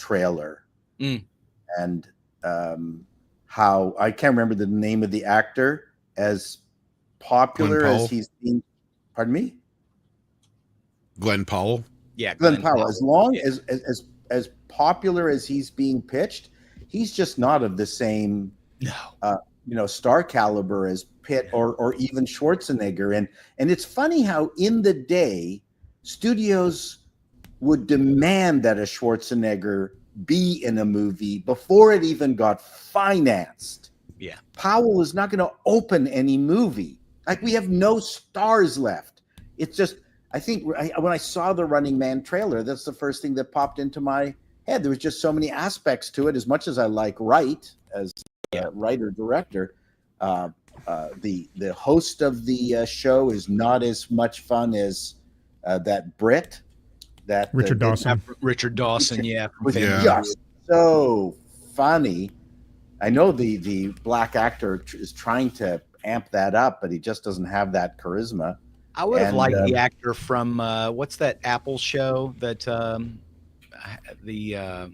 trailer, and how I can't remember the name of the actor, as popular as he's been. Pardon me? Glenn Powell. Yeah, Glenn Powell. As long as popular as he's being pitched, he's just not of the same star caliber as Pitt or even Schwarzenegger. And it's funny how in the day studios would demand that a Schwarzenegger be in a movie before it even got financed. Yeah. Powell is not going to open any movie. Like, we have no stars left. It's just, I think when I saw the Running Man trailer, that's the first thing that popped into my head. There was just so many aspects to it. As much as I like Wright as writer director, the host of the show is not as much fun as that Brit. That Richard Dawson. Richard Dawson, yeah. Was just so funny. I know the black actor is trying to amp that up, but he just doesn't have that charisma. I would have liked the actor from what's that Apple show that there's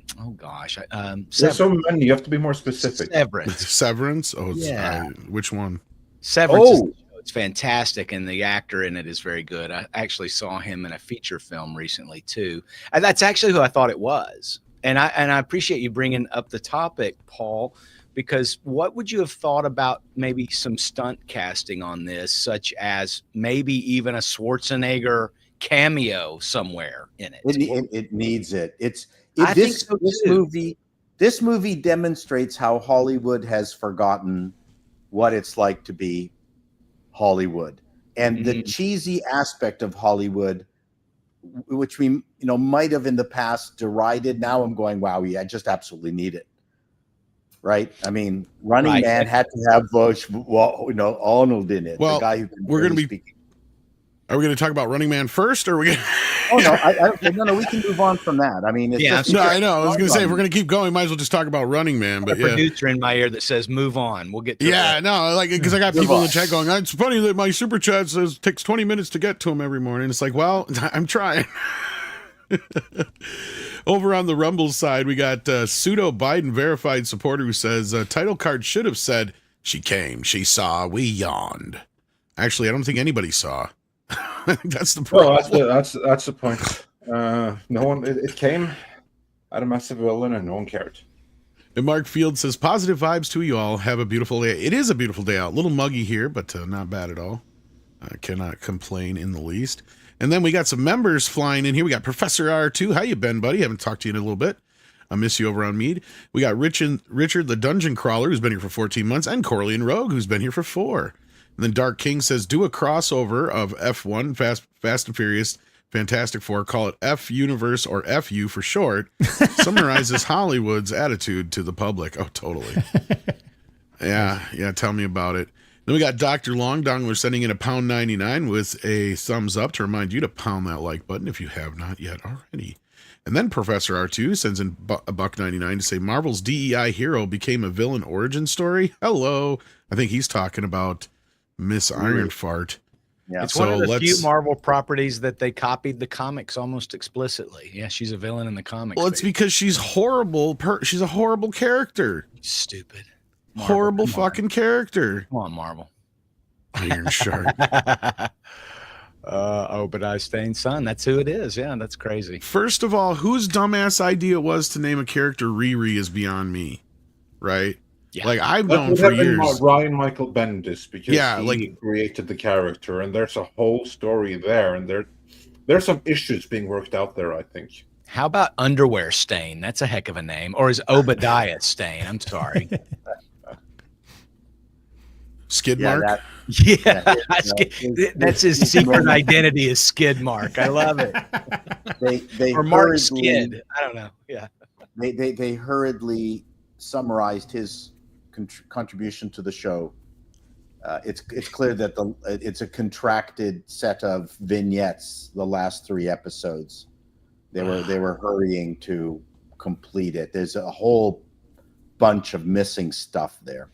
so many. You have to be more specific. Severance. Oh, yeah. Which one? Severance. It's fantastic, and the actor in it is very good. I actually saw him in a feature film recently too. And that's actually who I thought it was. And I appreciate you bringing up the topic, Paul, because what would you have thought about maybe some stunt casting on this, such as maybe even a Schwarzenegger cameo somewhere in it? It needs it. This movie demonstrates how Hollywood has forgotten what it's like to be Hollywood, and the cheesy aspect of Hollywood, which we might have in the past derided. Now I'm going, wow, I just absolutely need it. Right? I mean, Running Man had to have Arnold in it. Well, the guy who we're going to be. Are we going to talk about Running Man first, or are we going? No. We can move on from that. I mean, I know. I was going to say, if we're going to keep going, might as well just talk about Running Man. But producer in my ear that says, "Move on." We'll get to it. Because I got people in the chat going, "It's funny that my super chat says it takes 20 minutes to get to him every morning." It's like, well, I'm trying. Over on the Rumble side, we got pseudo Biden verified supporter who says title card should have said, "She came, she saw, we yawned." Actually, I don't think anybody saw. I think that's the problem. Well, that's the point. No one. It came at a massive villain, and no one cared. And Mark Field says, "Positive vibes to you all. Have a beautiful day." It is a beautiful day out. A little muggy here, but not bad at all. I cannot complain in the least. And then we got some members flying in here. We got Professor R2. How you been, buddy? Haven't talked to you in a little bit. I miss you over on Mead. We got Richard the Dungeon Crawler, who's been here for 14 months, and Corleone Rogue, who's been here for 4. And then Dark King says, do a crossover of F1, Fast and Furious, Fantastic Four, call it F Universe or FU for short, summarizes Hollywood's attitude to the public. Oh, totally. Yeah, tell me about it. Then we got Dr. Longdong. We're sending in a £1.99 with a thumbs up to remind you to pound that like button if you have not yet already. And then Professor R2 sends in a $1.99 to say Marvel's DEI hero became a villain origin story. Hello. I think he's talking about Miss Ironheart. Yeah. It's one of the few Marvel properties that they copied the comics almost explicitly. Yeah, she's a villain in the comics. Well, it's because she's horrible. She's a horrible character. Stupid. Marvel, horrible fucking character. Come on, Marvel. Ironheart. Obadiah Stane's son. That's who it is. Yeah, that's crazy. First of all, whose dumbass idea it was to name a character Riri is beyond me, right? Yeah. Like, I've known for years. Ryan Michael Bendis, because he created the character, and there's a whole story there, and there's some issues being worked out there, I think. How about Underwear Stain? That's a heck of a name. Or is Obadiah Stain? I'm sorry. Skid Mark? That's his secret identity is Skid Mark. I love it. They or Mark Skid. I don't know. Yeah. They hurriedly summarized his contribution to the show. It's clear that it's a contracted set of vignettes. The last 3 episodes, they were hurrying to complete it. There's a whole bunch of missing stuff there.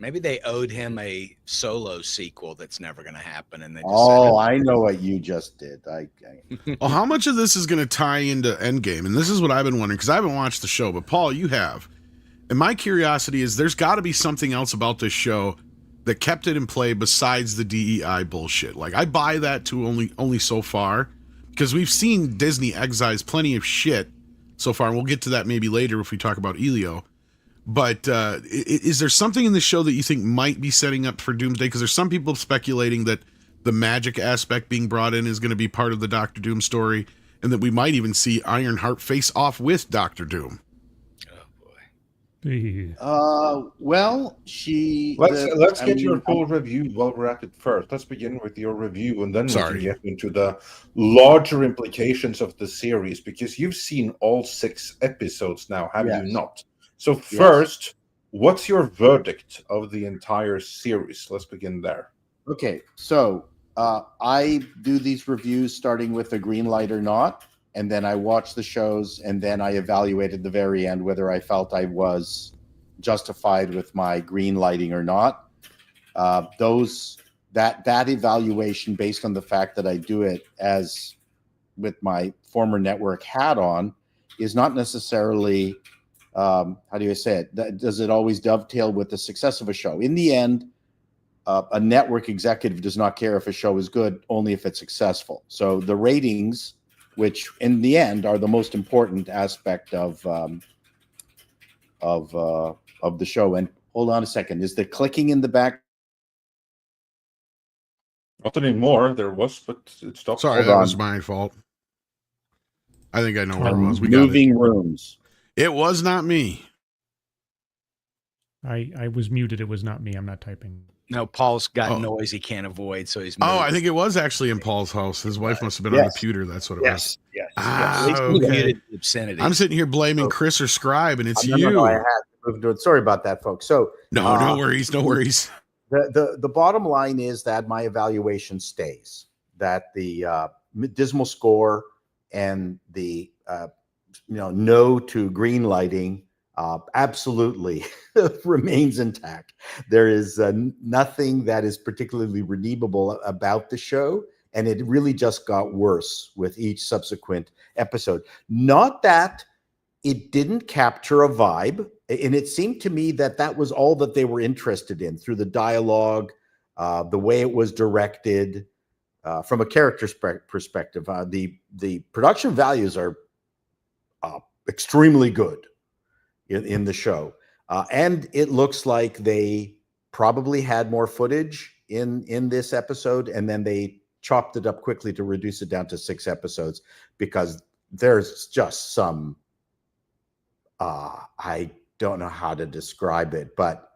Maybe they owed him a solo sequel that's never going to happen, and they Oh, decided. I know what you just did. Well, how much of this is going to tie into Endgame? And this is what I've been wondering, because I haven't watched the show, but Paul, you have. And my curiosity is there's got to be something else about this show that kept it in play besides the DEI bullshit. Like, I buy that to only so far, because we've seen Disney excise plenty of shit so far, and we'll get to that maybe later if we talk about Elio. But is there something in the show that you think might be setting up for Doomsday? Because there's some people speculating that the magic aspect being brought in is going to be part of the Doctor Doom story, and that we might even see Ironheart face off with Doctor Doom. Well, let's get your full review while we're at it first. Let's begin with your review, and then we can get into the larger implications of the series, because you've seen all 6 episodes now, have you not? So first, what's your verdict of the entire series? Let's begin there. Okay, so I do these reviews starting with a green light or not, and then I watch the shows, and then I evaluate at the very end whether I felt I was justified with my green lighting or not. That evaluation, based on the fact that I do it as with my former network hat on, is not necessarily how do you say it? Does it always dovetail with the success of a show? In the end, a network executive does not care if a show is good, only if it's successful. So the ratings, which in the end are the most important aspect of the show. And hold on a second, is the clicking in the back? Not anymore. There was, but it stopped. Sorry, that was my fault. I think I know where it was. We moving rooms. It was not me. I was muted. It was not me. I'm not typing. No, Paul's got noise he can't avoid, so he's moved. I think it was actually in Paul's house. His wife must have been on the computer. That's what it was. Yes. Okay. Obscenity. I'm sitting here blaming Chris or Scribe, and it's you. No, I had to move to it. Sorry about that, folks. So no worries. No worries. The bottom line is that my evaluation stays. That the dismal score and the no to green lighting absolutely remains intact. There is nothing that is particularly redeemable about the show, and it really just got worse with each subsequent episode. Not that it didn't capture a vibe, and it seemed to me that that was all that they were interested in through the dialogue, the way it was directed, from a character perspective. The production values are extremely good in the show, and it looks like they probably had more footage in this episode, and then they chopped it up quickly to reduce it down to 6 episodes, because there's just some I don't know how to describe it, but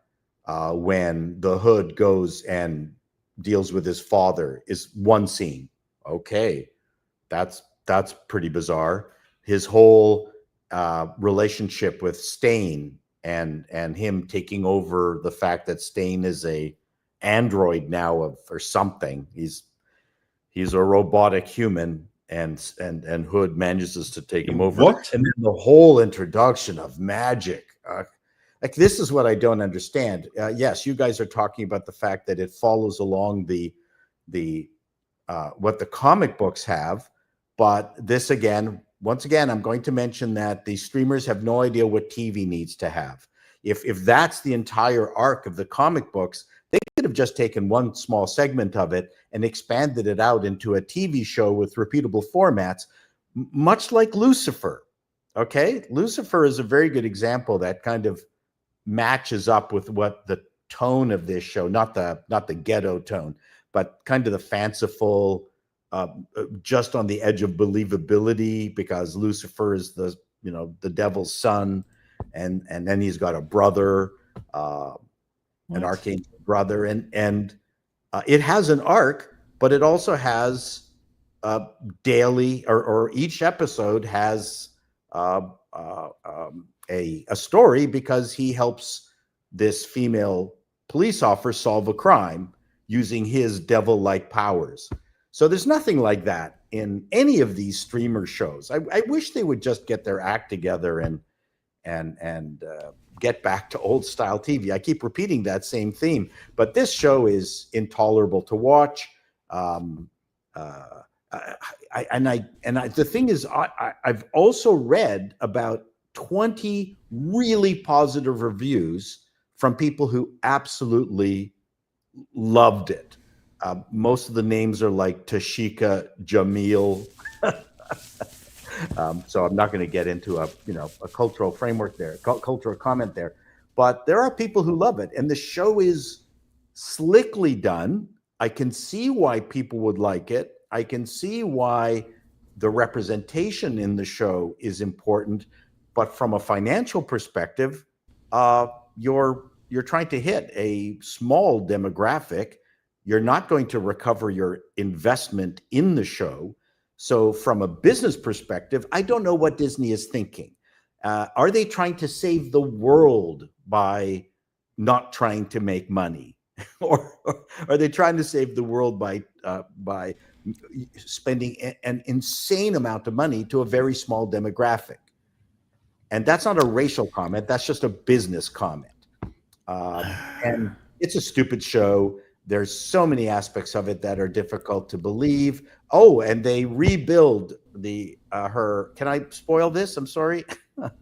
when the Hood goes and deals with his father is one scene. Okay, that's pretty bizarre. His whole relationship with Stain and him taking over the fact that Stain is a android now or something. He's a robotic human, and Hood manages to take him over. What? And then the whole introduction of magic. Like, this is what I don't understand. Yes, you guys are talking about the fact that it follows along the what the comic books have, but this once again, I'm going to mention that the streamers have no idea what TV needs to have. If that's the entire arc of the comic books, they could have just taken one small segment of it and expanded it out into a TV show with repeatable formats, much like Lucifer. Okay, Lucifer is a very good example that kind of matches up with what the tone of this show, not the ghetto tone, but kind of the fanciful, just on the edge of believability, because Lucifer is the devil's son, and then he's got a brother, an archangel brother, and it has an arc, but it also has daily or each episode has a story, because he helps this female police officer solve a crime using his devil-like powers. So there's nothing like that in any of these streamer shows. I wish they would just get their act together and get back to old style TV. I keep repeating that same theme, but this show is intolerable to watch. The thing is, I've also read about 20 really positive reviews from people who absolutely loved it. Most of the names are like Tashika Jamil. So I'm not going to get into a cultural framework there, cultural comment there, but there are people who love it, and the show is slickly done. I can see why people would like it. I can see why the representation in the show is important, but from a financial perspective, you're trying to hit a small demographic. You're not going to recover your investment in the show. So from a business perspective, I don't know what Disney is thinking. Are they trying to save the world by not trying to make money? Or are they trying to save the world by spending an insane amount of money to a very small demographic? And that's not a racial comment. That's just a business comment. And it's a stupid show. There's so many aspects of it that are difficult to believe. Oh, and they rebuild her. Can I spoil this? I'm sorry.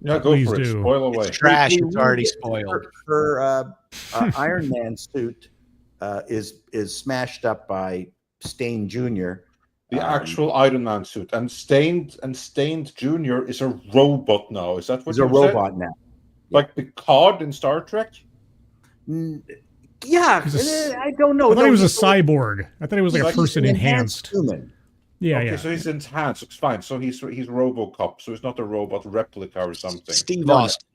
Yeah, go Please for it. do. Spoil away. It's trash. It's already spoiled. Her Iron Man suit is smashed up by Stain Jr. The actual Iron Man suit, and Stained Jr. is a robot now. Is that what He's you a robot now. Like Picard in Star Trek? Yeah, I don't know. I thought he was a cyborg. I thought he was like a person enhanced. Human. Yeah, Okay, yeah. so he's enhanced. It's fine. So he's RoboCop. So he's not a robot replica or something. Steve No, Austin.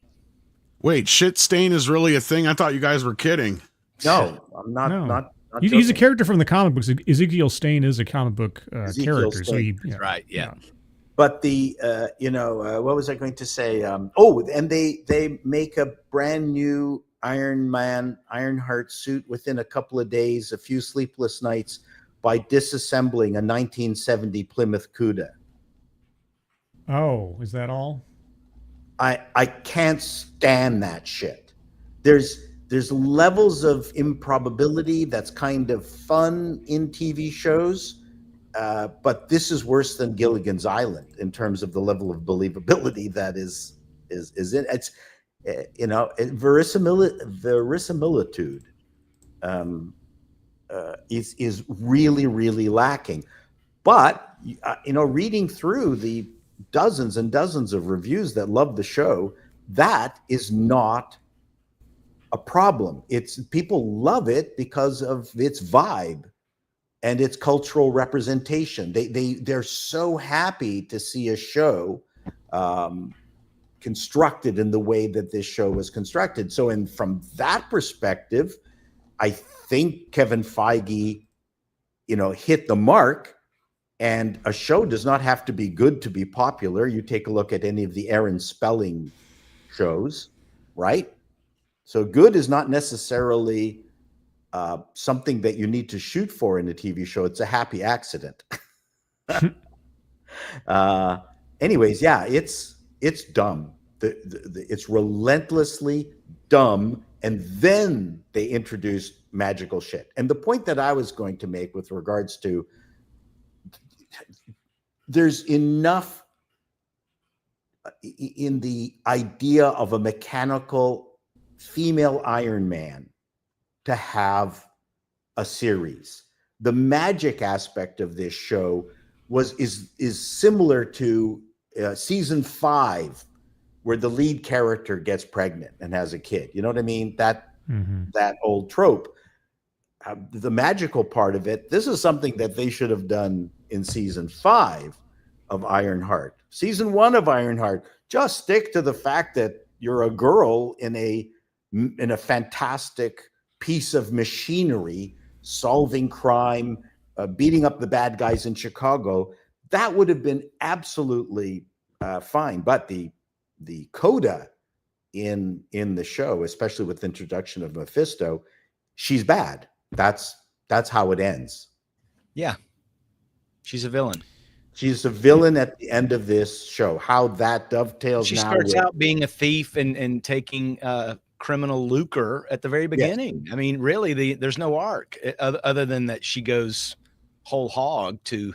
Wait, shit stain is really a thing? I thought you guys were kidding. No, I'm not. No. Not He's a joking. character from the comic books. Ezekiel Stain is a comic book Ezekiel character. So Stane. he, Right. Yeah. But the what was I going to say? And they make a brand new Ironheart suit within a couple of days, a few sleepless nights, by disassembling a 1970 Plymouth Cuda. Oh, is that all? I can't stand that shit. There's levels of improbability that's kind of fun in TV shows, but this is worse than Gilligan's Island in terms of the level of believability that is in it's verisimilitude is really lacking. But reading through the dozens and dozens of reviews that love the show, that is not a problem. It's people love it because of its vibe and its cultural representation. They're so happy to see a show constructed in the way that this show was constructed. So, from that perspective, I think Kevin Feige, hit the mark. And a show does not have to be good to be popular. You take a look at any of the Aaron Spelling shows, right? So good is not necessarily something that you need to shoot for in a TV show. It's a happy accident. Anyways, yeah, it's dumb. It's relentlessly dumb. And then they introduced magical shit. And the point that I was going to make with regards to there's enough in the idea of a mechanical female Iron Man to have a series. The magic aspect of this show is similar to season 5, where the lead character gets pregnant and has a kid. You know what I mean? That old trope. The magical part of it, this is something that they should have done in season 5 of Ironheart. Season 1 of Ironheart, just stick to the fact that you're a girl in a fantastic piece of machinery, solving crime, beating up the bad guys in Chicago. That would have been absolutely fine. But the coda in the show, especially with the introduction of Mephisto, she's bad. That's how it ends. Yeah. She's a villain. She's a villain at the end of this show. How that dovetails She now starts with, out being a thief and taking criminal lucre at the very beginning. I mean, really, there's no arc other than that she goes whole hog to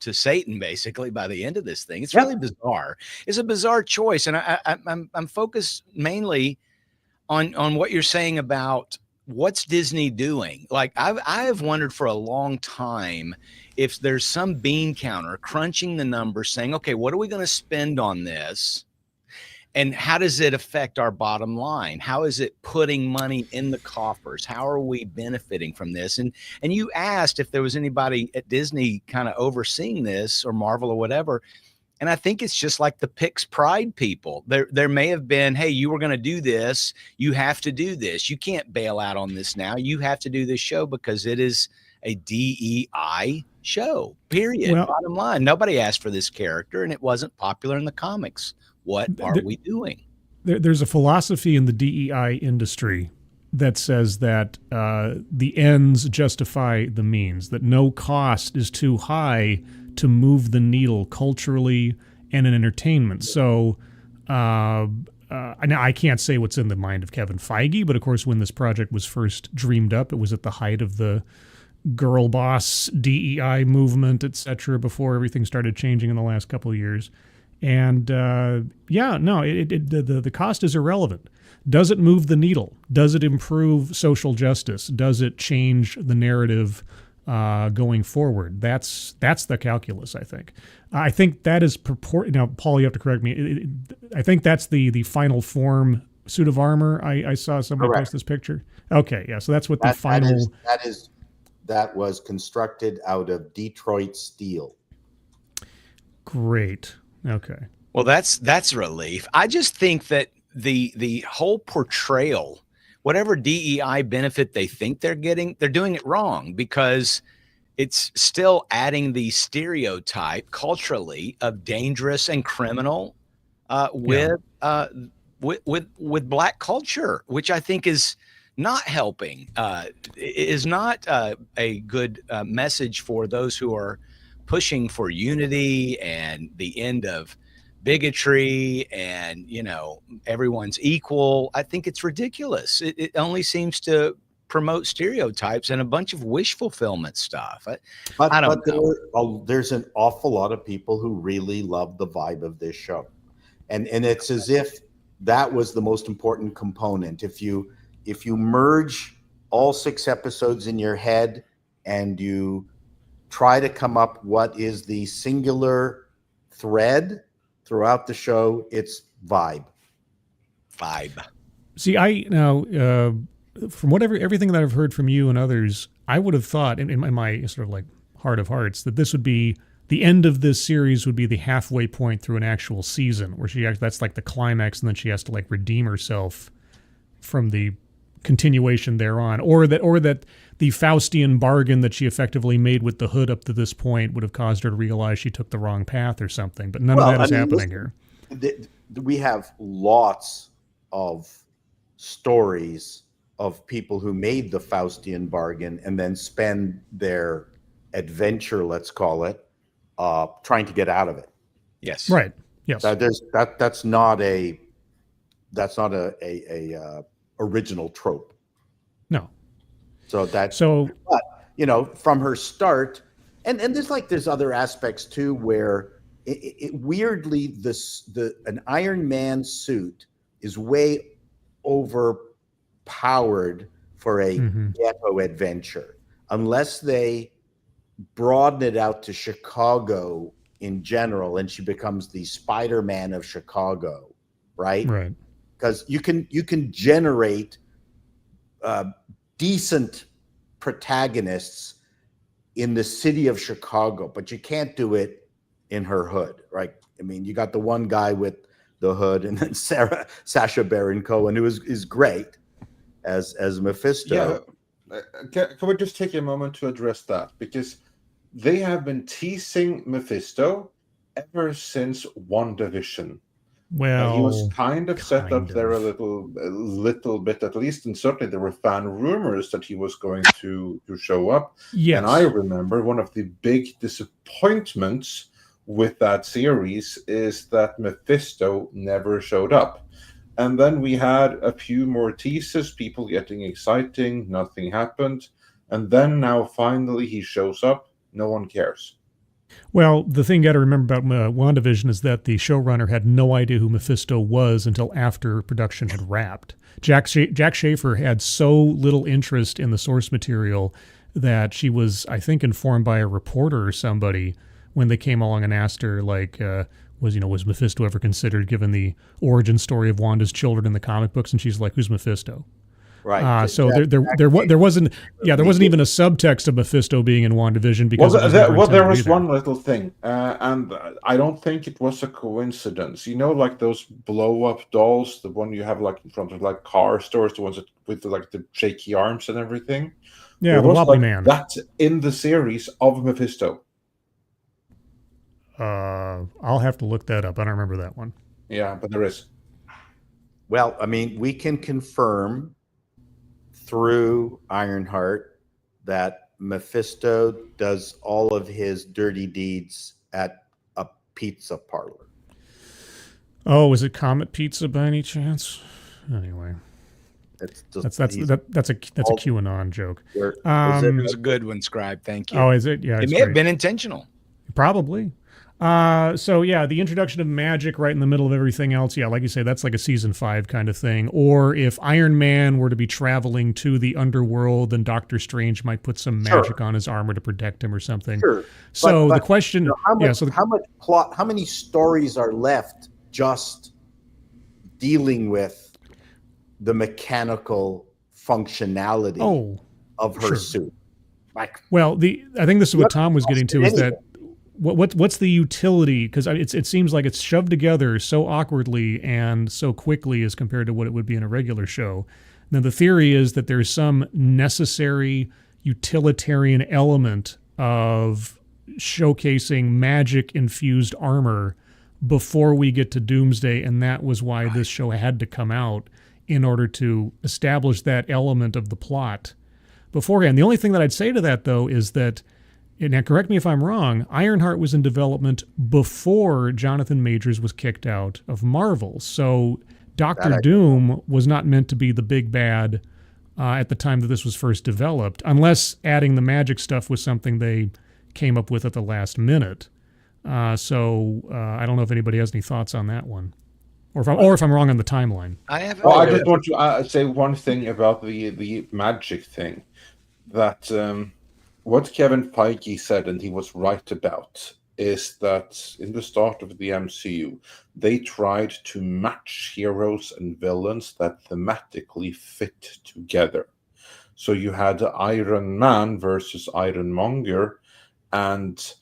to Satan basically by the end of this thing. It's really bizarre. It's a bizarre choice, and I'm focused mainly on what you're saying about what's Disney doing. Like I have wondered for a long time if there's some bean counter crunching the numbers saying, okay, what are we going to spend on this? And how does it affect our bottom line? How is it putting money in the coffers? How are we benefiting from this? And you asked if there was anybody at Disney kind of overseeing this or Marvel or whatever. And I think it's just like the Pix Pride people. There may have been, hey, you were going to do this. You have to do this. You can't bail out on this now. You have to do this show because it is a DEI show, period. Well, bottom line. Nobody asked for this character, and it wasn't popular in the comics. What are we doing? There's a philosophy in the DEI industry that says that the ends justify the means, that no cost is too high to move the needle culturally and in entertainment. So now I can't say what's in the mind of Kevin Feige, but of course when this project was first dreamed up, it was at the height of the girl boss DEI movement, etc., before everything started changing in the last couple of years. And the cost is irrelevant. Does it move the needle? Does it improve social justice? Does it change the narrative going forward? That's the calculus, I think. I think that is now, Paul, you have to correct me. I think that's the final form suit of armor. I saw somebody post this picture. Okay, yeah. So that's what the final. That was constructed out of Detroit steel. Great. Okay. Well, that's a relief. I just think that the whole portrayal, whatever DEI benefit they think they're getting, they're doing it wrong because it's still adding the stereotype culturally of dangerous and criminal with Black culture, which I think is not helping, is not a good message for those who are pushing for unity and the end of bigotry and, everyone's equal. I think it's ridiculous. It only seems to promote stereotypes and a bunch of wish fulfillment stuff. I don't know. There's an awful lot of people who really love the vibe of this show. And it's as if that was the most important component. If you merge all 6 episodes in your head and you try to come up what is the singular thread throughout the show, it's vibe. See, from everything that I've heard from you and others, I would have thought in my sort of like heart of hearts that this would be the end of this series would be the halfway point through an actual season where that's like the climax, and then she has to like redeem herself from the continuation thereon, or that the Faustian bargain that she effectively made with the Hood up to this point would have caused her to realize she took the wrong path or something. But none of that is happening here. We have lots of stories of people who made the Faustian bargain and then spend their adventure, let's call it, trying to get out of it. Yes. Right. Yes. That's not a original trope. No. But from her start, and there's other aspects too where it weirdly an Iron Man suit is way overpowered for a ghetto adventure unless they broaden it out to Chicago in general, and she becomes the Spider-Man of Chicago, right? Right. Because you can generate decent protagonists in the city of Chicago, but you can't do it in her hood, right? I mean, you got the one guy with the hood, and then Sacha Baron Cohen, who is great as Mephisto. Yeah. Can we just take a moment to address that? Because they have been teasing Mephisto ever since WandaVision. Well, he was kind of set up there a little bit at least, and certainly there were fan rumors that he was going to show up. Yes. And I remember one of the big disappointments with that series is that Mephisto never showed up. And then we had a few more teases, people getting exciting, nothing happened. And then now finally he shows up, no one cares. Well, the thing you got to remember about WandaVision is that the showrunner had no idea who Mephisto was until after production had wrapped. Jack Schaefer had so little interest in the source material that she was, I think, informed by a reporter or somebody when they came along and asked her, like, was Mephisto ever considered, given the origin story of Wanda's children in the comic books? And she's like, "Who's Mephisto?" Right. So there wasn't even a subtext of Mephisto being in WandaVision because there was one little thing, and I don't think it was a coincidence. You know, like those blow up dolls, the one you have like in front of like car stores, the ones with like the shaky arms and everything. Yeah, the wobbly man. That's in the series of Mephisto. I'll have to look that up. I don't remember that one. Yeah, but there is. Well, I mean, we can confirm through Ironheart that Mephisto does all of his dirty deeds at a pizza parlor. Oh, is it Comet Pizza by any chance? Anyway, that's a QAnon joke. It was a good one, Scribe. Thank you. Oh, is it? Yeah, it may have been intentional. Probably. So yeah, the introduction of magic right in the middle of everything else. Yeah, like you say, that's like a season 5 kind of thing. Or if Iron Man were to be traveling to the underworld, then Doctor Strange might put some magic on his armor to protect him or something. Sure. So the question, how much plot, how many stories are left just dealing with the mechanical functionality of her suit? Like, well, I think this is what Tom was getting to, is that what's the utility? Because it seems like it's shoved together so awkwardly and so quickly as compared to what it would be in a regular show. Now, the theory is that there's some necessary utilitarian element of showcasing magic-infused armor before we get to Doomsday, and that was why this show had to come out, in order to establish that element of the plot beforehand. The only thing that I'd say to that, though, is that, now correct me if I'm wrong, Ironheart was in development before Jonathan Majors was kicked out of Marvel. So Doctor Doom was not meant to be the big bad at the time that this was first developed, unless adding the magic stuff was something they came up with at the last minute. So I don't know if anybody has any thoughts on that one, or if I'm wrong on the timeline. I just want to say one thing about the magic thing, that what Kevin Feige said, and he was right about, is that in the start of the MCU, they tried to match heroes and villains that thematically fit together. So you had Iron Man versus Ironmonger, and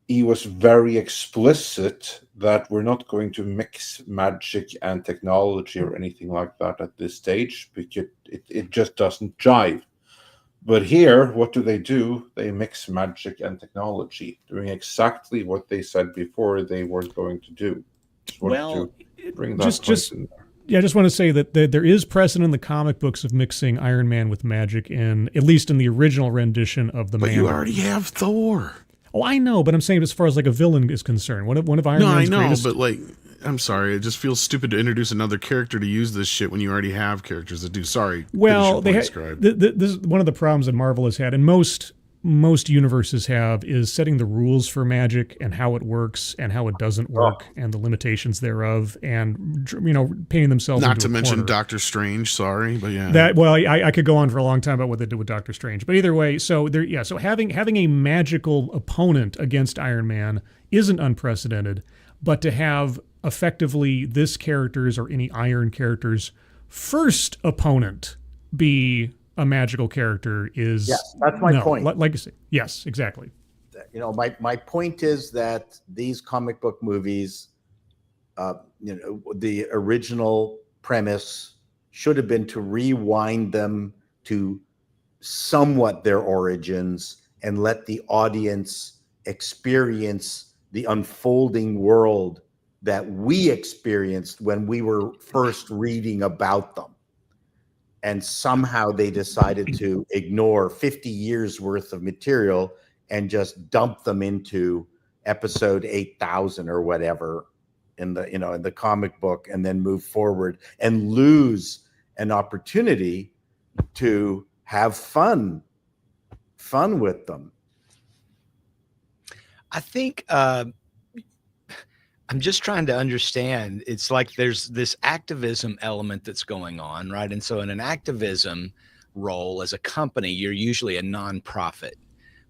he was very explicit that we're not going to mix magic and technology or anything like that at this stage, because it just doesn't jive. But here, what do? They mix magic and technology, doing exactly what they said before they weren't going to do. I just want to say that there is precedent in the comic books of mixing Iron Man with magic, at least in the original rendition of the. But you already have Thor. Oh, I know, but I'm saying as far as like a villain is concerned, one of Iron Man's greatest... but like, I'm sorry, it just feels stupid to introduce another character to use this shit when you already have characters that do. Sorry. Well, this is one of the problems that Marvel has had, and most universes have, is setting the rules for magic and how it works and how it doesn't work and the limitations thereof, and painting themselves not into to a mention corner. Doctor Strange. Sorry, but yeah. I could go on for a long time about what they did with Doctor Strange, but either way, so having a magical opponent against Iron Man isn't unprecedented, but to have effectively this character's or any Iron character's first opponent be a magical character is... Yes, that's my point. Like you say, yes, exactly. My point is that these comic book movies, the original premise should have been to rewind them to somewhat their origins and let the audience experience the unfolding world that we experienced when we were first reading about them. And somehow they decided to ignore 50 years worth of material and just dump them into episode 8,000 or whatever in the comic book, and then move forward and lose an opportunity to have fun with them. I think I'm just trying to understand. It's like there's this activism element that's going on, right? And so in an activism role as a company, you're usually a nonprofit,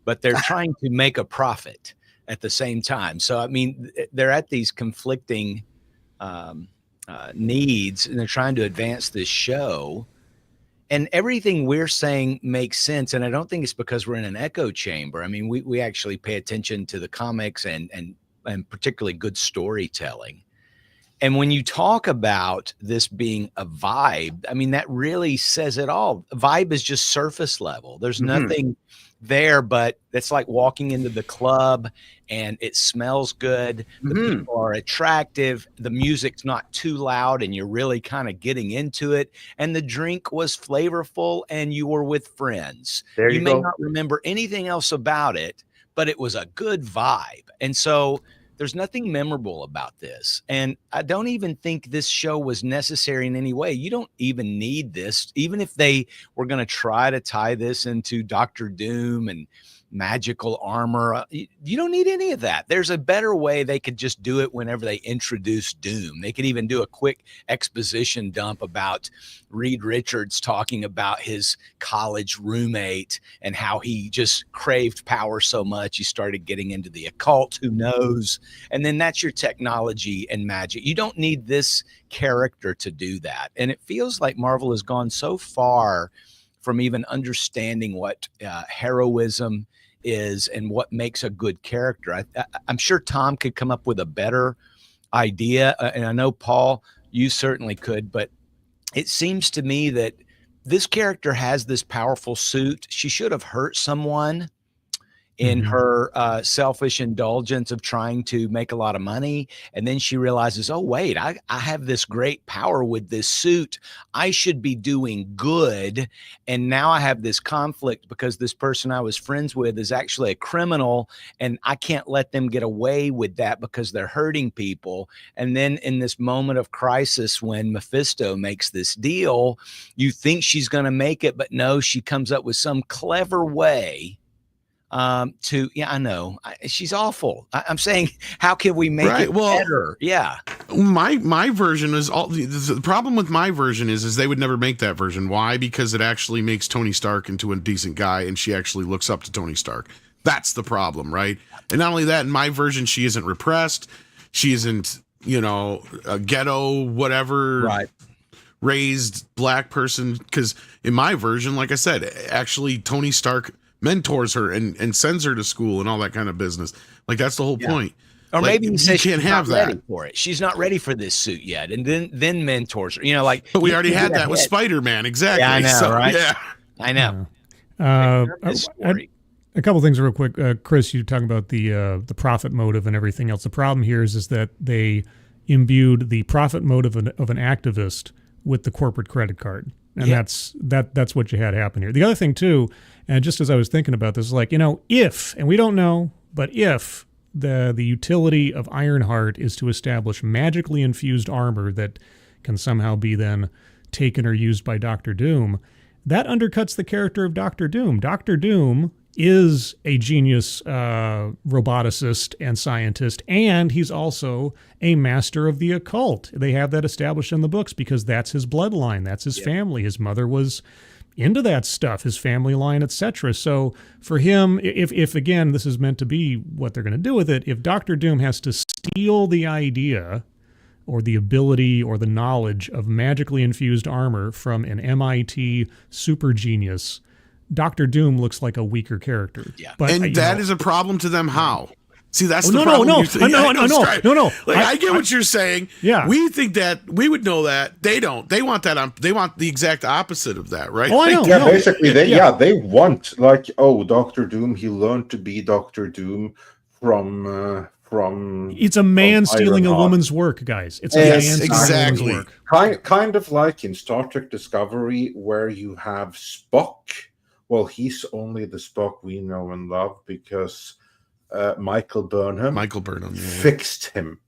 but they're trying to make a profit at the same time. So, I mean, they're at these conflicting needs, and they're trying to advance this show. And everything we're saying makes sense. And I don't think it's because we're in an echo chamber. I mean, we actually pay attention to the comics and particularly good storytelling. And when you talk about this being a vibe, I mean, that really says it all. Vibe is just surface level. There's nothing there, but it's like walking into the club and it smells good. The people are attractive. The music's not too loud and you're really kind of getting into it. And the drink was flavorful and you were with friends. You may not remember anything else about it, but it was a good vibe. And so there's nothing memorable about this. And I don't even think this show was necessary in any way. You don't even need this. Even if they were going to try to tie this into Dr. Doom and magical armor, you don't need any of that. There's a better way. They could just do it whenever they introduce Doom. They could even do a quick exposition dump about Reed Richards talking about his college roommate and how he just craved power so much he started getting into the occult. Who knows? And then that's your technology and magic. You don't need this character to do that. And it feels like Marvel has gone so far from even understanding what heroism is and what makes a good character. I'm sure Tom could come up with a better idea. And I know, Paul, you certainly could, but it seems to me that this character has this powerful suit. She should have hurt someone in her selfish indulgence of trying to make a lot of money. And then she realizes, oh, wait, I have this great power with this suit. I should be doing good. And now I have this conflict because this person I was friends with is actually a criminal and I can't let them get away with that because they're hurting people. And then in this moment of crisis, when Mephisto makes this deal, you think she's going to make it, but no, she comes up with some clever way I know she's awful. I'm saying, how can we make it better? Yeah. My version is the problem with my version is they would never make that version. Why? Because it actually makes Tony Stark into a decent guy and she actually looks up to Tony Stark. That's the problem, right? And not only that, in my version, she isn't repressed. She isn't, a ghetto, whatever. Right. Raised black person. Because in my version, like I said, actually Tony Stark mentors her and sends her to school and all that kind of business. Like, that's the whole point. Or like, maybe you say can't have that ready for it. She's not ready for this suit yet, and then mentors her. But we already had that with Spider-Man, exactly. Yeah, I know, right? Yeah, I know. A couple things real quick, Chris. You talking about the profit motive and everything else. The problem here is that they imbued the profit motive of an activist with the corporate credit card. And that's what you had happen here. The other thing too, and just as I was thinking about this, is like, if, and we don't know, but if the utility of Ironheart is to establish magically infused armor that can somehow be then taken or used by Dr. Doom, that undercuts the character of Dr. Doom. Dr. Doom is a genius roboticist and scientist, and he's also a master of the occult. They have that established in the books because that's his bloodline, that's his family. His mother was into that stuff, his family line, etc. So for him, if again, this is meant to be what they're going to do with it, if Dr. Doom has to steal the idea or the ability or the knowledge of magically infused armor from an MIT super genius, Dr. Doom looks like a weaker character. Yeah. But that is a problem to them. How? See, that's the problem. No. I get what you're saying. Yeah. We think that we would know that. They don't. They want that. They want the exact opposite of that, right? Oh, I know. Yeah, basically, they want Dr. Doom. He learned to be Dr. Doom from. It's a man stealing a woman's work, guys. It's a man stealing a woman's work. Kind of like in Star Trek Discovery, where you have Spock. Well, he's only the Spock we know and love because Michael Burnham. Michael Burnham fixed him.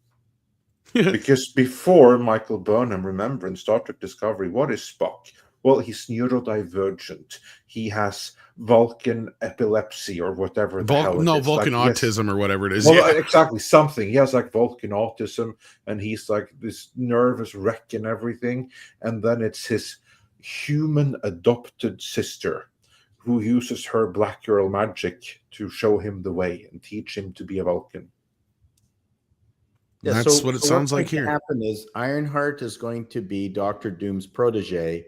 Because before Michael Burnham, remember in Star Trek Discovery, what is Spock? Well, he's neurodivergent. He has Vulcan epilepsy or whatever the hell it is. Vulcan autism or whatever it is. Well, exactly, something. He has like Vulcan autism, and he's like this nervous wreck and everything. And then it's his human adopted sister who uses her black girl magic to show him the way and teach him to be a Vulcan. Yeah, that's what it sounds like here. What happen is Ironheart is going to be Doctor Doom's protege,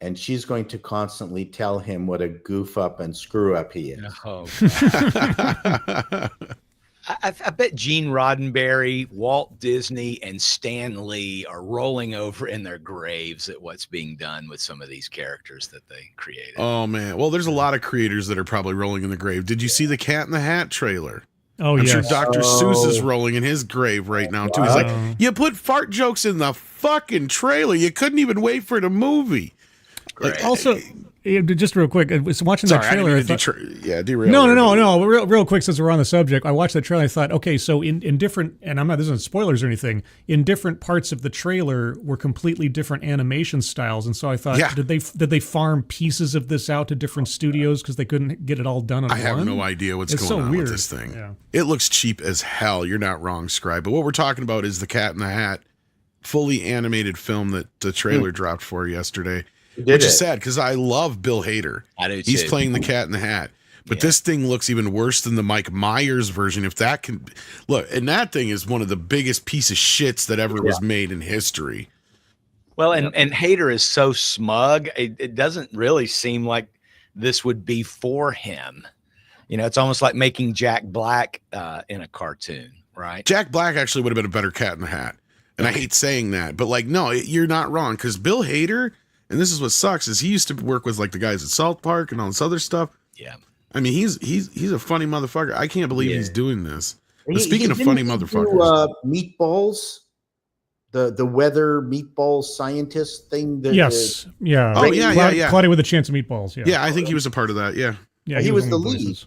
and she's going to constantly tell him what a goof up and screw up he is. Oh, I bet Gene Roddenberry, Walt Disney, and Stan Lee are rolling over in their graves at what's being done with some of these characters that they created. Oh man, well, there's a lot of creators that are probably rolling in the grave. Did you see the Cat in the Hat trailer? Oh, I'm yes. sure Dr. Seuss is rolling in his grave right now too. He's like, you put fart jokes in the fucking trailer. You couldn't even wait for the movie. Like, also, just real quick, I was watching that trailer. Derail. No. Real quick, since we're on the subject, I watched that trailer. I thought, okay, so in different, and this isn't spoilers or anything. In different parts of the trailer were completely different animation styles, and so I thought, did they farm pieces of this out to different studios because they couldn't get it all done on one? I have no idea what's going on with this thing. Yeah. It looks cheap as hell. You're not wrong, Scribe. But what we're talking about is the Cat in the Hat, fully animated film that the trailer dropped for yesterday. Which is sad because I love Bill Hader. I do too. He's playing the Cat in the Hat. But this thing looks even worse than the Mike Myers version. If that can look, and that thing is one of the biggest piece of shits that ever was made in history. Well, and Hader is so smug. It doesn't really seem like this would be for him. You know, it's almost like making Jack Black in a cartoon, right? Jack Black actually would have been a better Cat in the Hat. And I hate saying that, but like, no, you're not wrong. Because Bill Hader, and this is what sucks, is he used to work with like the guys at South Park and all this other stuff. Yeah. I mean, he's a funny motherfucker. I can't believe he's doing this. But speaking of funny motherfuckers, Meatballs, the weather meatball scientist thing. Yes. Yeah. Oh yeah. Cloudy with a Chance of Meatballs. Yeah. Yeah, I think he was a part of that. Yeah. Yeah. He was the lead.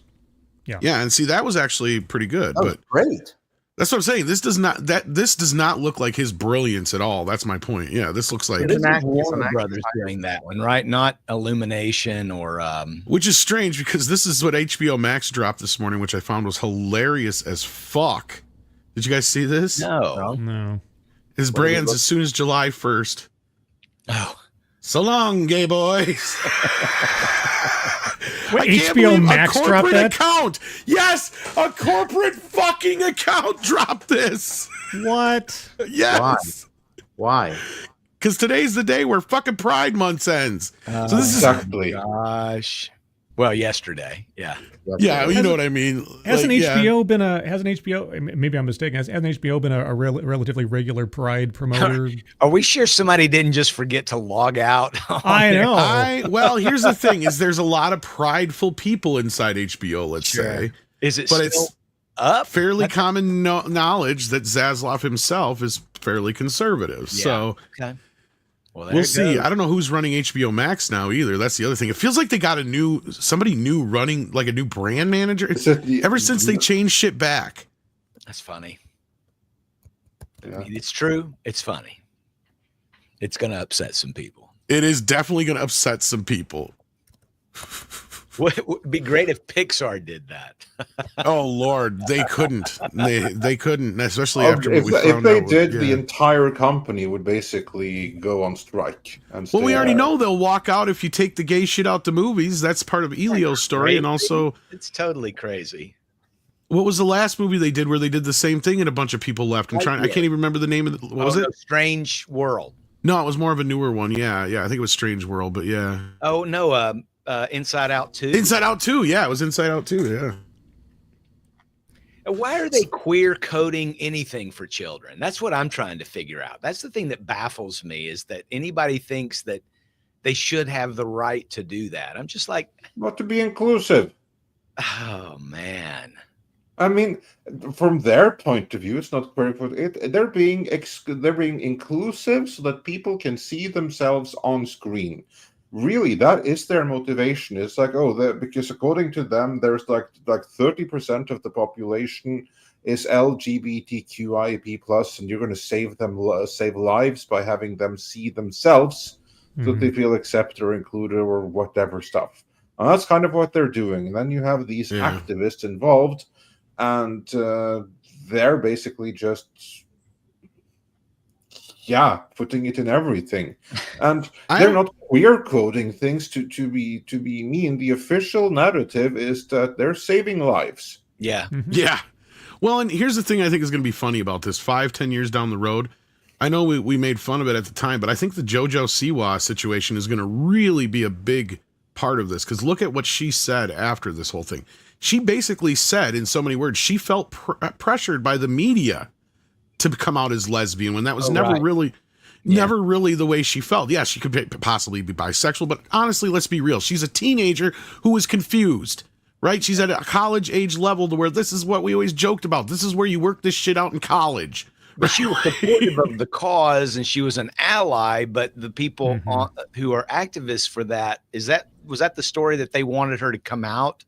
Yeah. Yeah, and see, that was actually pretty good. But great. That's what I'm saying. This does not look like his brilliance at all. That's my point. Yeah, this looks like Warner Brothers doing that one, right? Not Illumination or which is strange because this is what HBO Max dropped this morning, which I found was hilarious as fuck. Did you guys see this? No. His brands as soon as July 1st. Oh. So long, gay boys. Wait, HBO Max dropped that? Account. Yes, a corporate fucking account dropped this. What? Yes. Why? Because today's the day where fucking Pride Month ends. So this is exactly. Gosh. Well, yesterday. Yeah. Yeah, you know what I mean. Hasn't HBO been maybe I'm mistaken, hasn't HBO been a relatively regular Pride promoter? Are we sure somebody didn't just forget to log out? I know. Well, here's the thing is there's a lot of prideful people inside HBO, let's say. Is it but still it's up? Fairly common knowledge that Zaslav himself is fairly conservative. Yeah. So well, we'll see. I don't know who's running HBO Max now either. That's the other thing. It feels like they got somebody new running, like a new brand manager. Ever since they changed shit back. That's funny. Yeah. I mean, it's true. It's funny. It's going to upset some people. It is definitely going to upset some people. It would be great if Pixar did that. Oh Lord, they couldn't. They couldn't, especially after if they did. Yeah. The entire company would basically go on strike. And well, we already know they'll walk out if you take the gay shit out the movies. That's part of Elio's story, and also it's totally crazy. What was the last movie they did where they did the same thing and a bunch of people left? I can't even remember the name of it. What was it? Strange World. No, it was more of a newer one. Yeah. I think it was Strange World, but yeah. Oh no. Inside Out 2. Inside Out 2, yeah, it was Inside Out 2, yeah. Why are they queer coding anything for children? That's what I'm trying to figure out. That's the thing that baffles me is that anybody thinks that they should have the right to do that. I'm just like, not to be inclusive. Oh man. I mean, from their point of view, it's not queer. They're being inclusive so that people can see themselves on screen. really that is their motivation. It's like, because according to them, there's like 30% of the population is LGBTQIP plus, and you're going to save lives by having them see themselves so that they feel accepted or included or whatever stuff. And that's kind of what they're doing. And then you have these activists involved, and they're basically just putting it in everything. And they're not queer coding things to be mean. The official narrative is that they're saving lives. Yeah. Yeah. Well, and here's the thing I think is going to be funny about this 5-10 years down the road. I know we made fun of it at the time, but I think the JoJo Siwa situation is going to really be a big part of this, because look at what she said after this whole thing. She basically said, in so many words, she felt pressured by the media to come out as lesbian when that was never really the way she felt. Yeah, she could possibly be bisexual, but honestly, let's be real. She's a teenager who was confused, right? She's at a college age level to where this is what we always joked about. This is where you work this shit out in college. But she was supportive of the cause, and she was an ally. But the people who are activists for that, was that the story, that they wanted her to come out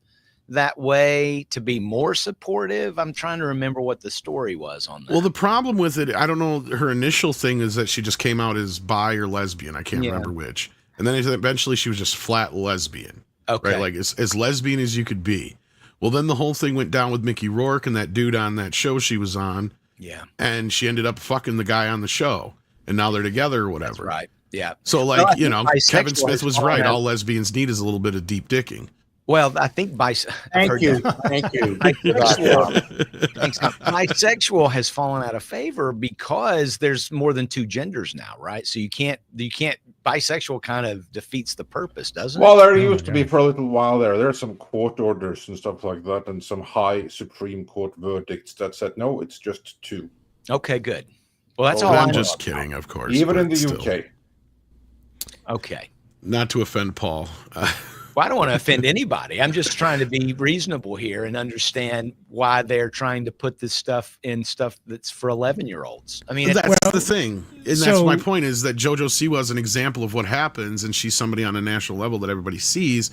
that way to be more supportive? I'm trying to remember what the story was on that. Well, the problem with it, I don't know, her initial thing is that she just came out as bi or lesbian. I can't remember which. And then eventually she was just flat lesbian. Okay. Right? Like as lesbian as you could be. Well, then the whole thing went down with Mickey Rourke and that dude on that show she was on. Yeah. And she ended up fucking the guy on the show. And now they're together or whatever. That's right. Yeah. So Kevin Smith was right. All lesbians need is a little bit of deep dicking. Well, I think Thank you. Bisexual has fallen out of favor because there's more than two genders now, right? So you can't. Bisexual kind of defeats the purpose, doesn't it? Well, there used to be for a little while there. There are some court orders and stuff like that, and some high Supreme Court verdicts that said no, it's just two. Okay, good. Well, that's all. I'm just kidding, of course. Even in the UK. Okay. Not to offend Paul. Well, I don't want to offend anybody. I'm just trying to be reasonable here and understand why they're trying to put this stuff in stuff that's for 11-year-olds. I mean, that's the thing. And that's my point, is that JoJo Siwa is an example of what happens, and she's somebody on a national level that everybody sees.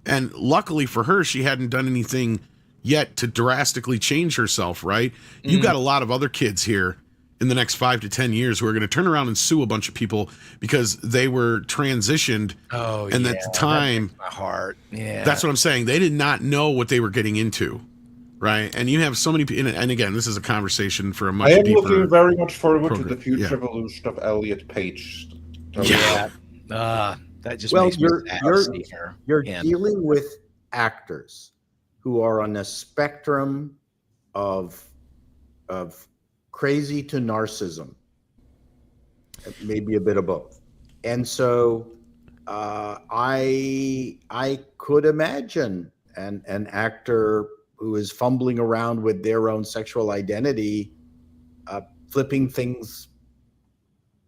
And luckily for her, she hadn't done anything yet to drastically change herself, right? You've got a lot of other kids here in the next 5 to 10 years who are going to turn around and sue a bunch of people because they were transitioned. Oh, and at the time, that breaks my heart. Yeah, that's what I'm saying. They did not know what they were getting into, right? And you have so many people. And again, this is a conversation for a much deeper. I am looking very much forward to the future evolution of Elliot Page. That just makes me sad. You're dealing with actors who are on a spectrum of crazy to narcissism, maybe a bit of both. And so I could imagine an actor who is fumbling around with their own sexual identity, flipping things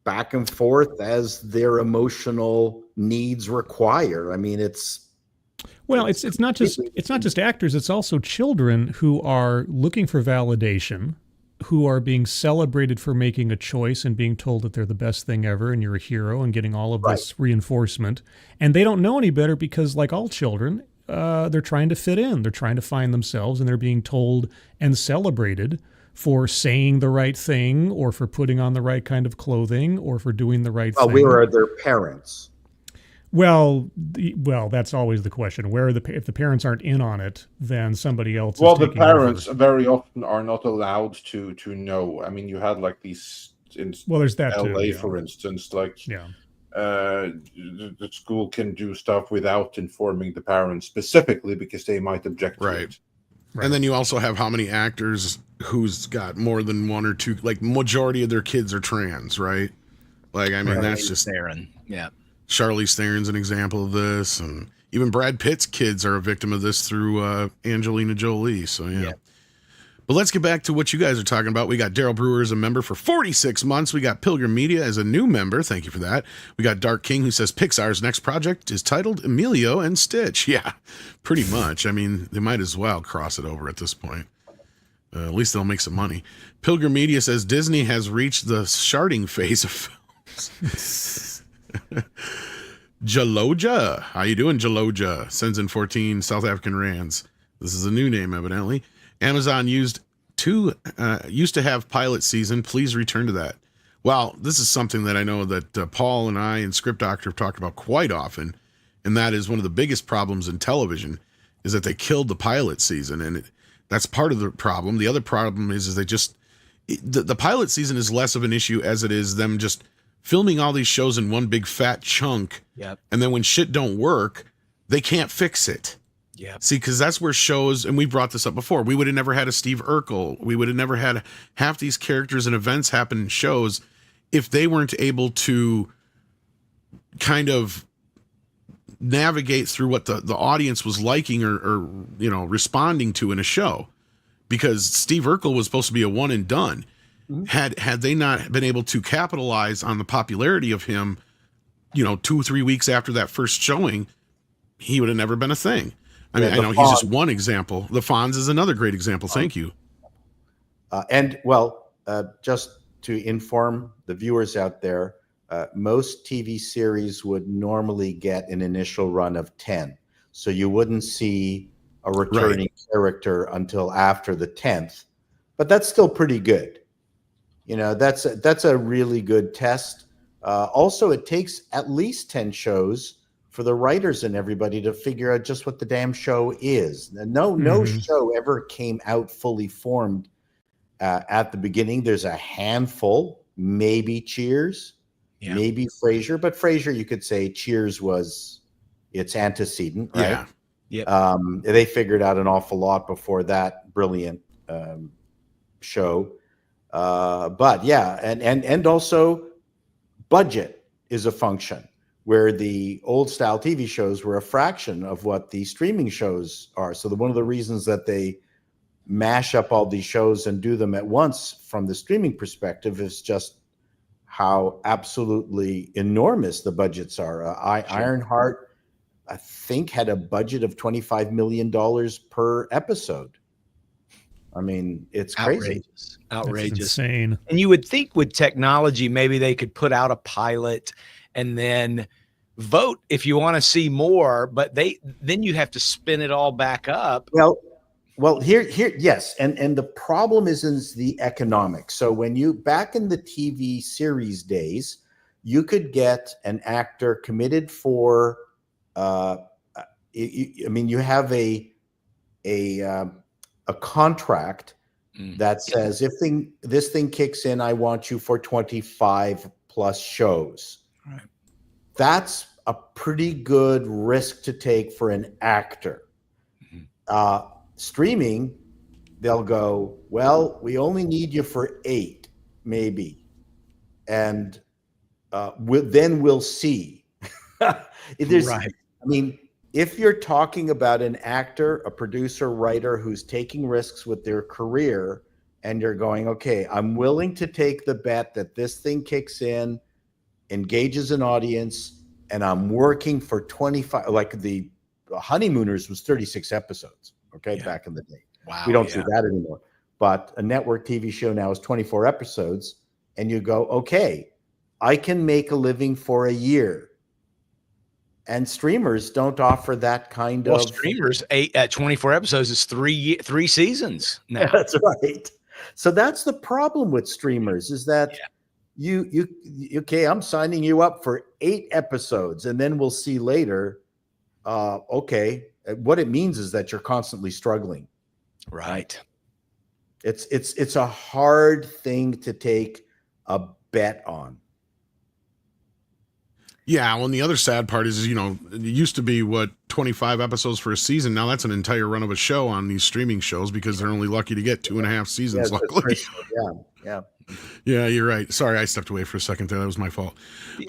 back and forth as their emotional needs require. I mean, it's not just actors, it's also children who are looking for validation, who are being celebrated for making a choice and being told that they're the best thing ever and you're a hero and getting all of this reinforcement. And they don't know any better because, like all children, they're trying to fit in. They're trying to find themselves, and they're being told and celebrated for saying the right thing or for putting on the right kind of clothing or for doing the right thing. Where are their parents? Well, that's always the question. Where are if the parents aren't in on it, then somebody else. Well, the parents very often are not allowed to know. I mean, you had like these in there's that LA, too, for instance, like the school can do stuff without informing the parents specifically because they might object to it. Right. And then you also have how many actors who's got more than one or two, like majority of their kids are trans, right? Like, I mean, that's just Theron. Yeah. Charlize Theron's an example of this, and even Brad Pitt's kids are a victim of this through Angelina Jolie. So yeah. But let's get back to what you guys are talking about. We got Daryl Brewer as a member for 46 months. We got Pilgrim Media as a new member. Thank you for that. We got Dark King, who says Pixar's next project is titled Emilio and Stitch. Yeah, pretty much. I mean, they might as well cross it over at this point. At least they'll make some money. Pilgrim Media says Disney has reached the sharding phase of films. Jaloja. How you doing, Jaloja? Sends in 14 South African rands. This is a new name, evidently. Amazon used to have pilot season. Please return to that. Well, this is something that I know that Paul and I and Script Doctor have talked about quite often, and that is one of the biggest problems in television is that they killed the pilot season, and that's part of the problem. The other problem is they just the pilot season is less of an issue as it is them just filming all these shows in one big fat chunk. Yep. And then when shit don't work, they can't fix it. Yeah. See, because that's where shows, and we brought this up before, we would have never had a Steve Urkel. We would have never had half these characters and events happen in shows if they weren't able to kind of navigate through what the audience was liking or responding to in a show. Because Steve Urkel was supposed to be a one and done. Mm-hmm. Had they not been able to capitalize on the popularity of him, 2-3 weeks after that first showing, he would have never been a thing. I mean, I know he's just one example. The Fonz is another great example. Thank you. Just to inform the viewers out there, most TV series would normally get an initial run of 10. So you wouldn't see a returning character until after the 10th, but that's still pretty good. That's a really good test. Also, it takes at least 10 shows for the writers and everybody to figure out just what the damn show is. No show ever came out fully formed at the beginning. There's a handful, maybe Cheers, maybe Frasier, but Frasier, you could say Cheers was its antecedent, right? Yeah. Yep. They figured out an awful lot before that brilliant show. But yeah, and also budget is a function where the old style TV shows were a fraction of what the streaming shows are. So one of the reasons that they mash up all these shows and do them at once from the streaming perspective is just how absolutely enormous the budgets are. Ironheart, I think, had a budget of $25 million per episode. I mean, it's crazy. Outrageous. That's insane. And you would think with technology, maybe they could put out a pilot and then vote if you want to see more, but then you have to spin it all back up. Well, here, yes. And the problem is the economics. So back in the TV series days, you could get an actor committed for, you have a contract that says this thing kicks in, I want you for 25 plus shows. Right. That's a pretty good risk to take for an actor. Mm-hmm. Streaming, they'll go, well, we only need you for 8, maybe, and then we'll see. Right. I mean, if you're talking about an actor, a producer, writer who's taking risks with their career, and you're going, okay, I'm willing to take the bet that this thing kicks in, engages an audience, and I'm working for 25, like the Honeymooners was 36 episodes, back in the day. Wow. We don't see that anymore. But a network TV show now is 24 episodes, and you go, okay, I can make a living for a year. And streamers don't offer that kind of. Streamers 24 episodes is three seasons now. That's right. So that's the problem with streamers is that you I'm signing you up for 8 episodes, and then we'll see later. What it means is that you're constantly struggling. Right. It's a hard thing to take a bet on. Yeah, well, and the other sad part is, it used to be 25 episodes for a season. Now that's an entire run of a show on these streaming shows because they're only lucky to get 2.5 seasons. Luckily. Yeah, you're right. Sorry, I stepped away for a second there. That was my fault.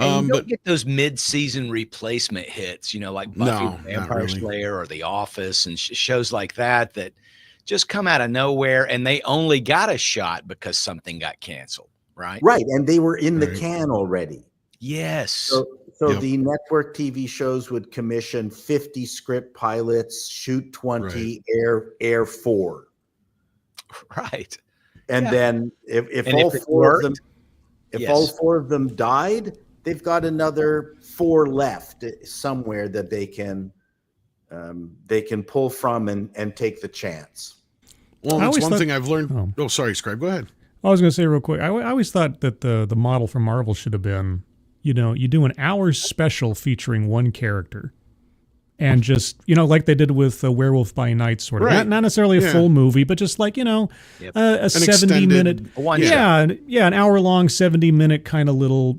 And you don't get those mid-season replacement hits, like Buffy the Vampire Slayer or The Office and shows like that just come out of nowhere, and they only got a shot because something got canceled, right? Right, and they were in the can already. Yes. So the network TV shows would commission 50 script pilots, shoot 20, air 4. Right. And then if all 4 of them died, they've got another 4 left somewhere that they can pull from and take the chance. Well, I that's always one thought- thing I've learned. Oh, sorry, Scribe. Go ahead. I was going to say real quick, I always thought that the model for Marvel should have been, you do an hour special featuring one character. And just, like they did with Werewolf by Night, sort of. Right. Not necessarily a full movie, but just like, a 70-minute. An hour-long, 70-minute kind of little,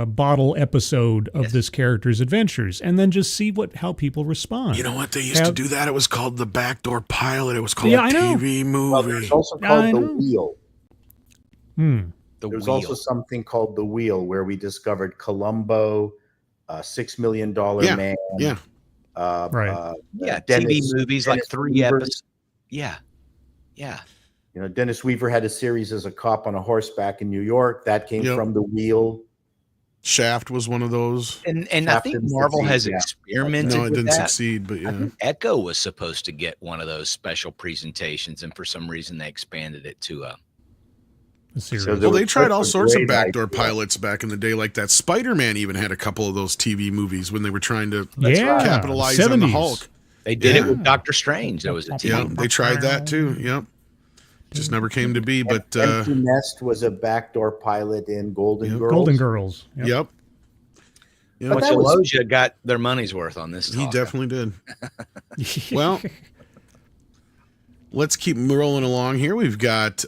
bottle episode of this character's adventures. And then just see how people respond. You know what? They used to do that. It was called the Backdoor Pilot. It was called a I know. TV movie. Well, there's also called The Wheel. The There's Wheel. also something called The Wheel, where we discovered Columbo, $6 Million Man. Yeah. Right. Dennis, TV movies, Dennis like 3 Weaver. episodes. Yeah. Dennis Weaver had a series as a cop on a horseback in New York. That came Yep. from The Wheel. Shaft was one of those. And I Captain think Marvel has succeed, yeah. experimented No, it with didn't that. succeed, but I yeah. think Echo was supposed to get one of those special presentations, and for some reason they expanded it to a series. So Well, they tried all That's a sorts of great backdoor idea. pilots back in the day, like that. Spider-Man even had a couple of those TV movies when they were trying to Yeah, capitalize on the 70s. Hulk. They did Yeah. it with Doctor Strange. There was a TV. Yeah, they tried that too. Yep. Just never came to be, but Empty Nest was a backdoor pilot in Golden Girls. Golden Girls. Yep. yep. But Which that was- Aloja got their money's worth on this. He talk. definitely did. Well, let's keep rolling along here. We've got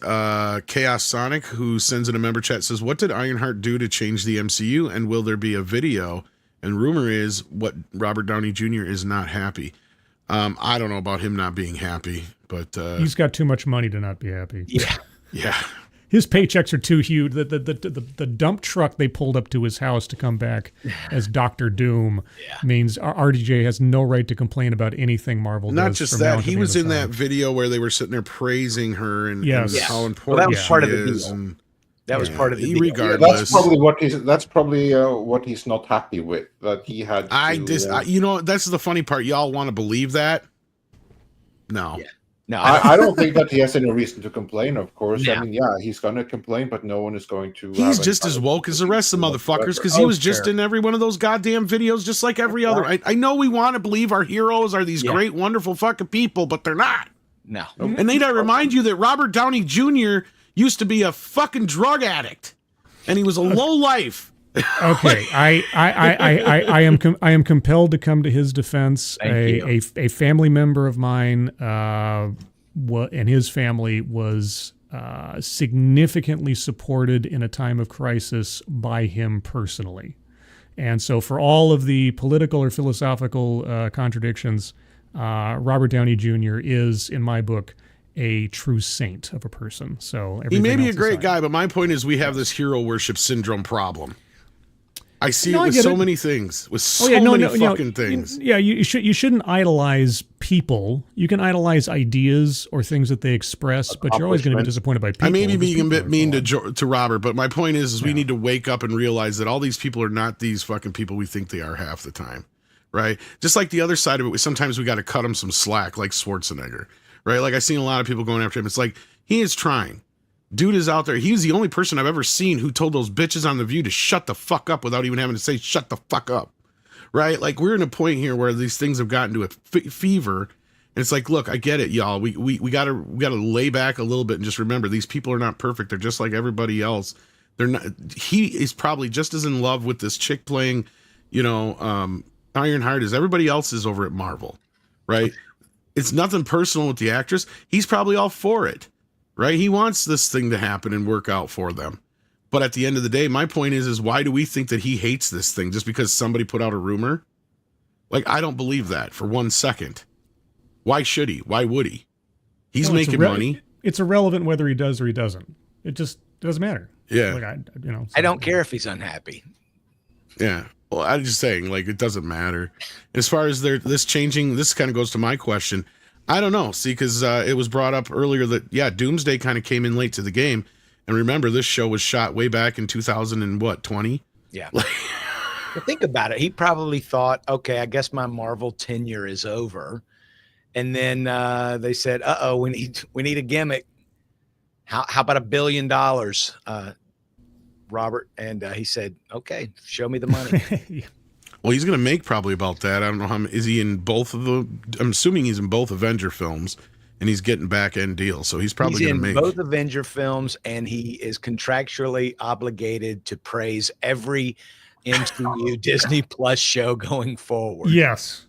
Chaos Sonic, who sends in a member chat, says, what did Ironheart do to change the MCU, and will there be a video? And rumor is what Robert Downey Jr. is not happy. I don't know about him not being happy, but He's got too much money to not be happy. yeah. His paychecks are too huge. The dump truck they pulled up to his house to come back as Doctor Doom means RDJ has no right to complain about anything Marvel Not does. just from now that, to he the was end in of that time. video where they were sitting there praising her and, Yes. and how Well, important that was she part of the is. deal. And That was part of the deal. regardless. That's probably what he's not happy with. That he had. That's the funny part. Y'all want to believe that? No. Yeah. No, I I don't think that he has any reason to complain. Of course, No. I mean, he's gonna complain, but no one is going to. He's just as woke as the rest of the motherfuckers because he was just sure. in every one of those goddamn videos, just like every other. I know we want to believe our heroes are these great, wonderful fucking people, but they're not. no. And they remind you that Robert Downey Jr. used to be a fucking drug addict, and he was a low life. Okay, I am compelled to come to his defense. A family member of mine, and his family was significantly supported in a time of crisis by him personally, and so for all of the political or philosophical contradictions, Robert Downey Jr. is, in my book, a true saint of a person. So He may everything be a else great aside. guy, but my point is we have this hero worship syndrome problem. I see No, it I with get so it. many things, with so Oh, many fucking things. You shouldn't idolize people. You can idolize ideas or things that they express, but you're always going to be disappointed by people. I may be because being a people bit are mean flawed. to Robert, but my point is we need to wake up and realize that all these people are not these fucking people we think they are half the time, right? Just like the other side of it, sometimes we got to cut him some slack, like Schwarzenegger, right? Like I've seen a lot of people going after him. It's like he is trying. Dude is out there. He's the only person I've ever seen who told those bitches on The View to shut the fuck up without even having to say shut the fuck up, right? Like we're in a point here where these things have gotten to a fever. And it's like, look, I get it, y'all. We gotta lay back a little bit and just remember these people are not perfect. They're just like everybody else. They're not. He is probably just as in love with this chick playing, Ironheart as everybody else is over at Marvel, right? It's nothing personal with the actress. He's probably all for it, right? He wants this thing to happen and work out for them. But at the end of the day, my point is why do we think that he hates this thing just because somebody put out a rumor? Like, I don't believe that for 1 second. Why should he? Why would he? He's Well, making money. It's irrelevant whether he does or he doesn't. It just doesn't matter. Yeah. Like I don't care if he's unhappy. Yeah. Well, I'm just saying, like, it doesn't matter. As far as this changing, this kind of goes to my question. I don't know. See, because it was brought up earlier that, Doomsday kind of came in late to the game. And remember, this show was shot way back in 2020? Yeah. Well, think about it. He probably thought, okay, I guess my Marvel tenure is over. And then they said, we need a gimmick. How about $1 billion? Robert, and he said, "Okay, show me the money." Well, he's going to make probably about that. I don't know how. Is he in both of the? I'm assuming he's in both Avenger films, and he's getting back end deals. So he's probably going to make both Avenger films, and he is contractually obligated to praise every MCU Disney Plus show going forward. Yes.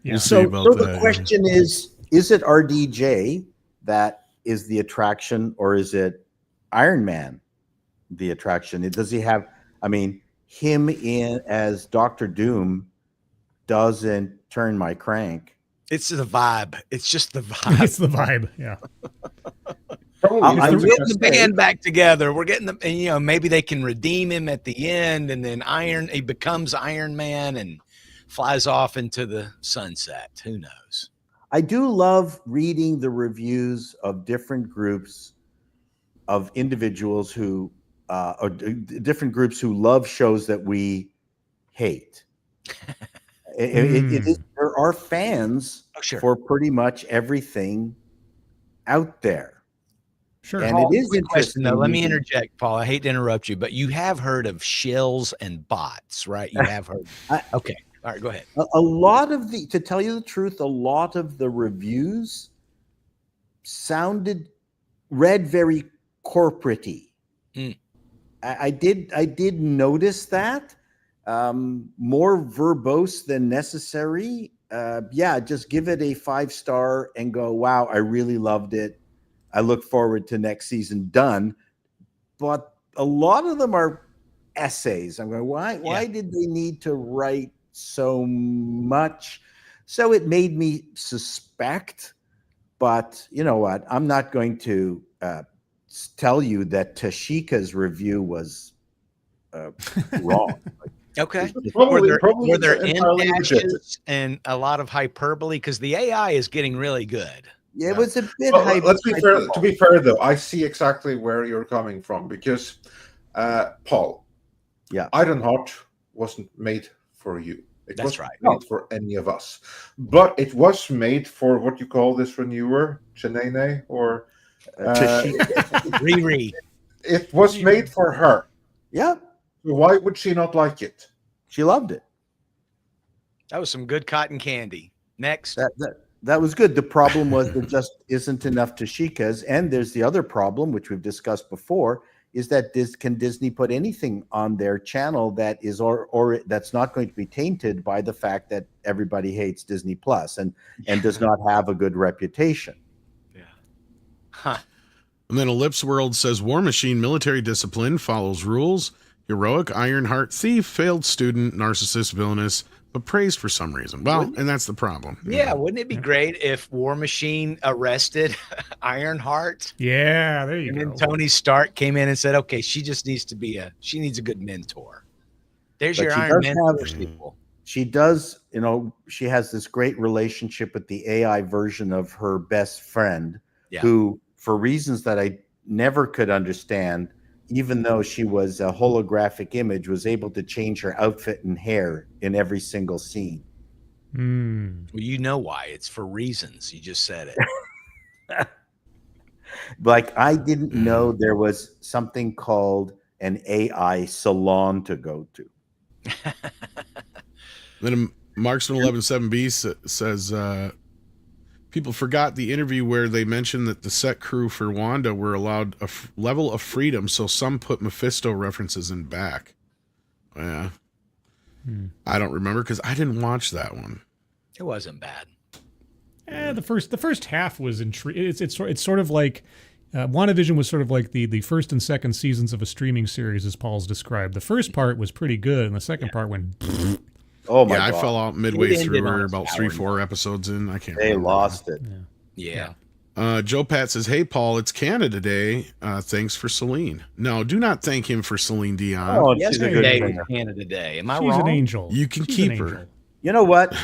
We'll see So about the that. question is it RDJ that is the attraction, or is it Iron Man the attraction? Does he have, I mean, him in as Doctor Doom doesn't turn my crank. It's the vibe. It's just the vibe. It's the vibe. Yeah. We're getting the band back together. We're getting them, and maybe they can redeem him at the end, and then he becomes Iron Man and flies off into the sunset. Who knows? I do love reading the reviews of different groups of individuals who, or different groups who love shows that we hate. There are fans for pretty much everything out there. Sure. And Paul, it is interesting. Though. Let me interject, Paul. I hate to interrupt you, but you have heard of shills and bots, right? You have heard. Okay. All right, go ahead. A lot of to tell you the truth, a lot of the reviews read very corporate-y. I did notice that. More verbose than necessary. Just give it a 5-star and go, wow, I really loved it. I look forward to next season. Done. But a lot of them are essays. I'm going, why did they need to write so much? So it made me suspect, but you know what? I'm not going to tell you that Tashika's review was wrong. Okay. Probably were there entirely end dashes legit. and a lot of hyperbole? Because the AI is getting really good. Yeah, it was a bit Well, hype. let's be fair. To be fair, though, I see exactly where you're coming from because, Paul, Ironheart wasn't made for you. It wasn't made for any of us, but it was made for what you call this renewer, Chenene, or Riri. It was made for her. Yeah. Why would she not like it? She loved it. That was some good cotton candy. Next. That was good. The problem was there just isn't enough Tashikas. And there's the other problem, which we've discussed before, is that can Disney put anything on their channel that is or that's not going to be tainted by the fact that everybody hates Disney Plus and does not have a good reputation. Yeah. Huh. And then Ellipse World says War Machine military discipline follows rules. Heroic Ironheart thief, failed student, narcissist, villainous, but praised for some reason. Well, and that's the problem. Yeah, wouldn't it be great if War Machine arrested Ironheart? Yeah, there you go. And then Tony Stark came in and said, "Okay, she just needs to be she needs a good mentor." There's your Iron Man people. She does, she has this great relationship with the AI version of her best friend, who, for reasons that I never could understand, even though she was a holographic image, was able to change her outfit and hair in every single scene. Well, you know why. It's for reasons. You just said it. Like, I didn't know there was something called an AI salon to go to. Then Marksman 11-7B says, people forgot the interview where they mentioned that the set crew for Wanda were allowed a level of freedom, so some put Mephisto references in back. Yeah. I don't remember because I didn't watch that one. It wasn't bad. The first half was it's sort of like WandaVision was sort of like the first and second seasons of a streaming series, as Paul's described. The first part was pretty good, and the second part went. Oh my God. I fell out midway through, or about 3-4 episodes in. I can't. They remember. lost it. Yeah. Joe Pat says, "Hey Paul, it's Canada Day. Thanks for Celine. No, do not thank him for Celine Dion. Oh, yesterday was Canada Day. Am I wrong? She's an angel. You can keep her. You know what?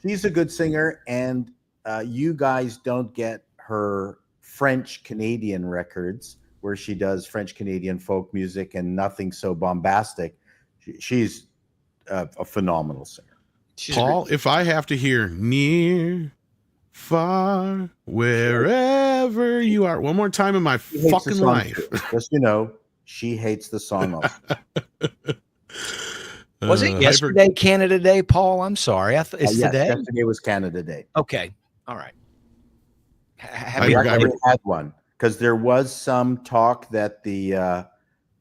She's a good singer, and you guys don't get her French Canadian records where she does French Canadian folk music and nothing so bombastic. She's a phenomenal singer. Paul, if I have to hear near, far, wherever you are one more time in my fucking life. Just, She hates the song also. Was it yesterday Canada Day, Paul? I'm sorry. It's Yes, today? yesterday was Canada Day. Okay. All right. We actually had one because there was some talk that the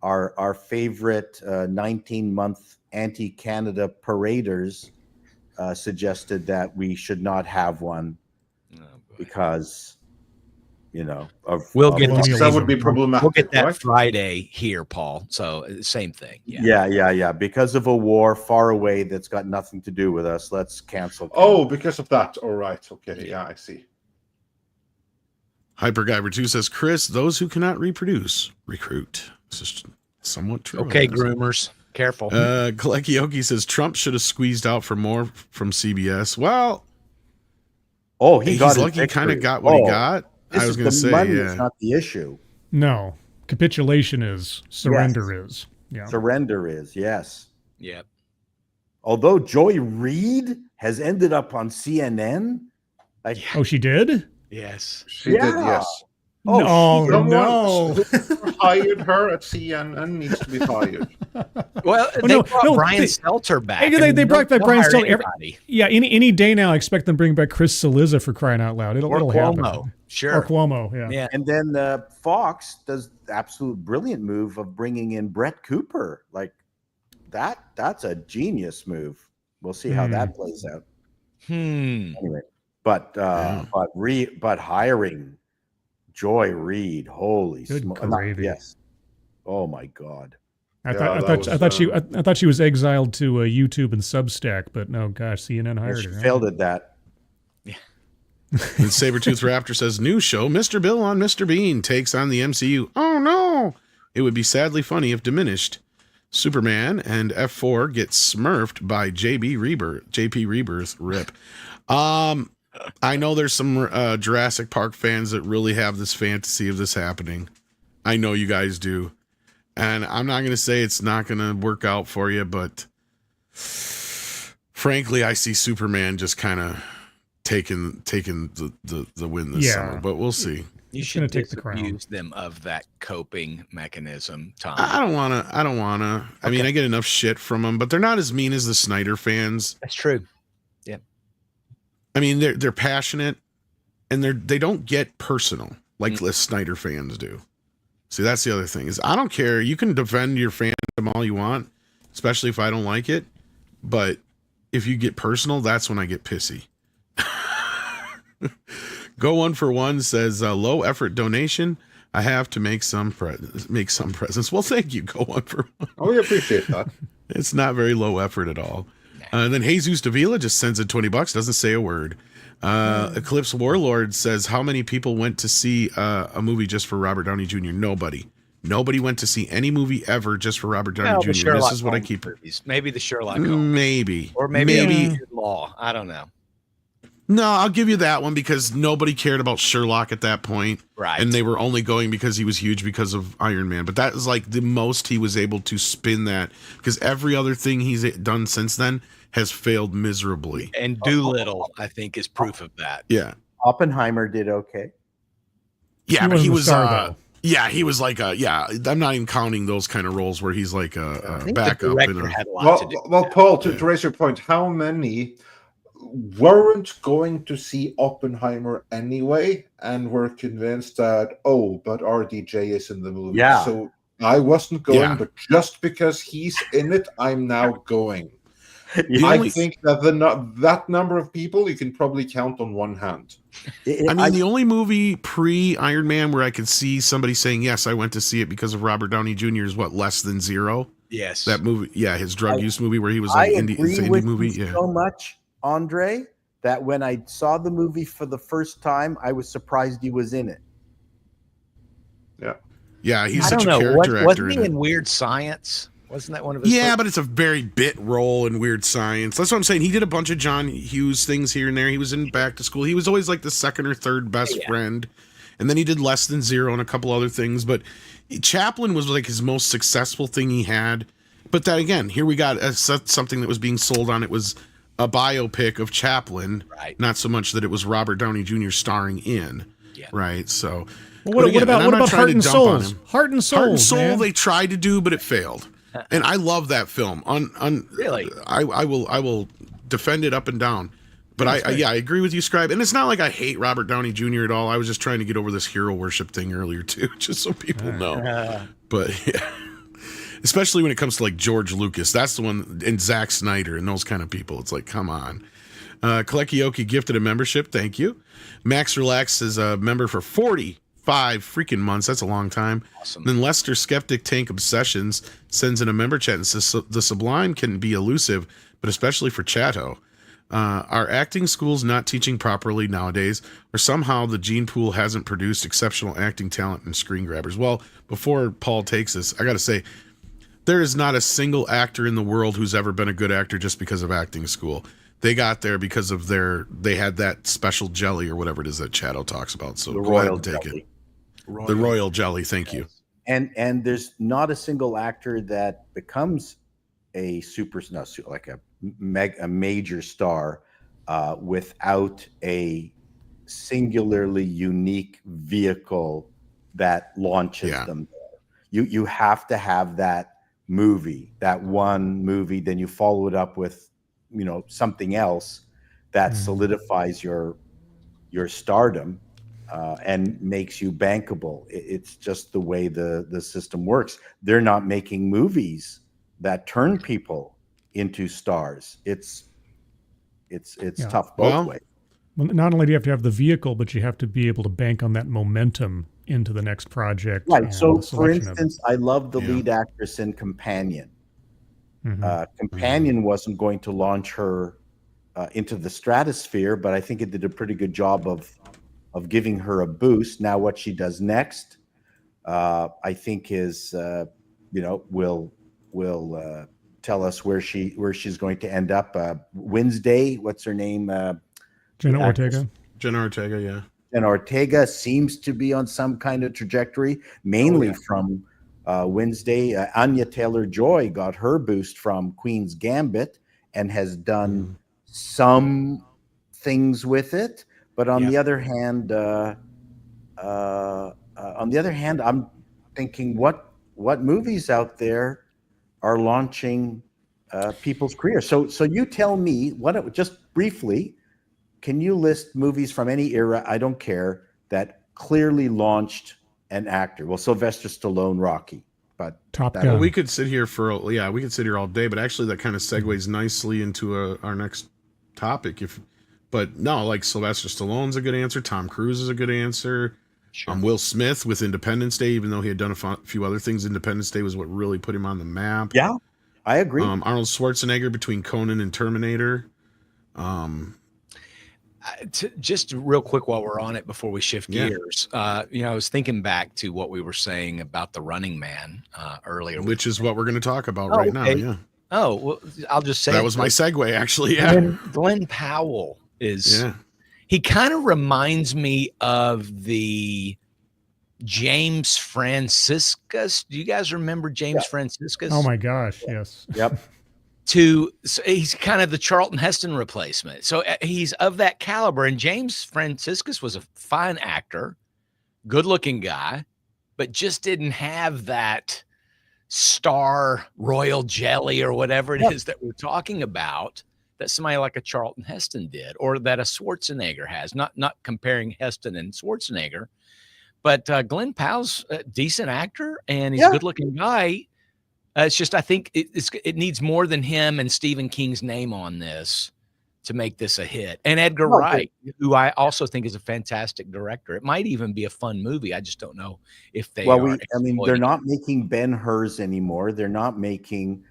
our favorite 19-month anti-Canada paraders suggested that we should not have one because, you know, that would be problematic. We'll get that right? Friday here, Paul. So same thing. Yeah. Because of a war far away that's got nothing to do with us, let's cancel. Oh, because of that. All right. Okay. Yeah, I see. HyperGuyver2 says, Chris, those who cannot reproduce, recruit. This is somewhat true. Okay, groomers. Careful. Kalekioki says, Trump should have squeezed out for more from CBS. Well, he's lucky he kind of got what he got. I was going to say, money is not the issue. No. Capitulation is. Surrender is. Yeah. Surrender is, yes. Yep. Although Joy Reid has ended up on CNN. Oh, she did? Yes. She did, yes. Oh, no. Whoever hired her at CNN needs to be fired. Well, they brought Brian Stelter back. They brought back Brian Stelter. Any day now, I expect them to bring back Chris Cillizza for crying out loud. It'll happen. Sure. Or Cuomo, yeah. And then Fox does the absolute brilliant move of bringing in Brett Cooper. Like that's a genius move. We'll see how that plays out. Anyway, but hiring Joy Reid, holy smoke! Yes. Oh my God. I thought she was exiled to YouTube and Substack, but no, gosh, CNN hired her. She failed at that. Yeah. And Sabretooth Raptor says, new show, Mr. Bill on Mr. Bean takes on the MCU. Oh no! It would be sadly funny if diminished. Superman and F4 get smurfed by JP Rebirth. Rip. I know there's some Jurassic Park fans that really have this fantasy of this happening. I know you guys do. And I'm not going to say it's not going to work out for you, but frankly, I see Superman just kind of taking the win this summer, but we'll see. You should take the crown. Use them of that coping mechanism, Tom. I don't want to. Okay. I mean, I get enough shit from them, but they're not as mean as the Snyder fans. That's true. Yeah. I mean, they're passionate, and they don't get personal like the Snyder fans do. See, that's the other thing is I don't care. You can defend your fandom all you want, especially if I don't like it. But if you get personal, that's when I get pissy. Go One for One says low effort donation. I have to make some presents. Well, thank you. Go One for One. Oh, we appreciate that. It's not very low effort at all. And then Jesus Davila just sends in $20, doesn't say a word. Eclipse Warlord says, how many people went to see a movie just for Robert Downey Jr.? Nobody went to see any movie ever just for Robert Downey Jr. This is what I keep. Maybe the Sherlock Holmes. Maybe. Or maybe Law. I don't know. No, I'll give you that one because nobody cared about Sherlock at that point. Right. And they were only going because he was huge because of Iron Man. But that is like the most he was able to spin that because every other thing he's done since then has failed miserably. And Doolittle, I think, is proof of that. Yeah. Oppenheimer did okay. Yeah, but he was he was like I'm not even counting those kind of roles where he's like a backup. Well, Paul, to raise your point, how many weren't going to see Oppenheimer anyway and were convinced that, but RDJ is in the movie. Yeah. So I wasn't going, but just because he's in it, I'm now going. I think that that number of people you can probably count on one hand. The only movie pre-Iron Man where I could see somebody saying, yes, I went to see it because of Robert Downey Jr. is what, Less Than Zero? Yes. That movie, his drug use movie where he was like indie movie. Yeah. So much, Andre, that when I saw the movie for the first time, I was surprised he was in it. Yeah. Yeah, he's such a character actor. Wasn't he in Weird Science? Wasn't that one of his? Yeah, but it's a very bit role in Weird Science. That's what I'm saying. He did a bunch of John Hughes things here and there. He was in Back to School. He was always like the second or third best friend. And then he did Less Than Zero and a couple other things. But Chaplin was like his most successful thing he had. But that again, here we got something that was being sold on. It was a biopic of Chaplin, right? Not so much that it was Robert Downey Jr. starring in, yeah. Right? So, Well, But again, what and I'm not about trying Heart to and dump on Souls? him. Heart and Soul. Heart and Soul, man. they tried to do, but it failed. And I love that film. Really? I will defend it up and down. But I agree with you, Scribe. And it's not like I hate Robert Downey Jr. at all. I was just trying to get over this hero worship thing earlier too, just so people know. But yeah, especially when it comes to like George Lucas, that's the one, and Zack Snyder and those kind of people. It's like, come on. Kalekioki gifted a membership. Thank you. Max Relax is a member for 45 freaking months. That's a long time. Awesome. Then Lester Skeptic Tank Obsessions sends in a member chat and says, the sublime can be elusive, but especially for Chato. Are acting schools not teaching properly nowadays, or somehow the gene pool hasn't produced exceptional acting talent and screen grabbers? Well, before Paul takes this, I got to say, there is not a single actor in the world who's ever been a good actor just because of acting school. They got there because of they had that special jelly or whatever it is that Chato talks about. So go ahead and take it. The royal jelly. Thank you. And there's not a single actor that becomes a a major star without a singularly unique vehicle that launches them there. You have to have that movie, that one movie, then you follow it up with something else that solidifies your stardom and makes you bankable. It's just the way the system works. They're not making movies that turn people into stars. It's tough both ways. Well, not only do you have to have the vehicle, but you have to be able to bank on that momentum into the next project. Right. So, for instance, I love the lead actress in Companion. Companion wasn't going to launch her into the stratosphere, but I think it did a pretty good job of giving her a boost. Now, what she does next, I think, is will tell us where she's going to end up. Wednesday, what's her name? Jenna Ortega. Jenna Ortega, yeah. Jenna Ortega seems to be on some kind of trajectory, mainly from Wednesday. Anya Taylor-Joy got her boost from Queen's Gambit and has done some things with it. But on the other hand, I'm thinking, what movies out there are launching people's careers? So you tell me, just briefly, can you list movies from any era, I don't care, that clearly launched an actor? Well, Sylvester Stallone, Rocky, but Top Gun. Well, we could sit here all day, but actually that kind of segues nicely into our next topic. But no, like Sylvester Stallone's a good answer. Tom Cruise is a good answer. Sure. Will Smith with Independence Day, even though he had done a few other things, Independence Day was what really put him on the map. Yeah, I agree. Arnold Schwarzenegger between Conan and Terminator. Just real quick while we're on it before we shift gears, I was thinking back to what we were saying about the Running Man earlier, which is what we're going to talk about right now. Yeah. Oh, well, I'll just say that was my segue, actually. Yeah. Glenn Powell is. Yeah. He kind of reminds me of the James Franciscus. Do you guys remember James Franciscus? Oh my gosh, yes. Yep. So he's kind of the Charlton Heston replacement. So he's of that caliber. And James Franciscus was a fine actor, good-looking guy, but just didn't have that star royal jelly or whatever it is that we're talking about that somebody like a Charlton Heston did, or that a Schwarzenegger has. Not comparing Heston and Schwarzenegger, but Glenn Powell's a decent actor and he's a good-looking guy. It's just, I think it needs more than him and Stephen King's name on this to make this a hit. And Edgar Wright, who I also think is a fantastic director. It might even be a fun movie. I just don't know if they are. They're not making Ben-Hur anymore. They're not making,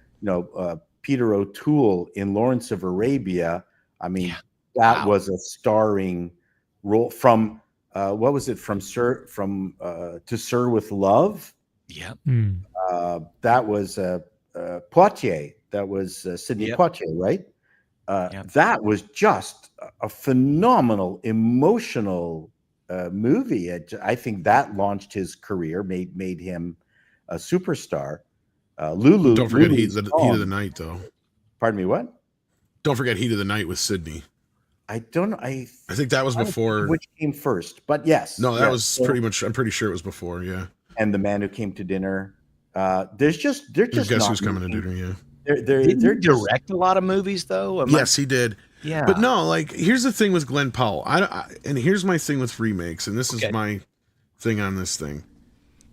Peter O'Toole in Lawrence of Arabia. I mean, that was a starring role from what was it, from To Sir with Love? Yeah. That was Poitier. That was Sidney Poitier, right? That was just a phenomenal, emotional movie. I think that launched his career, made him a superstar. Lulu. Don't forget Heat of the Night, though. Pardon me, what? Don't forget Heat of the Night with Sidney. I don't know. I think that was I don't know before. which came first, but yes. No, that yes. was pretty much. I'm pretty sure it was before. Yeah. And The Man Who Came to Dinner. They're just Guess not who's coming to making- dinner? Yeah. Didn't they're he just- direct a lot of movies though? Yes, he did. Yeah. But no, like here's the thing with Glenn Powell. And here's my thing with remakes, and this is my thing on this thing,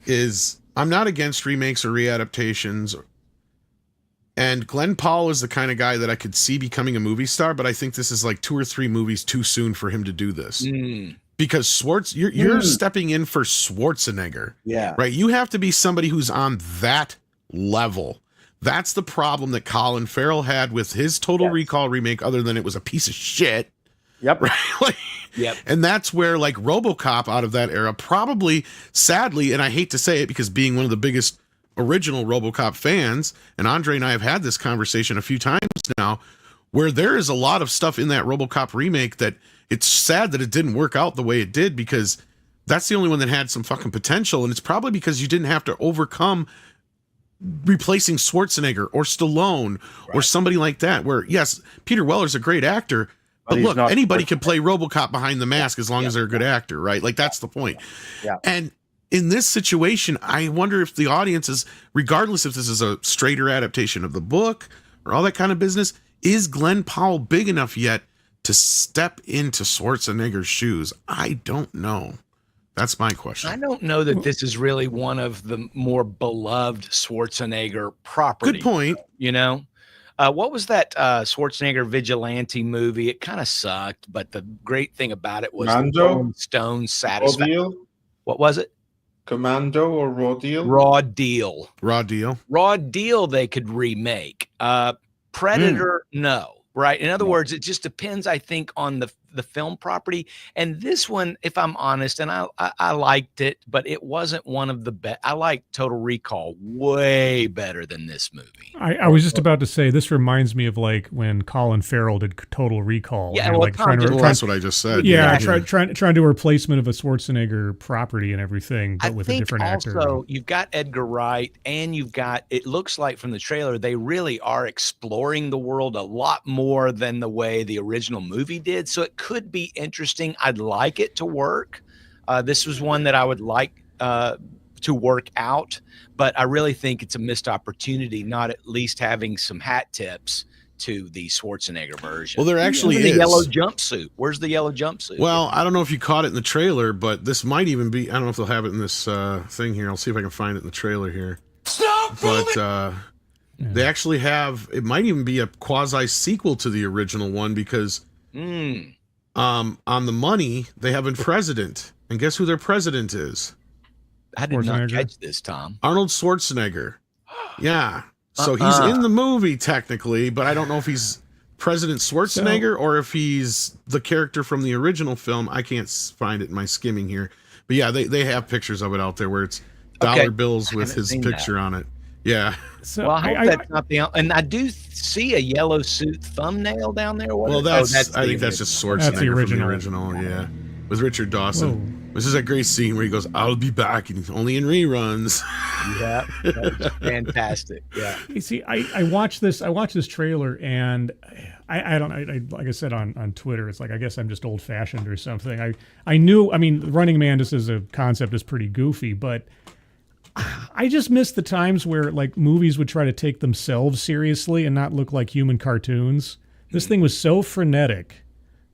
is I'm not against remakes or readaptations. And Glenn Powell is the kind of guy that I could see becoming a movie star, but I think this is like 2 or 3 movies too soon for him to do this. Because you're stepping in for Schwarzenegger. Yeah. Right? You have to be somebody who's on that level. That's the problem that Colin Farrell had with his Total Recall remake, other than it was a piece of shit. Yep. Right? Like, Yep. And that's where like RoboCop out of that era probably, sadly, and I hate to say it because being one of the biggest original RoboCop fans, and Andre and I have had this conversation a few times now, where there is a lot of stuff in that RoboCop remake that it's sad that it didn't work out the way it did, because that's the only one that had some fucking potential, and it's probably because you didn't have to overcome replacing Schwarzenegger or Stallone or somebody like that, where yes, Peter Weller's a great actor, but look, anybody can play RoboCop behind the mask as long as they're a good actor, right? Like that's the point. Yeah. And in this situation, I wonder if the audience is, regardless if this is a straighter adaptation of the book or all that kind of business, is Glenn Powell big enough yet to step into Schwarzenegger's shoes? I don't know. That's my question. I don't know that this is really one of the more beloved Schwarzenegger properties. Good point. You know, what was that Schwarzenegger vigilante movie? It kind of sucked, but the great thing about it was Commando? Stone Raw satisfaction. Deal? What was it? Commando or Raw Deal? Raw Deal. Raw Deal. Raw Deal they could remake. Predator, no. Right. In other words, it just depends, I think, on the film property. And this one, if I'm honest, and I liked it, but it wasn't one of the best. I like Total Recall way better than this movie. I was just about to say, this reminds me of like when Colin Farrell did Total Recall. Yeah, and well, like trying to that's what I just said. trying to do a replacement of a Schwarzenegger property and everything, but with a different actor. Also, you've got Edgar Wright, and you've got, it looks like from the trailer, they really are exploring the world a lot more than the way the original movie did. So it could be interesting. I'd like it to work. This was one that I would like to work out, but I really think it's a missed opportunity, not at least having some hat tips to the Schwarzenegger version. Well, there actually is. is. The yellow jumpsuit. Where's the yellow jumpsuit? Well, I don't know if you caught it in the trailer, but this might even be, I don't know if they'll have it in this thing here. I'll see if I can find it in the trailer here. But they actually have, it might even be a quasi sequel to the original one, because on the money, they have a president. And guess who their president is? I did not catch this, Tom. Arnold Schwarzenegger. Yeah. So he's in the movie technically, but I don't know if he's President Schwarzenegger or if he's the character from the original film. I can't find it in my skimming here. But yeah, they have pictures of it out there where it's dollar bills with his picture on it. Yeah. So well, I hope that's not the, and I do see a yellow suit thumbnail down there. Well, I think that's just Schwarzenegger from the original. Yeah. With Richard Dawson. Whoa. This is that great scene where he goes, "I'll be back," and he's only in reruns. Yeah, that's fantastic. Yeah. You see, I watched this trailer, and I don't know. Like I said on Twitter, it's like, I guess I'm just old fashioned or something. I knew. I mean, Running Man just as a concept is pretty goofy, but I just miss the times where like movies would try to take themselves seriously and not look like human cartoons. This thing was so frenetic.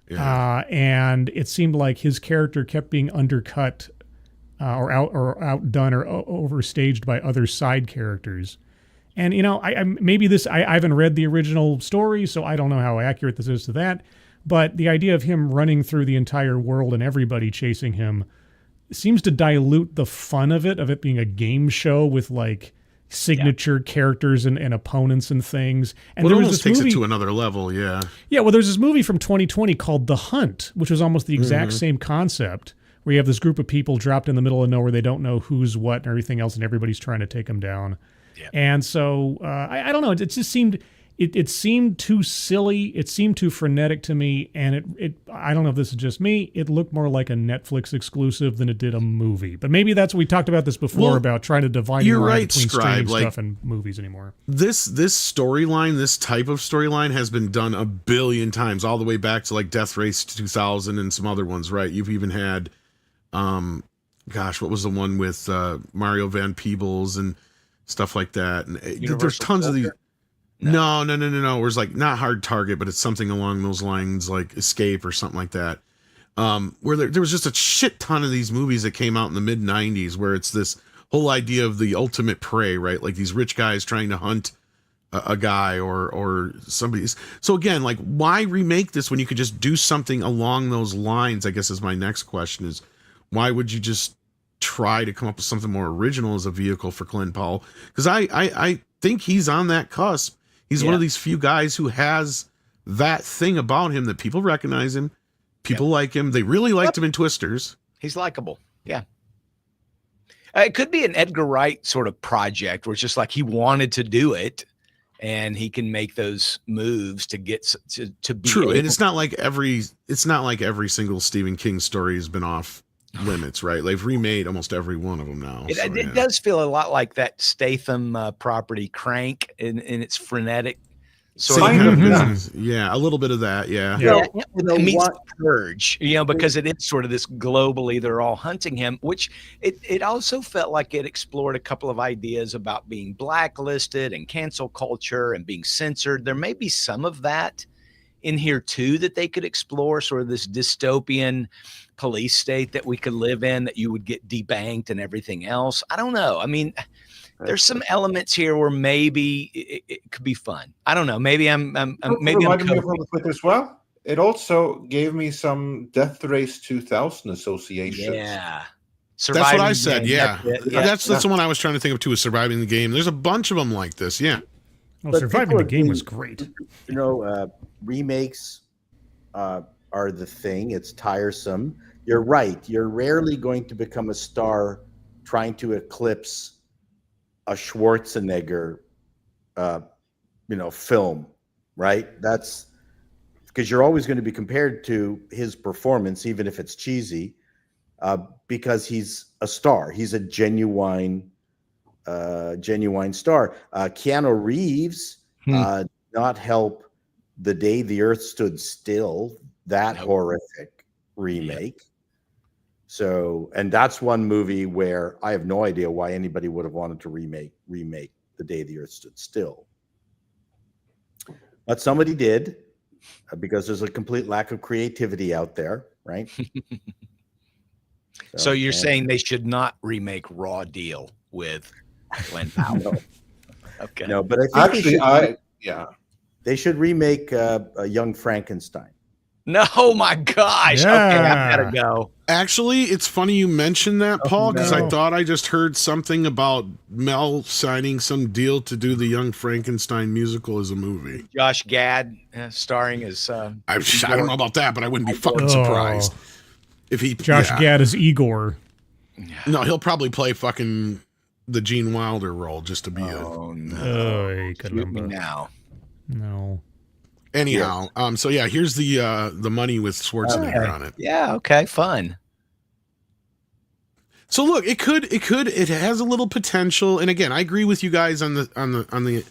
Yeah. And it seemed like his character kept being undercut or outdone or overstaged by other side characters. And, you know, I haven't read the original story, so I don't know how accurate this is to that. But the idea of him running through the entire world and everybody chasing him seems to dilute the fun of it being a game show with like signature characters and opponents and things. And well, there it was almost this takes movie, it to another level, yeah. Yeah, well, there's this movie from 2020 called The Hunt, which was almost the exact same concept, where you have this group of people dropped in the middle of nowhere, they don't know who's what and everything else, and everybody's trying to take them down. Yeah. And so, I don't know, it just seemed, it seemed too silly. It seemed too frenetic to me, and it I don't know if this is just me. It looked more like a Netflix exclusive than it did a movie. But maybe that's we talked about this before about trying to divide the line between streaming stuff and movies anymore. This storyline, this type of storyline has been done a billion times, all the way back to like Death Race 2000 and some other ones, right? You've even had, gosh, what was the one with Mario Van Peebles and stuff like that? And there's tons of these. No. Where it's like not Hard Target, but it's something along those lines, like Escape or something like that. Where there was just a shit ton of these movies that came out in the mid 90s, where it's this whole idea of the ultimate prey, right? Like these rich guys trying to hunt a guy or somebody's. So again, like, why remake this when you could just do something along those lines? I guess is my next question: is why would you just try to come up with something more original as a vehicle for Clint Powell? Because I think he's on that cusp. He's one of these few guys who has that thing about him that people recognize him. People like him. They really liked him in Twisters. He's likable. Yeah. It could be an Edgar Wright sort of project where it's just like he wanted to do it and he can make those moves to get to be true. And it's not like every single Stephen King story has been off limits, right? They've remade almost every one of them now. It does feel a lot like that Statham property Crank in its frenetic sort of business. Yeah, a little bit of that. Yeah. It meets Purge, because it is sort of this globally, they're all hunting him, which it also felt like it explored a couple of ideas about being blacklisted and cancel culture and being censored. There may be some of that in here too that they could explore, sort of this dystopian police state that we could live in, that you would get debanked and everything else. I don't know. I mean, there's some elements here where maybe it could be fun. I don't know. Maybe I'm reminded me of it as well. It also gave me some Death Race 2000 associations. Yeah. That's what I said. Yeah. That's the one I was trying to think of too, is Surviving the Game. There's a bunch of them like this. Yeah. Well, Surviving the Game was great. Remakes are the thing. It's tiresome. You're right. You're rarely going to become a star trying to eclipse a Schwarzenegger, film, right? That's because you're always going to be compared to his performance, even if it's cheesy, because he's a star. He's a genuine star. Keanu Reeves not help The Day the Earth Stood Still, that horrific remake. So, and that's one movie where I have no idea why anybody would have wanted to remake The Day the Earth Stood Still. But somebody did, because there's a complete lack of creativity out there, right? So you're saying they should not remake Raw Deal with Glenn Powell? No. Okay. No, but I think they should remake a Young Frankenstein. No, my gosh. Yeah. Okay, I gotta go. Actually, it's funny you mentioned that, Paul, because I thought I just heard something about Mel signing some deal to do the Young Frankenstein musical as a movie. Josh Gad starring as... I don't know about that, but I wouldn't be fucking surprised. If he Josh Gad is Igor. No, he'll probably play fucking the Gene Wilder role just to be now. No. Anyhow, so yeah, here's the money with Schwarzenegger on it. Yeah, okay, fun. So look, it has a little potential, and again, I agree with you guys on the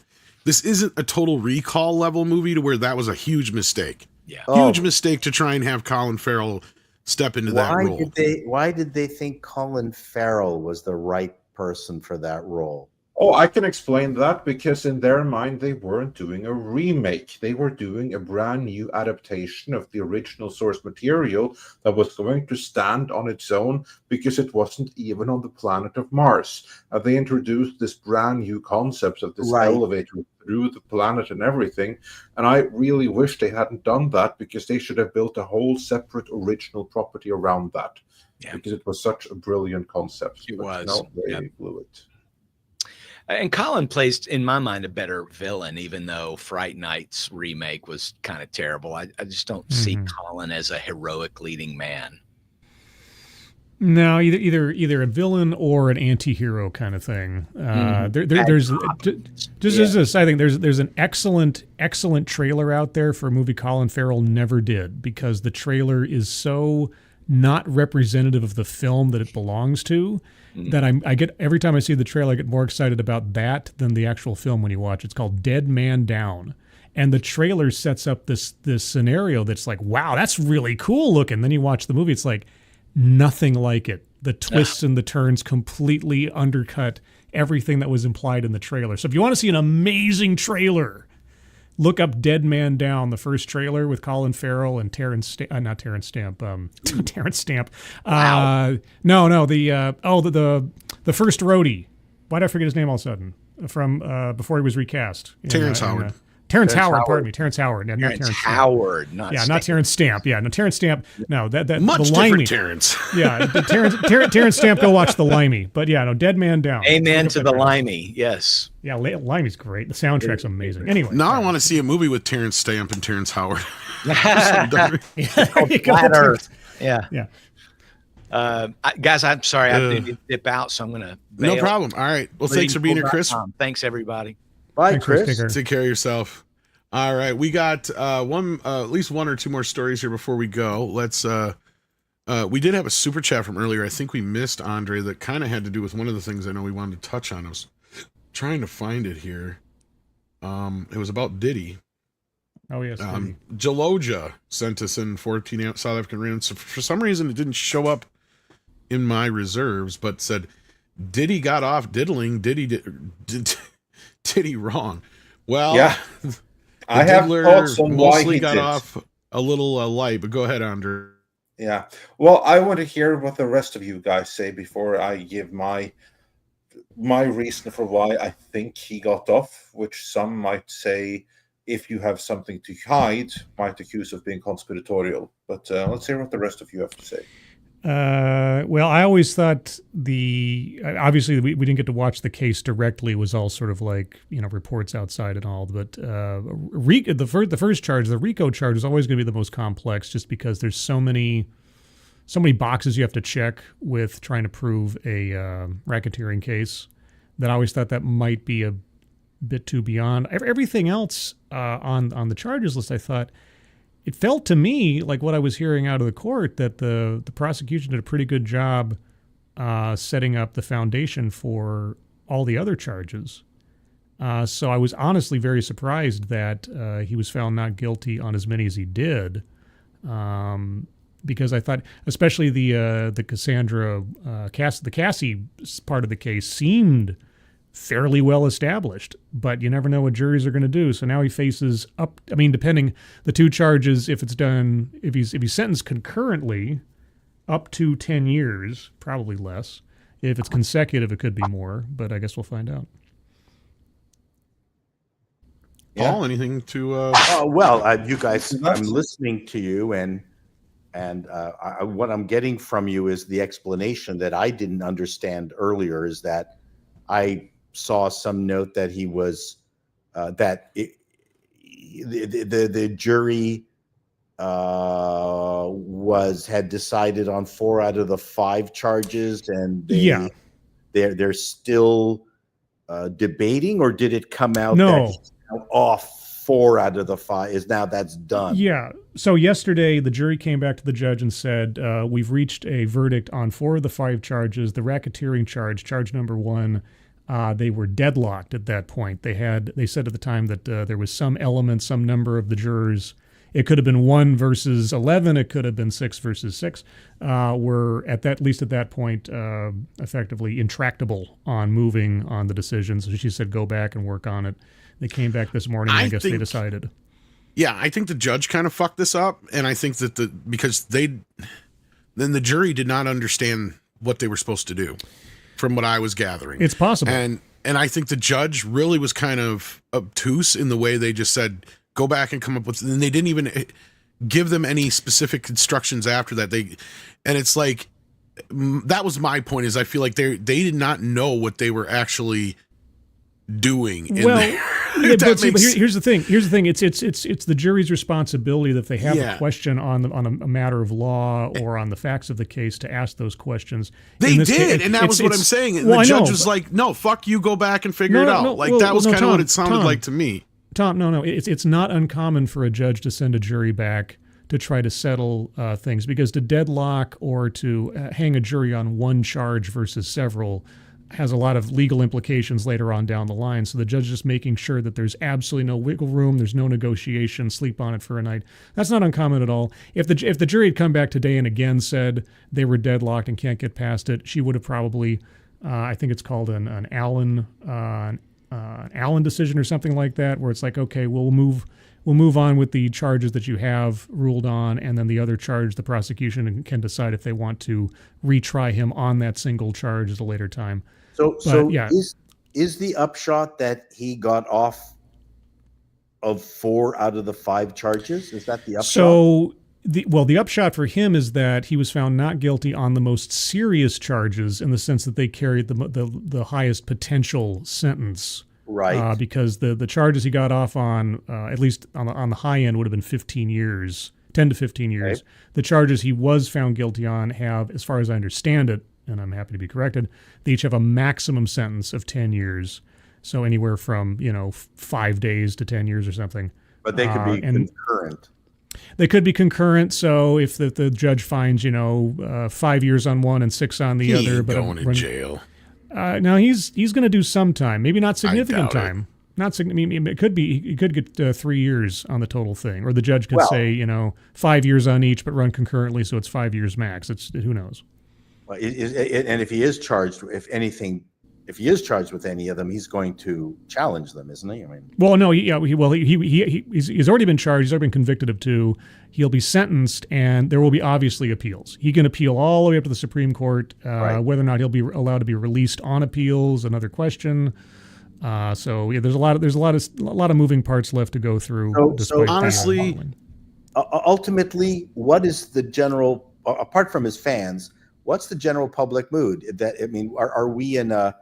this isn't a Total Recall level movie to where that was a huge mistake. Yeah. Huge mistake to try and have Colin Farrell step into that role. Why did they think Colin Farrell was the right person for that role? Oh, I can explain that, because in their mind, they weren't doing a remake. They were doing a brand new adaptation of the original source material that was going to stand on its own, because it wasn't even on the planet of Mars. They introduced this brand new concept of this elevator through the planet and everything. And I really wish they hadn't done that, because they should have built a whole separate original property around that. Yeah. Because it was such a brilliant concept. It was. No, they blew it. And Colin plays, in my mind, a better villain, even though Fright Night's remake was kind of terrible. I just don't see Colin as a heroic leading man. No, either a villain or an anti-hero kind of thing. There's this. I think there's an excellent trailer out there for a movie Colin Farrell never did, because the trailer is so not representative of the film that it belongs to, that I get, every time I see the trailer, I get more excited about that than the actual film when you watch. It's called Dead Man Down. And the trailer sets up this scenario that's like, wow, that's really cool looking. Then you watch the movie, it's like nothing like it. The twists and the turns completely undercut everything that was implied in the trailer. So if you want to see an amazing trailer, look up Dead Man Down, the first trailer with Colin Farrell and Terrence Stamp. Terrence Stamp. Wow. The first roadie. Why did I forget his name all of a sudden? From before he was recast. Terrence Howard. Terrence Howard, pardon me. Terrence Howard. Not Terrence Howard, Stamp. not Yeah, Stamp. not Terrence Stamp. Yeah, no, Terrence Stamp. No, that Much the limey. different Terrence. Yeah, Terrence Stamp, go watch The Limey. But yeah, no, Dead Man Down. Amen to the limey. Yes. Yeah, Limey's great. The soundtrack's amazing. Anyway. Now I want to see a movie with Terrence Stamp and Terrence Howard. There you go. Flat Earth. Yeah. Yeah. Guys, I'm sorry. I need to dip out, so I'm going to No problem. All right. Well, thanks for being here, Chris. Thanks, everybody. Bye, Thanks, Chris. Take care of yourself. All right, we got at least one or two more stories here before we go. Let's we did have a super chat from earlier. I think we missed, Andre, that kind of had to do with one of the things I know we wanted to touch on. I was trying to find it here. It was about Diddy. Oh yes. Jaloja sent us in 14 South African rands. So for some reason it didn't show up in my reserves, but said Diddy got off diddling. Diddy wrong. Well, Yeah. I have thoughts on why mostly he got did. off a little light, but go ahead, Andre. Yeah. Well, I want to hear what the rest of you guys say before I give my reason for why I think he got off, which some might say, if you have something to hide, might accuse of being conspiratorial. But let's hear what the rest of you have to say. Well, I always thought obviously we didn't get to watch the case directly. It was all sort of like, reports outside and all, but the first charge, the RICO charge, is always going to be the most complex, just because there's so many boxes you have to check with trying to prove a racketeering case, that I always thought that might be a bit too beyond. Everything else on the charges list, I thought, it felt to me like what I was hearing out of the court, that the prosecution did a pretty good job setting up the foundation for all the other charges. So I was honestly very surprised that he was found not guilty on as many as he did, because I thought, especially the Cassandra, the Cassie part of the case seemed fairly well established, but you never know what juries are going to do. So now he faces up, depending the two charges, if he's sentenced concurrently, up to 10 years, probably less. If it's consecutive, it could be more, but I guess we'll find out. Paul, anything to you guys, I'm listening to you, and what I'm getting from you is the explanation that I didn't understand earlier, is that I saw some note that he was the jury had decided on 4 out of the 5 charges, and they're still debating, or did it come out that he's now off 4 out of the 5? That's done? Yeah. So yesterday the jury came back to the judge and said, we've reached a verdict on 4 of the 5 charges. The racketeering charge number 1, they were deadlocked at that point. They said at the time that there was some element, some number of the jurors, it could have been 1 versus 11, it could have been 6 versus 6, were at least at that point effectively intractable on moving on the decision. So she said, go back and work on it. They came back this morning, and I guess they decided. Yeah, I think the judge kind of fucked this up, and I think that because then the jury did not understand what they were supposed to do, from what I was gathering. It's possible. And I think the judge really was kind of obtuse in the way they just said, go back and come up with, and they didn't even give them any specific instructions after that. And it's like, that was my point, is I feel like they did not know what they were actually doing in there. here's the thing. It's the jury's responsibility that if they have a question on a matter of law or on the facts of the case to ask those questions. They did, and that was what I'm saying. And the judge was like, "No, fuck you, go back and figure it out." That was kind of what it sounded like to me. Tom, no, it's not uncommon for a judge to send a jury back to try to settle things, because to deadlock or to hang a jury on one charge versus several has a lot of legal implications later on down the line. So the judge is just making sure that there's absolutely no wiggle room, there's no negotiation, sleep on it for a night. That's not uncommon at all. If the jury had come back today and again said they were deadlocked and can't get past it, she would have probably, I think it's called an Allen decision or something like that, where it's like, okay, we'll move on with the charges that you have ruled on, and then the other charge, the prosecution can decide if they want to retry him on that single charge at a later time. So yeah. Is the upshot that he got off of 4 out of the 5 charges? Is that the upshot? So the upshot for him is that he was found not guilty on the most serious charges, in the sense that they carried the highest potential sentence. Right. Because the charges he got off on, at least on the high end, would have been 15 years, 10 to 15 years. Okay. The charges he was found guilty on have, as far as I understand it, and I'm happy to be corrected, they each have a maximum sentence of 10 years. So anywhere from, 5 days to 10 years or something. But they could be concurrent. They could be concurrent. So if the judge finds, 5 years on one and 6 on the other, but going to jail. Now he's going to do some time, maybe not significant time. It could be he could get 3 years on the total thing, or the judge could say 5 years on each, but run concurrently, so it's 5 years max. Who knows? Well, and if he is charged, if he is charged with any of them, he's going to challenge them, isn't he? I mean, well, no, he's already been charged. He's already been convicted of 2. He'll be sentenced, and there will be obviously appeals. He can appeal all the way up to the Supreme Court. Right. Whether or not he'll be allowed to be released on appeals, another question. So yeah, there's a lot of moving parts left to go through. So honestly, ultimately, what is the general, apart from his fans, what's the general public mood? Are we in a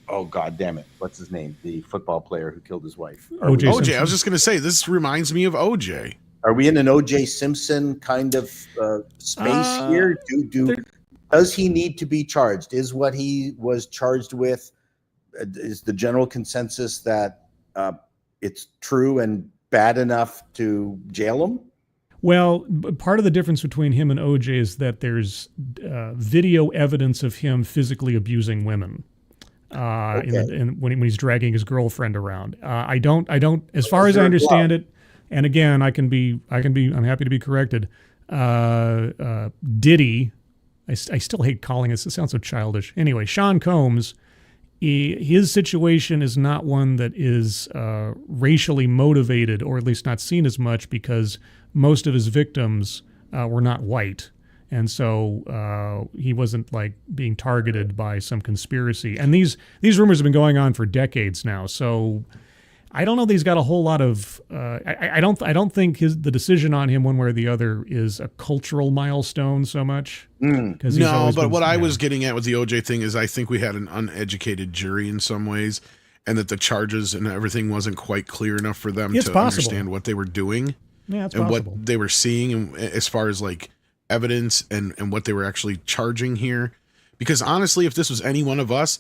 oh God damn it, what's his name? The football player who killed his wife. OJ. I was just going to say, this reminds me of OJ. Are we in an OJ Simpson kind of space here? Does he need to be charged? Is what he was charged with, is the general consensus that it's true and bad enough to jail him? Well, part of the difference between him and OJ is that there's video evidence of him physically abusing women. When he's dragging his girlfriend around. I don't, as far as I understand it, and again, I'm happy to be corrected. Diddy, I still hate calling it sounds so childish. Anyway, Sean Combs, his situation is not one that is racially motivated, or at least not seen as much, because most of his victims were not white. And so he wasn't like being targeted by some conspiracy. And these rumors have been going on for decades now. So I don't know that he's got a whole lot of. I don't think the decision on him one way or the other is a cultural milestone so much. No, but what I was getting at with the OJ thing is I think we had an uneducated jury in some ways, and that the charges and everything wasn't quite clear enough for them to understand what they were doing. Yeah, it's and possible. What they were seeing, and as far as like evidence and what they were actually charging here. Because honestly, if this was any one of us,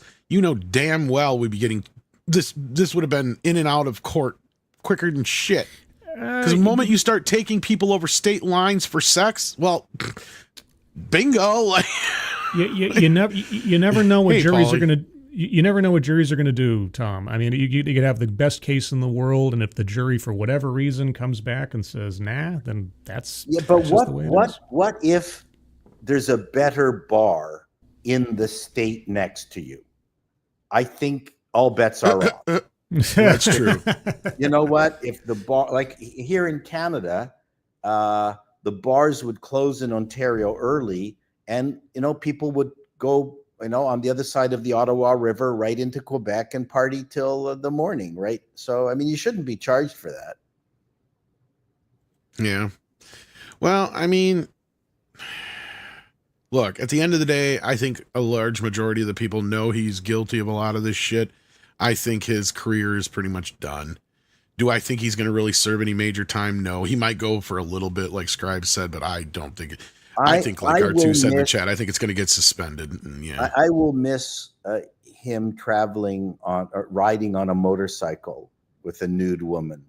damn well we'd be getting this would have been in and out of court quicker than shit. Because the moment you start taking people over state lines for sex, well, bingo. you never know what juries are going to. You never know what juries are going to do, Tom. I mean, you could have the best case in the world, and if the jury, for whatever reason, comes back and says, "Nah," then that's But just the way it is. What if there's a better bar in the state next to you? I think all bets are off. That's true. You know what? If the bar, like here in Canada, the bars would close in Ontario early, and people would go, on the other side of the Ottawa River, right into Quebec and party till the morning, right? So, I mean, you shouldn't be charged for that. Yeah. Well, I mean, look, at the end of the day, I think a large majority of the people know he's guilty of a lot of this shit. I think his career is pretty much done. Do I think he's going to really serve any major time? No. He might go for a little bit, like Scribe said, but I don't think it. I think, like R2 said in the chat, I think it's going to get suspended. And yeah, I will miss him traveling on, riding on a motorcycle with a nude woman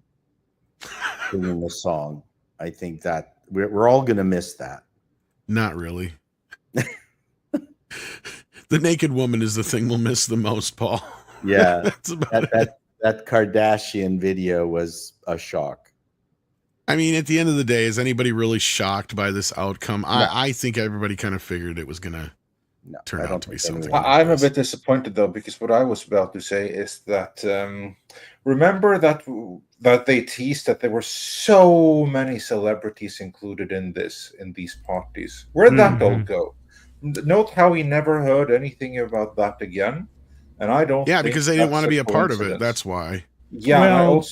singing a song. I think that we're all going to miss that. Not really. The naked woman is the thing we'll miss the most, Paul. Yeah, That's about it. That Kardashian video was a shock. I mean, at the end of the day, is anybody really shocked by this outcome? No. I think everybody kind of figured it was going to turn out to be something. I'm a bit disappointed, though, because what I was about to say is that remember that they teased that there were so many celebrities included in these parties. Where'd that all go? Note how we never heard anything about that again. And I don't. Yeah, because they didn't want to be a part of it. That's why. Yeah, well,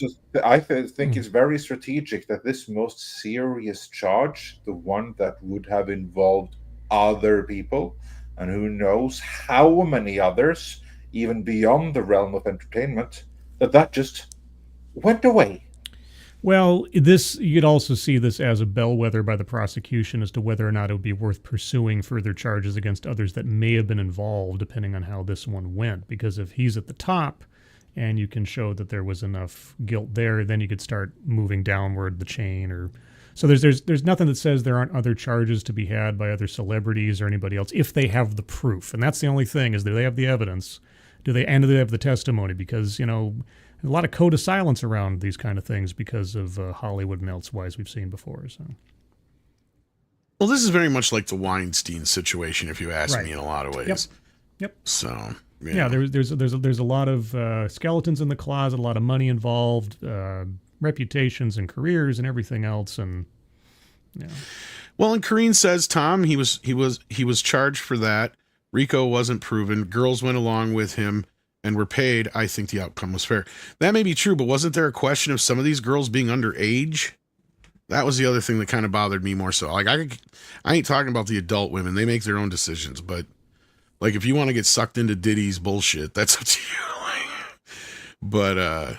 I think it's very strategic that this most serious charge, the one that would have involved other people, and who knows how many others, even beyond the realm of entertainment, that just went away. Well, you could also see this as a bellwether by the prosecution as to whether or not it would be worth pursuing further charges against others that may have been involved, depending on how this one went. Because if he's at the top and you can show that there was enough guilt there, then you could start moving downward the chain. Or so there's nothing that says there aren't other charges to be had by other celebrities or anybody else if they have the proof. And that's the only thing, is do they have the evidence? Do they have the testimony? Because, a lot of code of silence around these kind of things because of Hollywood and elsewise we've seen before. So, well, this is very much like the Weinstein situation, if you ask me, in a lot of ways. Yep. So, yeah, there's a lot of skeletons in the closet, a lot of money involved, reputations and careers and everything else, and Well, and Kareen says, Tom, he was charged for that. Rico wasn't proven. Girls went along with him and were paid. I think the outcome was fair. That may be true, but wasn't there a question of some of these girls being underage? That was the other thing that kind of bothered me more so. Like, I ain't talking about the adult women. They make their own decisions, but like, if you want to get sucked into Diddy's bullshit, that's up to you. But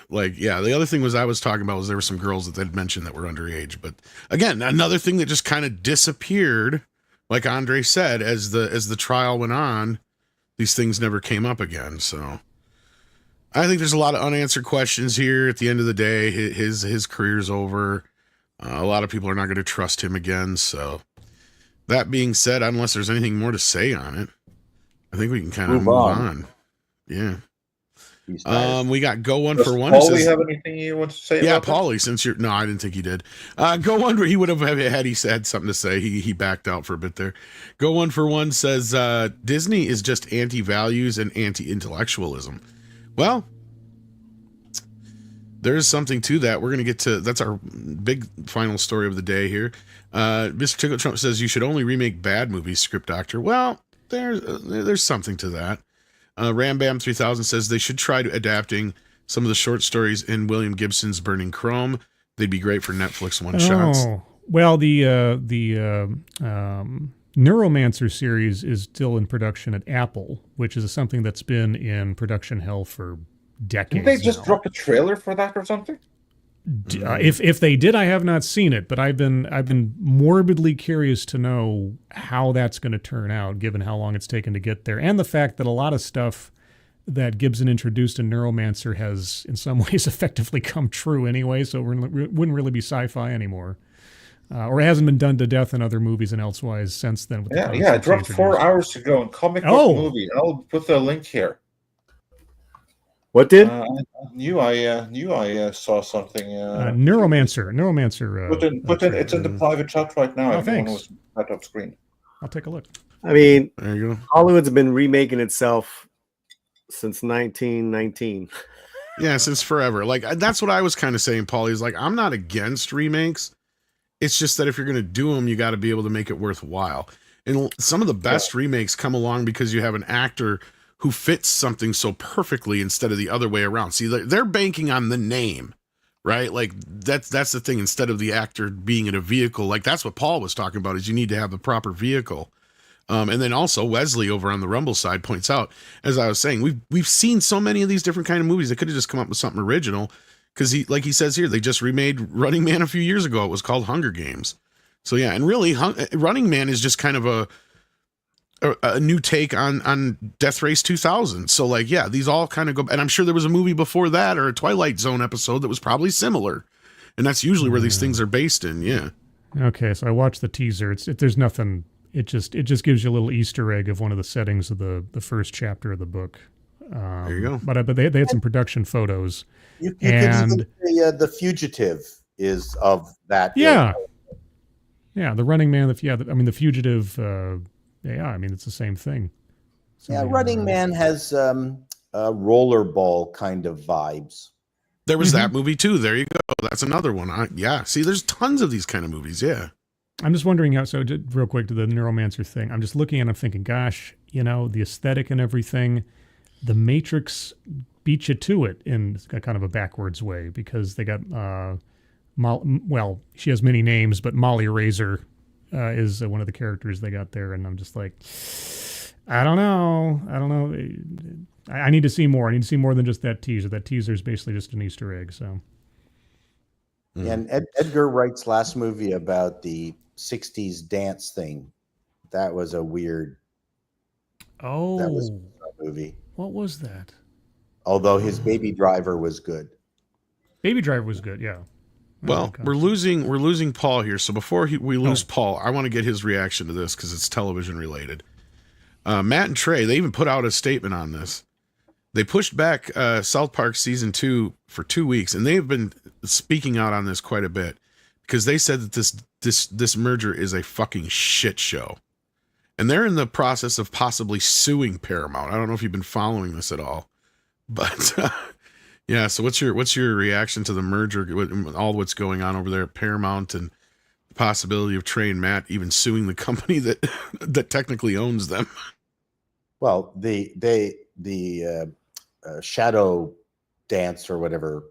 the other thing I was talking about was there were some girls that they'd mentioned that were underage. But again, another thing that just kind of disappeared, like Andre said, as the trial went on, these things never came up again. So I think there's a lot of unanswered questions here. At the end of the day, his career's over. A lot of people are not going to trust him again. So that being said, unless there's anything more to say on it, I think we can kind of move on. Yeah. We got Go One for One. Paulie have anything you want to say? Yeah, about Paulie. Since you're I didn't think he did. Go One. He would have had he said something to say. He backed out for a bit there. Go One for One says Disney is just anti-values and anti-intellectualism. Well, there's something to that. We're going to get to that's our big final story of the day here. Mr. Tickle Trump says you should only remake bad movies, Script Doctor. Well, there's something to that. Ram Bam 3000 says they should try to adapting some of the short stories in William Gibson's Burning Chrome. They'd be great for Netflix one-shots. Oh, well, the Neuromancer series is still in production at Apple, which is something that's been in production hell for decades. Didn't they just drop a trailer for that or something? If they did, I have not seen it, but I've been morbidly curious to know how that's going to turn out, given how long it's taken to get there, and the fact that a lot of stuff that Gibson introduced in Neuromancer has, in some ways, effectively come true anyway. So it wouldn't really be sci-fi anymore, or it hasn't been done to death in other movies and elsewise since then. With it dropped 4 hours ago in Comic Book Movie. I'll put the link here. What did? I knew I saw something. Neuromancer. Put in. It's in the private chat right now. Oh, thanks. Was right off screen. I'll take a look. I mean, there you go. Hollywood's been remaking itself since 1919. Yeah, since forever. Like, that's what I was kind of saying, Paul. He's like, I'm not against remakes. It's just that if you're going to do them, you got to be able to make it worthwhile. And some of the best remakes come along because you have an actor who fits something so perfectly instead of the other way around. See, they're banking on the name, right? Like that's the thing. Instead of the actor being in a vehicle, like that's what Paul was talking about, is you need to have the proper vehicle. And then also Wesley over on the Rumble side points out, as I was saying, we've seen so many of these different kind of movies. They could have just come up with something original, because like he says here, they just remade Running Man a few years ago. It was called Hunger Games. So yeah, and really, Running Man is just kind of a new take on Death Race 2000. So like, yeah, these all kind of go, and I'm sure there was a movie before that or a Twilight Zone episode that was probably similar, and that's usually where these things are based in. Yeah. Okay, so I watched the teaser. There's nothing. It just gives you a little Easter egg of one of the settings of the first chapter of the book. There you go. But they had some production photos. You could even say the Fugitive is of that. Yeah. Yeah, the Running Man. The Fugitive. Yeah, I mean, it's the same thing. Running Man has rollerball kind of vibes. There was that movie too. There you go. That's another one. Yeah. See, there's tons of these kind of movies. Yeah. I'm just wondering how. So, real quick to the Neuromancer thing. I'm just looking and I'm thinking, gosh, the aesthetic and everything. The Matrix beat you to it in kind of a backwards way, because they got she has many names, but Molly Razor is one of the characters they got there, and I'm just like, I don't know. I need to see more. I need to see more than just that teaser. That teaser is basically just an Easter egg. So, and Edgar Wright's last movie about the '60s dance thing, that was a weird. Oh, that was a movie. What was that? Although his Baby Driver was good. Baby Driver was good, yeah. Well, we're losing Paul here. So before we lose Paul, I want to get his reaction to this because it's television related. Matt and Trey, they even put out a statement on this. They pushed back South Park season 2 for 2 weeks, and they've been speaking out on this quite a bit because they said that this merger is a fucking shit show. And they're in the process of possibly suing Paramount. I don't know if you've been following this at all, but yeah. So what's your reaction to the merger, all what's going on over there at Paramount, and the possibility of Trey and Matt even suing the company that technically owns them? Well, the Shadow Dance or whatever,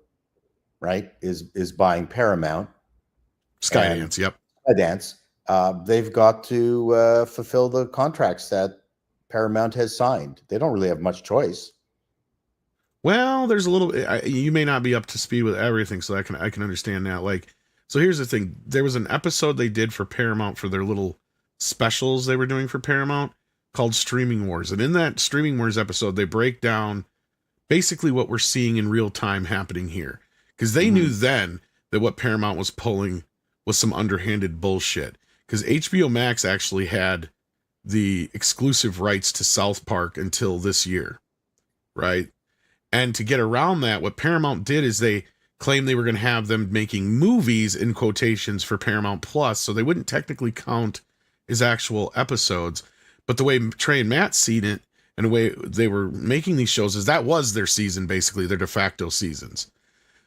right, is buying Paramount. Skydance, yep. Skydance. They've got to fulfill the contracts that Paramount has signed. They don't really have much choice. Well, there's a little. You may not be up to speed with everything, so I can understand that. Like, so here's the thing: there was an episode they did for Paramount for their little specials they were doing for Paramount called Streaming Wars, and in that Streaming Wars episode, they break down basically what we're seeing in real time happening here, because they knew then that what Paramount was pulling was some underhanded bullshit. Because HBO Max actually had the exclusive rights to South Park until this year, right? And to get around that, what Paramount did is they claimed they were going to have them making movies in quotations for Paramount Plus, so they wouldn't technically count as actual episodes. But the way Trey and Matt seen it, and the way they were making these shows, is that was their season, basically, their de facto seasons.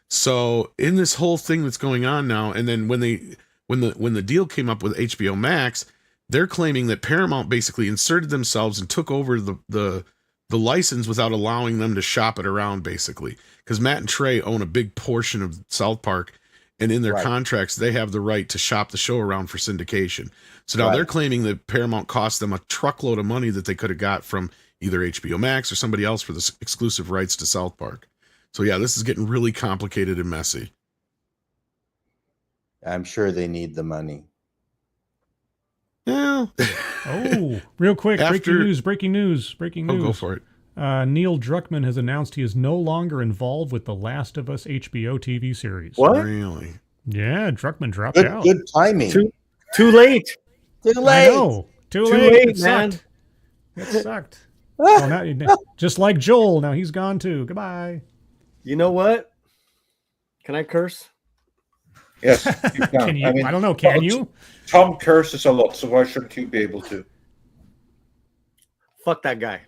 So in this whole thing that's going on now, and then when the deal came up with HBO Max, they're claiming that Paramount basically inserted themselves and took over the license without allowing them to shop it around, basically. Because Matt and Trey own a big portion of South Park, and in their contracts, they have the right to shop the show around for syndication. So now they're claiming that Paramount cost them a truckload of money that they could have got from either HBO Max or somebody else for the exclusive rights to South Park. So yeah, this is getting really complicated and messy. I'm sure they need the money. Yeah. Oh, real quick. Breaking news. Oh, go for it. Neil Druckmann has announced he is no longer involved with the Last of Us HBO TV series. What? Really? Yeah, Druckmann dropped out. Good timing. Too late. Too late. I know. Too late, man. It sucked. Well, now, just like Joel, now he's gone too. Goodbye. You know what? Can I curse? Yes, you can. Can you? I don't know. Can you? Tom curses a lot, so why shouldn't you be able to? Fuck that guy.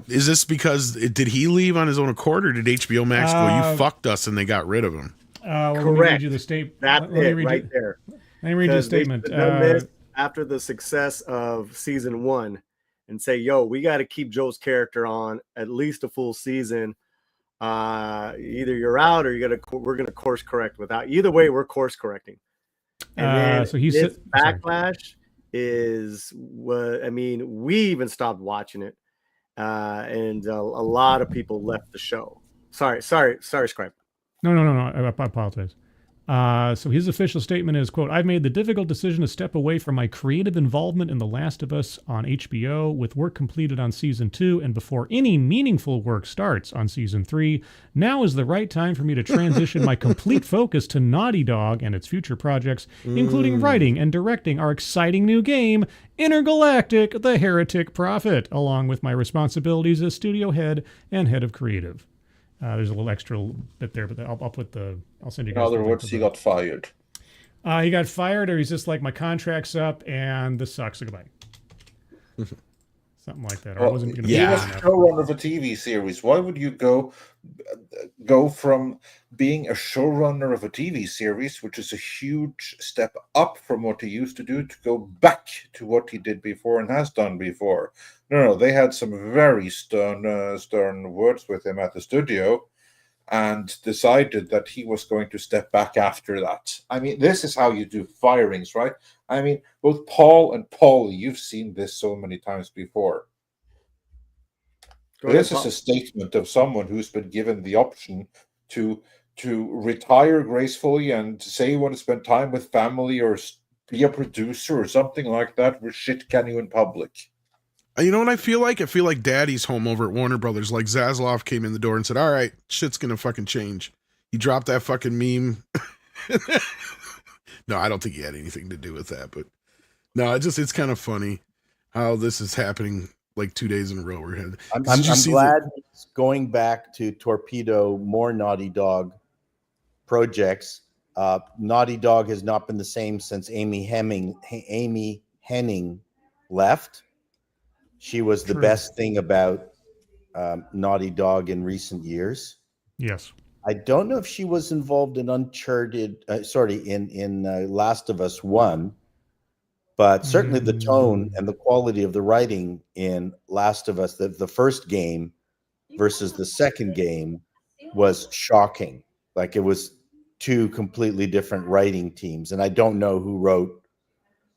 Is this because did he leave on his own accord, or did HBO Max go, you fucked us, and they got rid of him? Well, Correct. Let me read you the statement. That's it right there. Let me read you the statement. They've done this after the success of season 1 and say, yo, we got to keep Joe's character on at least a full season. Either you're out or we're going to course correct without. Either way, we're course correcting. And then so he's backlash is what I mean. We even stopped watching it, and a lot of people left the show. Sorry, Scribe. No. I apologize. So his official statement is, quote, I've made the difficult decision to step away from my creative involvement in The Last of Us on HBO with work completed on season 2 and before any meaningful work starts on season 3. Now is the right time for me to transition my complete focus to Naughty Dog and its future projects, including writing and directing our exciting new game, Intergalactic: The Heretic Prophet, along with my responsibilities as studio head and head of creative. There's a little extra bit there, but I'll send you guys. In other words, he got fired. He got fired, or he's just like, my contract's up and this sucks. So goodbye. Something like that. Or I wasn't going to. He was showrunner of a TV series. Why would you go from being a showrunner of a TV series, which is a huge step up from what he used to do, to go back to what he did before and has done before? No, they had some very stern words with him at the studio, and decided that he was going to step back after that. I mean, this is how you do firings, right? I mean, both Paul and Paulie, you've seen this so many times before. This is a statement of someone who's been given the option to retire gracefully and say you want to spend time with family or be a producer or something like that, where shit can you in public. You know what I feel like? I feel like Daddy's home over at Warner Brothers. Like Zaslav came in the door and said, all right, shit's going to fucking change. He dropped that fucking meme. No, I don't think he had anything to do with that. But no, it's kind of funny how this is happening like 2 days in a row. I'm glad he's going back to torpedo more Naughty Dog projects. Naughty Dog has not been the same since Amy Hennig left. She was the best thing about Naughty Dog in recent years. Yes. I don't know if she was involved in in Last of Us 1, but certainly the tone and the quality of the writing in Last of Us, the first game versus the second game, was shocking. Like, it was two completely different writing teams. And I don't know who wrote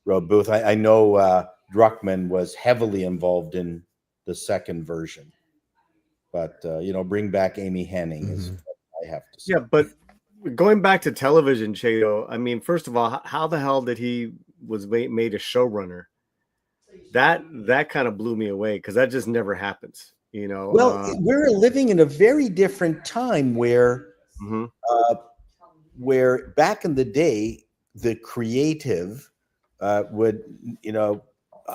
both. I know Druckmann was heavily involved in the second version, but bring back Amy Hennig is what I have to say. Yeah, but going back to television, Chado, I mean, first of all, how the hell did he was made a showrunner? That kind of blew me away, because that just never happens, you know. Well, we're living in a very different time where back in the day, the creative would,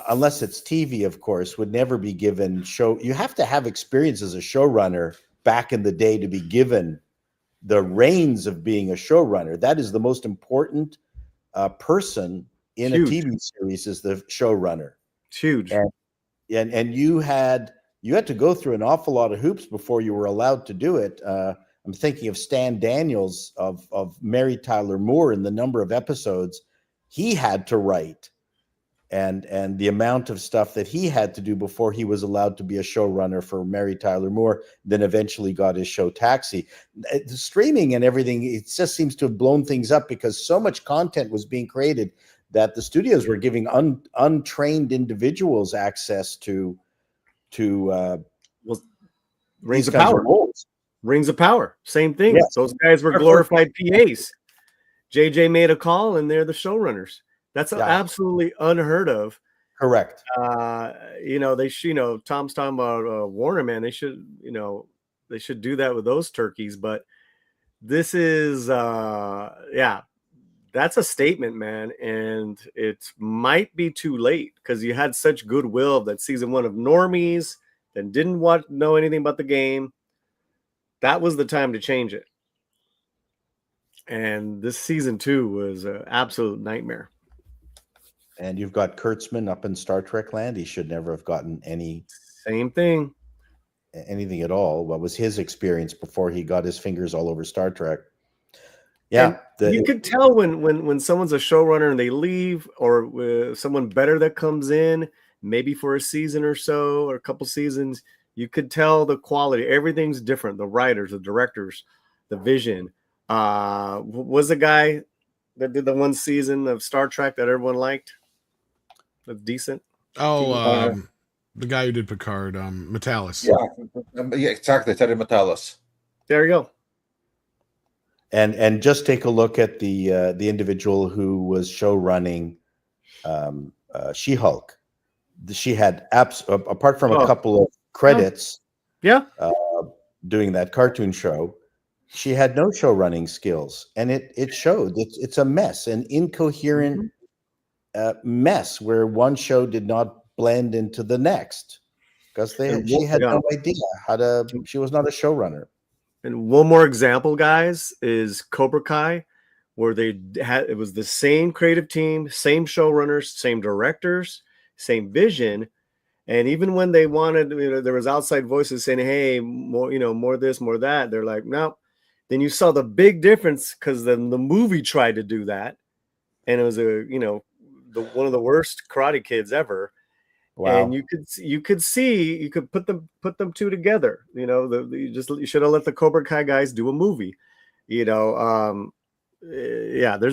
unless it's TV, of course, would never be given you have to have experience as a showrunner back in the day to be given the reins of being a showrunner. That is the most important person in a TV series, is the showrunner. It's huge. And you had to go through an awful lot of hoops before you were allowed to do it. I'm thinking of Stan Daniels of Mary Tyler Moore, and the number of episodes he had to write, and the amount of stuff that he had to do before he was allowed to be a showrunner for Mary Tyler Moore, then eventually got his show Taxi. The streaming and everything, it just seems to have blown things up, because so much content was being created that the studios were giving untrained individuals access to Rings of Power. Rings of Power, same thing. Yes. Those guys were glorified PAs. JJ made a call, and they're the showrunners. That's absolutely unheard of. Correct. They should. Tom's talking about Warner, man. They should do that with those turkeys. But this is, that's a statement, man, and it might be too late, because you had such goodwill that season 1 of Normies that didn't know anything about the game. That was the time to change it. And this season 2 was an absolute nightmare. And you've got Kurtzman up in Star Trek land. He should never have gotten anything at all. What was his experience before he got his fingers all over Star Trek? Yeah. You could tell when someone's a showrunner and they leave, or someone better that comes in, maybe for a season or so, or a couple seasons, you could tell the quality. Everything's different. The writers, the directors, the vision. Was the guy that did the one season of Star Trek that everyone liked? That's decent. Oh, the guy who did Picard, Metalis. Yeah, exactly. Terry Metalis. There you go. And just take a look at the individual who was show running She-Hulk. She had apart from a couple of credits, doing that cartoon show, she had no show running skills, and it showed. It's a mess, an incoherent mess where one show did not blend into the next because she had no idea how to. She was not a showrunner. And one more example, guys, is Cobra Kai, where it was the same creative team, same showrunners, same directors, same vision. And even when they wanted, there was outside voices saying, "Hey, more, more this, more that." They're like, "No." Then you saw the big difference because then the movie tried to do that, and it was one of the worst Karate Kids ever. Wow. And you could put them two together. You should have let the Cobra Kai guys do a movie. There's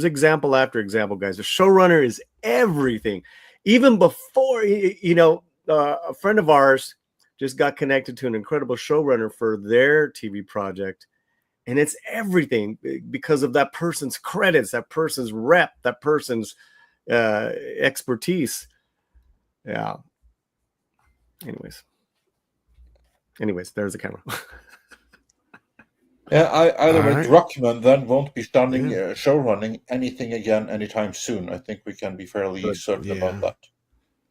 example after example, guys. The showrunner is everything. Even before, a friend of ours just got connected to an incredible showrunner for their TV project, and it's everything because of that person's credits, that person's rep, that person's expertise. Yeah. Anyways, there's the camera. Either way, Druckmann then won't be starting show running anything again anytime soon. I think we can be fairly certain about that.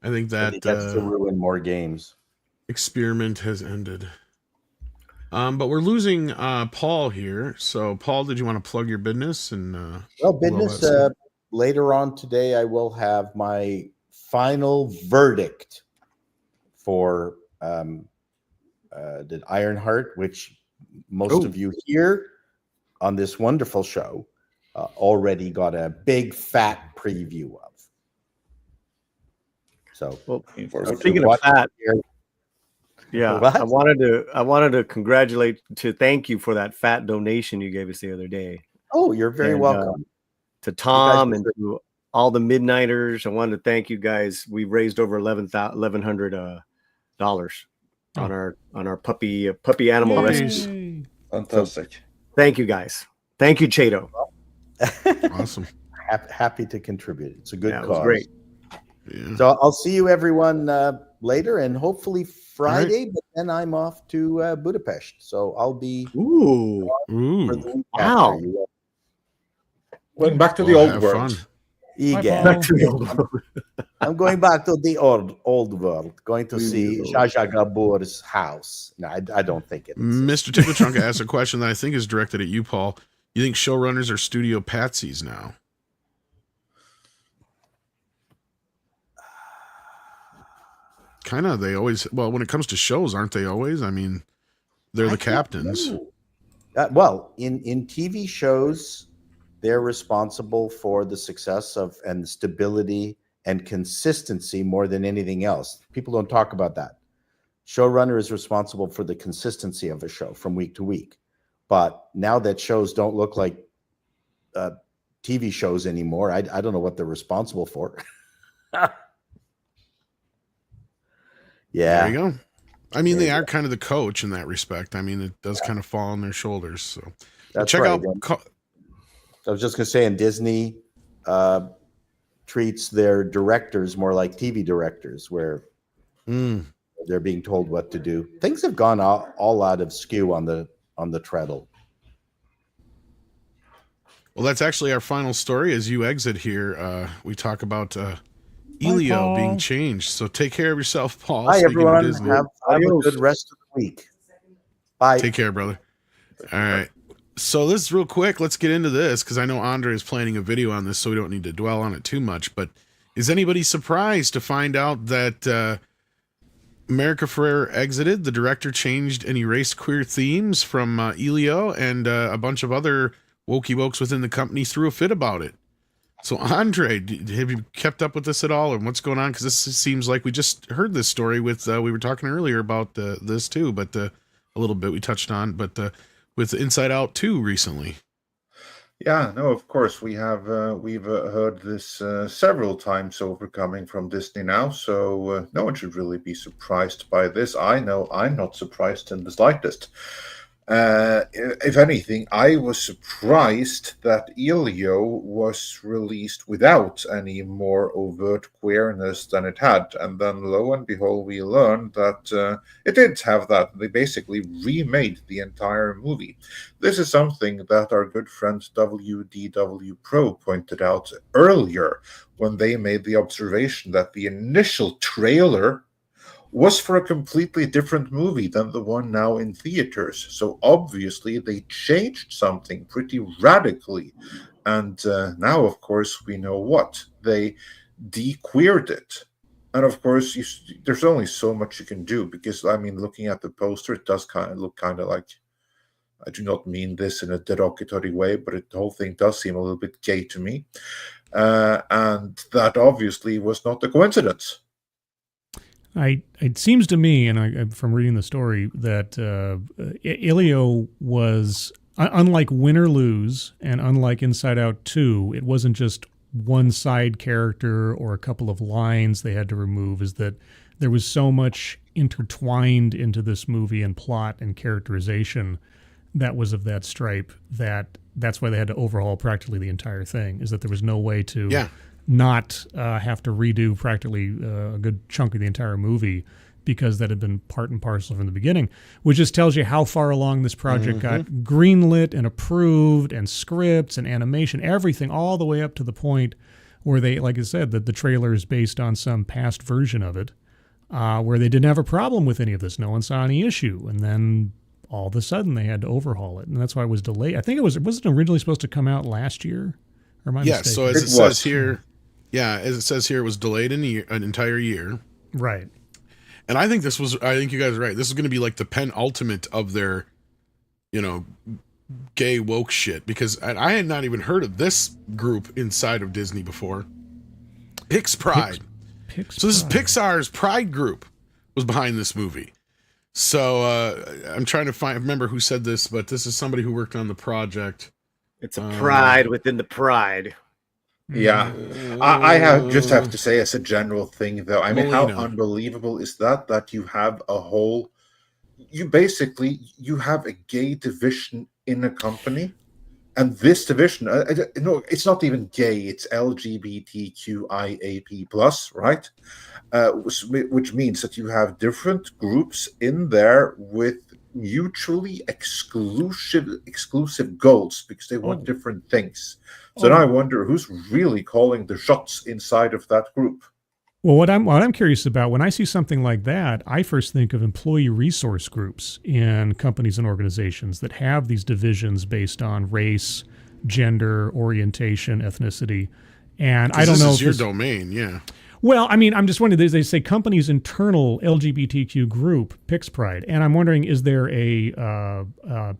I think that that's to ruin more games. Experiment has ended. But we're losing Paul here. So, Paul, did you want to plug your business? And business. Later on today, I will have my final verdict for the Ironheart, which most of you here on this wonderful show already got a big fat preview of. So, speaking of fat, I wanted to thank you for that fat donation you gave us the other day. Oh, you're very welcome. To Tom and to all the Midnighters, I wanted to thank you guys. We raised over $1,100 on our puppy animal rescue. Fantastic! So, thank you guys. Thank you, Chato. Awesome. Happy to contribute. It's a good cause. It was great. Yeah. So I'll see you everyone later, and hopefully Friday. But then I'm off to Budapest, so I'll be. Ooh! Wow! Going back to the old world. Back to the old world. I'm going back to the old world. Going to see Zsa Zsa Gabor's house. No, I don't think it. Mr. Tipatrunka asked a question that I think is directed at you, Paul. You think showrunners are studio patsies now? Kind of. They always. Well, when it comes to shows, aren't they always? I mean, they're the captains. Well, in TV shows, they're responsible for the success of and stability and consistency more than anything else. People don't talk about that. Showrunner is responsible for the consistency of a show from week to week. But now that shows don't look like TV shows anymore, I don't know what they're responsible for. Yeah. There you go. I mean, they are kind of the coach in that respect. I mean, it does kind of fall on their shoulders. So check out. I was just going to say, and Disney treats their directors more like TV directors, where they're being told what to do. Things have gone all out of skew on the treadle. Well, that's actually our final story. As you exit here, we talk about Elio being changed. So take care of yourself, Paul. Bye, everyone. Have a good rest of the week. Bye. Take care, brother. All right. So this is real quick. Let's get into this because I know Andre is planning a video on this, so we don't need to dwell on it too much. But is anybody surprised to find out that America Ferrera exited? The director changed and erased queer themes from Elio, and a bunch of other wokey wokes within the company threw a fit about it. So, Andre, have you kept up with this at all, and what's going on? Because this seems like we just heard this story with, we were talking earlier about this too, but a little bit we touched on, but with Inside Out 2 recently. Yeah, no, of course we've heard this several times over coming from Disney now, so no one should really be surprised by this. I know I'm not surprised in the slightest. If anything, I was surprised that Elio was released without any more overt queerness than it had, and then lo and behold, we learned that it did have that. They basically remade the entire movie. This is something that our good friend WDW Pro pointed out earlier when they made the observation that the initial trailer was for a completely different movie than the one now in theaters. So obviously they changed something pretty radically. And now, of course, we know what. They de-queered it. And of course, there's only so much you can do because, I mean, looking at the poster, it does kind of look kind of like, I do not mean this in a derogatory way, but the whole thing does seem a little bit gay to me. And that obviously was not a coincidence. It seems to me, and from reading the story, that Ilio was, unlike Win or Lose and unlike Inside Out 2, it wasn't just one side character or a couple of lines they had to remove, is that there was so much intertwined into this movie and plot and characterization that was of that stripe that's why they had to overhaul practically the entire thing, is that there was no way to not have to redo practically a good chunk of the entire movie because that had been part and parcel from the beginning, which just tells you how far along this project got greenlit and approved, and scripts and animation, everything, all the way up to the point where they, like I said, that the trailer is based on some past version of it, where they didn't have a problem with any of this. No one saw any issue. And then all of a sudden they had to overhaul it. And that's why it was delayed. I think it wasn't originally supposed to come out last year. Or am I mistaken? So as it says here, it was delayed an entire year. Right. And I think you guys are right. This is going to be like the penultimate of their, gay woke shit, because I had not even heard of this group inside of Disney before. Pix Pride. So this is Pixar's Pride group was behind this movie. So I'm trying to remember who said this, but this is somebody who worked on the project. It's a pride within the pride. Yeah, I just have to say, as a general thing, though, I mean, how unbelievable is that you have you have a gay division in a company, and this division, no, it's not even gay, it's LGBTQIAP+, right? Which means that you have different groups in there with mutually exclusive goals because they want different things. So now I wonder who's really calling the shots inside of that group. Well, what I'm curious about, when I see something like that, I first think of employee resource groups in companies and organizations that have these divisions based on race, gender, orientation, ethnicity. And I don't know if this is your domain, yeah. Well, I mean, I'm just wondering, they say company's internal LGBTQ group, Pix Pride. And I'm wondering, is there a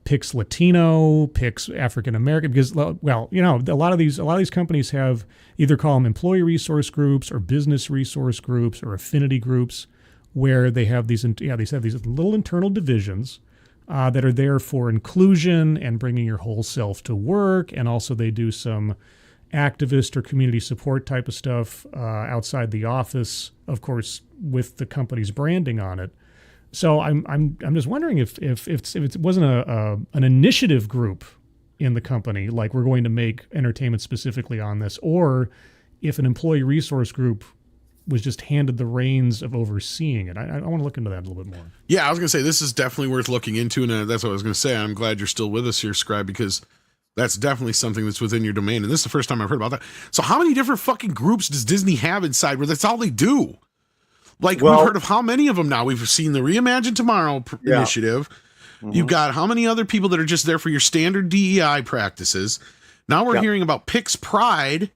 Pix Latino, Pix African American? Because, well, a lot of these companies have either call them employee resource groups or business resource groups or affinity groups, where they have these little internal divisions that are there for inclusion and bringing your whole self to work. And also they do some activist or community support type of stuff outside the office, of course, with the company's branding on it. So I'm just wondering if it wasn't an initiative group in the company, like we're going to make entertainment specifically on this, or if an employee resource group was just handed the reins of overseeing it. I want to look into that a little bit more. Yeah, I was going to say this is definitely worth looking into, and that's what I was going to say. I'm glad you're still with us here, Scribe, because that's definitely something that's within your domain. And this is the first time I've heard about that. So how many different fucking groups does Disney have inside where that's all they do? Like, we've heard of how many of them now? We've seen the Reimagine Tomorrow initiative. Mm-hmm. You've got how many other people that are just there for your standard DEI practices? Now we're hearing about Pix Pride.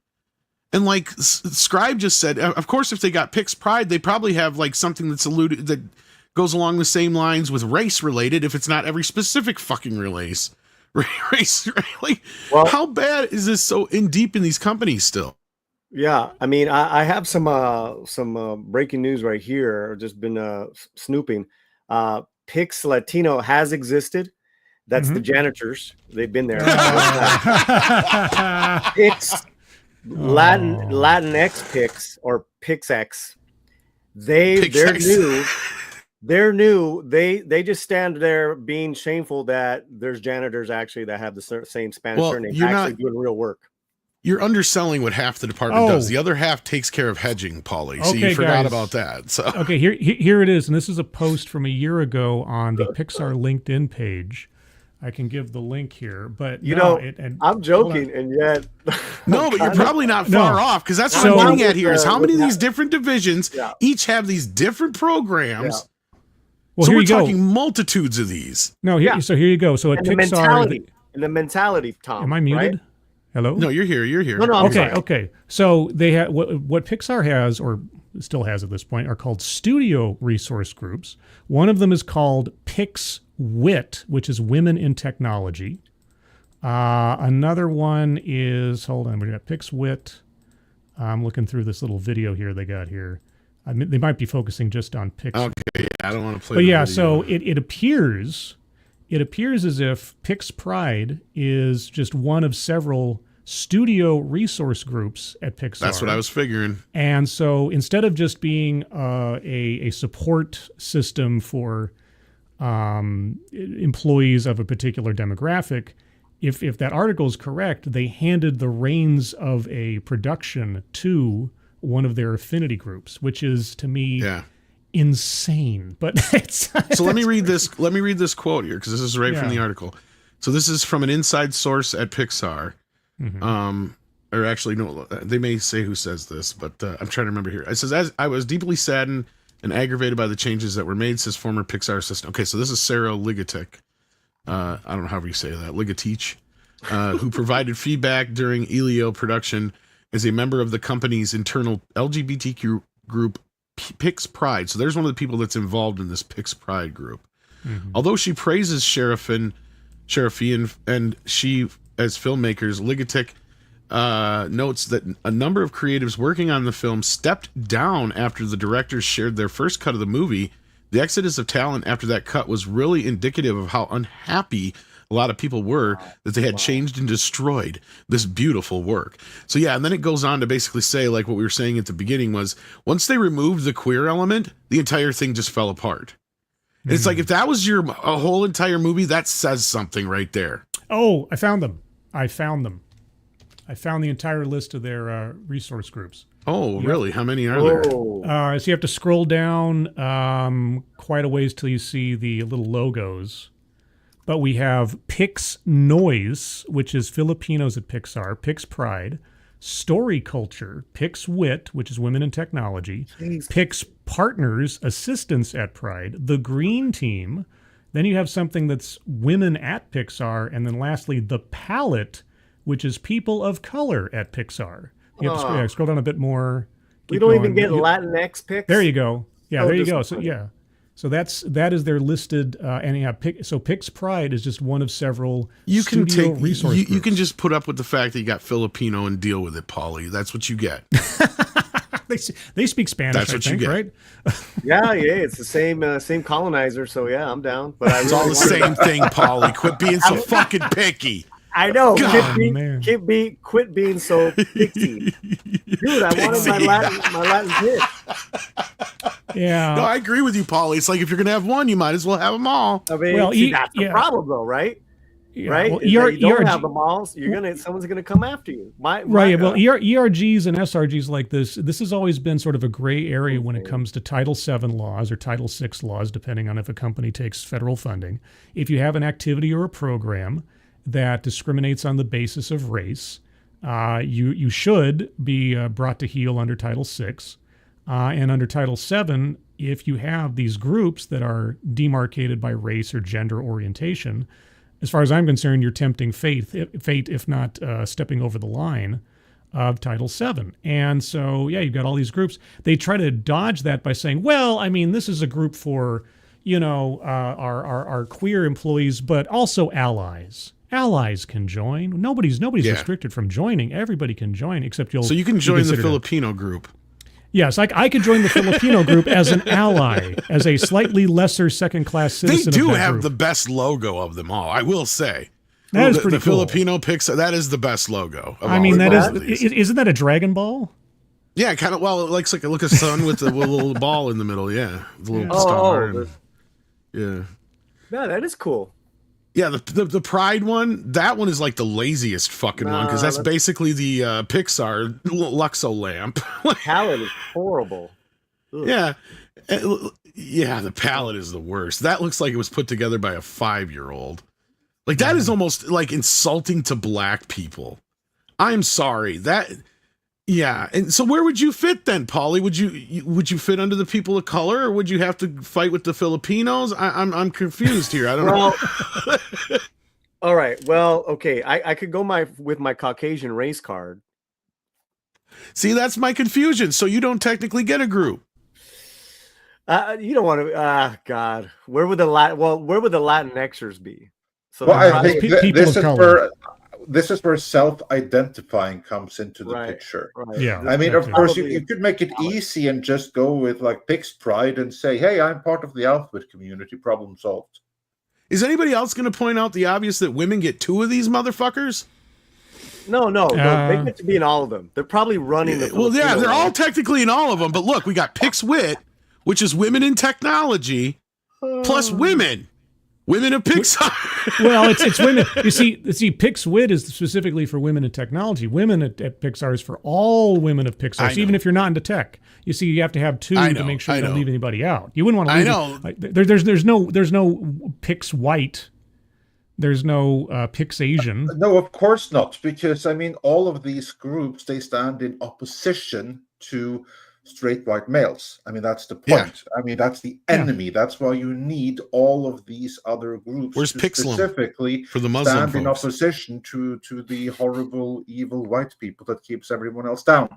And like Scribe just said, of course, if they got Pix Pride, they probably have like something that's alluded that goes along the same lines with race related, if it's not every specific fucking race. Race, right? Like, how bad is this so in deep in these companies still? Yeah, I mean, I have some breaking news right here. I've just been snooping. Pix Latino has existed. That's the janitors. They've been there. Oh. Pix, Latinx Pix or Pixx. They're new. They're new. They just stand there being shameful that there's janitors actually that have the same Spanish surname actually doing real work. You're underselling what half the department does. The other half takes care of hedging, Paulie. So you forgot about that. So okay, here it is, and this is a post from a year ago on the Pixar LinkedIn page. I can give the link here, but I'm joking, and yet no, but you're probably not far off, because that's what I'm getting at here. Is how many of these different divisions each have these different programs. Yeah. Well, so here we're you go. talking multitudes of these. No, so here you go. So at Pixar, the mentality, Tom. Am I muted? Right? Hello? No, you're here. You're here. No, okay. So they have what Pixar has, or still has at this point, are called studio resource groups. One of them is called PixWit, which is Women in Technology. Another one is, hold on, we got PixWit. I'm looking through this little video here they got here. I mean, they might be focusing just on Pix. Okay, I don't want to play. But yeah, so it appears as if Pix Pride is just one of several studio resource groups at Pixar. That's what I was figuring. And so instead of just being a support system for employees of a particular demographic, if that article is correct, they handed the reins of a production to one of their affinity groups, which is, to me, insane. But so let me read this quote here, because this is right from the article. So this is from an inside source at Pixar. Or actually, no, they may say who says this, but I'm trying to remember here. It says, "As I was deeply saddened and aggravated by the changes that were made," says former Pixar assistant. Okay, so this is Sarah Ligotic. I don't know how you say that. Ligotic, who provided feedback during Elio production as a member of the company's internal LGBTQ group, Pix Pride. So there's one of the people that's involved in this Pix Pride group. Although she praises Sherifian and she as filmmakers, Ligotic notes that a number of creatives working on the film stepped down after the directors shared their first cut of the movie. The exodus of talent after that cut was really indicative of how unhappy a lot of people were that they had changed and destroyed this beautiful work. So yeah, and then it goes on to basically say, like what we were saying at the beginning, was once they removed the queer element, the entire thing just fell apart. And it's like, if that was your whole entire movie, that says something right there. Oh, I found them. I found the entire list of their resource groups. Oh, really? How many are there? So you have to scroll down quite a ways till you see the little logos. But we have Pix Noise, which is Filipinos at Pixar, Pix Pride, Story Culture, Pix Wit, which is Women in Technology, Pix Partners, Assistants at Pride, The Green Team. Then you have something that's Women at Pixar, and then lastly, The Palette, which is People of Color at Pixar. You have to scroll down a bit more. We don't even get Latinx Pix. There you go. Yeah, there you go. So yeah. So that is their listed, so Pix Pride is just one of several studio resource groups. You can just put up with the fact that you got Filipino and deal with it, Paulie. That's what you get. They speak Spanish. That's what you get, right? Yeah, it's the same colonizer. So yeah, I'm down. But it's all the same thing, Paulie. Quit being so fucking picky. I know. Quit being so picky. Dude, I wanted my Latin pitch. Yeah. No, I agree with you, Paulie. It's like, if you're going to have one, you might as well have them all. I mean, that's the problem, though, right? Yeah. Right? Well, you don't have them all, so someone's gonna come after you. Well, ERGs and SRGs like this has always been sort of a gray area when it comes to Title VII laws or Title VI laws, depending on if a company takes federal funding. If you have an activity or a program that discriminates on the basis of race, you should be brought to heel under Title VI. And under Title VII, if you have these groups that are demarcated by race or gender orientation, as far as I'm concerned, you're tempting fate, if not stepping over the line of Title VII. And so, yeah, you've got all these groups. They try to dodge that by saying, well, I mean, this is a group for, our queer employees, but also allies. Allies can join. Nobody's restricted from joining. Everybody can join, except So you can join the Filipino group. Yes, I could join the Filipino group as an ally, as a slightly lesser second-class citizen. They do of that have group. the best logo of them all, I will say. That is pretty the cool. Filipino Pixar, that is the best logo. Of I all mean, of that these. isn't that a Dragon Ball? Yeah, kind of. Well, it looks like a sun with a little ball in the middle. Yeah, the little Oh, star. oh, and- yeah. Yeah, that is cool. Yeah, the Pride one, that one is like the laziest fucking one because that's basically the Pixar Luxo lamp. Palette is horrible. Ugh. Yeah. Yeah, the palette is the worst. That looks like it was put together by a 5-year-old. Like, that is almost like insulting to black people. I'm sorry. Yeah. And so where would you fit then, Paulie? Would you fit under the people of color, or would you have to fight with the Filipinos? I'm confused here. I don't know. All right. Well, okay. I could go with my Caucasian race card. See, that's my confusion. So you don't technically get a group. You don't want to. God, where would the Latinxers be? So Well, I think people this of is color. this is where self-identifying comes into the Right. picture. Right. Yeah. I mean, that of too. course, Probably- you could make it easy and just go with like Pix's Pride and say, "Hey, I'm part of the alphabet community. Problem solved." Is anybody else going to point out the obvious that women get 2 of these motherfuckers? No, they get to be in all of them. They're probably running the. Well, yeah, Filipino they're all one. technically in all of them. But look, we got Pix Wit, which is women in technology, plus women of Pixar. Well, it's women. You see, Pix Wit is specifically for women in technology. Women at Pixar is for all women of Pixar. I So even know. if you're not into tech, you see, you have to have 2 I to know, make sure you I don't know. leave anybody out. You wouldn't want to. I Leave know. There's no Pix White. There's no Pix Asian. No, of course not, because I mean, all of these groups, they stand in opposition to straight white males. I mean, that's the point. Yeah. I mean, that's the enemy. That's why you need all of these other groups Where's to Pixlum specifically for the Muslim stand in folks? opposition to the horrible, evil white people that keeps everyone else down.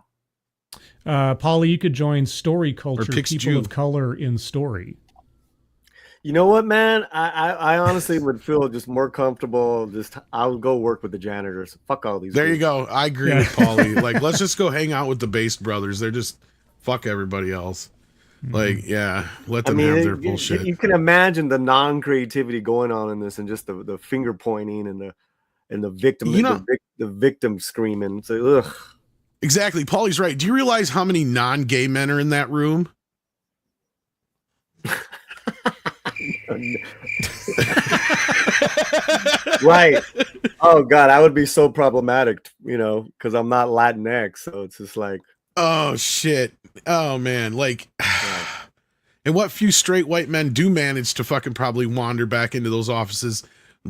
Polly, you could join Story Culture, Pix people Jew. of color in story. You know what, man? I honestly would feel just more comfortable. I'll go work with the janitors. Fuck all these. There you groups. go. I agree with Paulie. Like, let's just go hang out with the Based brothers. They're just fuck everybody else. Like, yeah, let them have their bullshit. You can imagine the non-creativity going on in this, and just the finger pointing and the victim, the victim screaming. So, ugh. Exactly. Paulie's right. Do you realize how many non-gay men are in that room? Right. Oh God, I would be so problematic, because I'm not Latinx. So it's just like, Oh shit. Oh man. Like, and what few straight white men do manage to fucking probably wander back into those offices,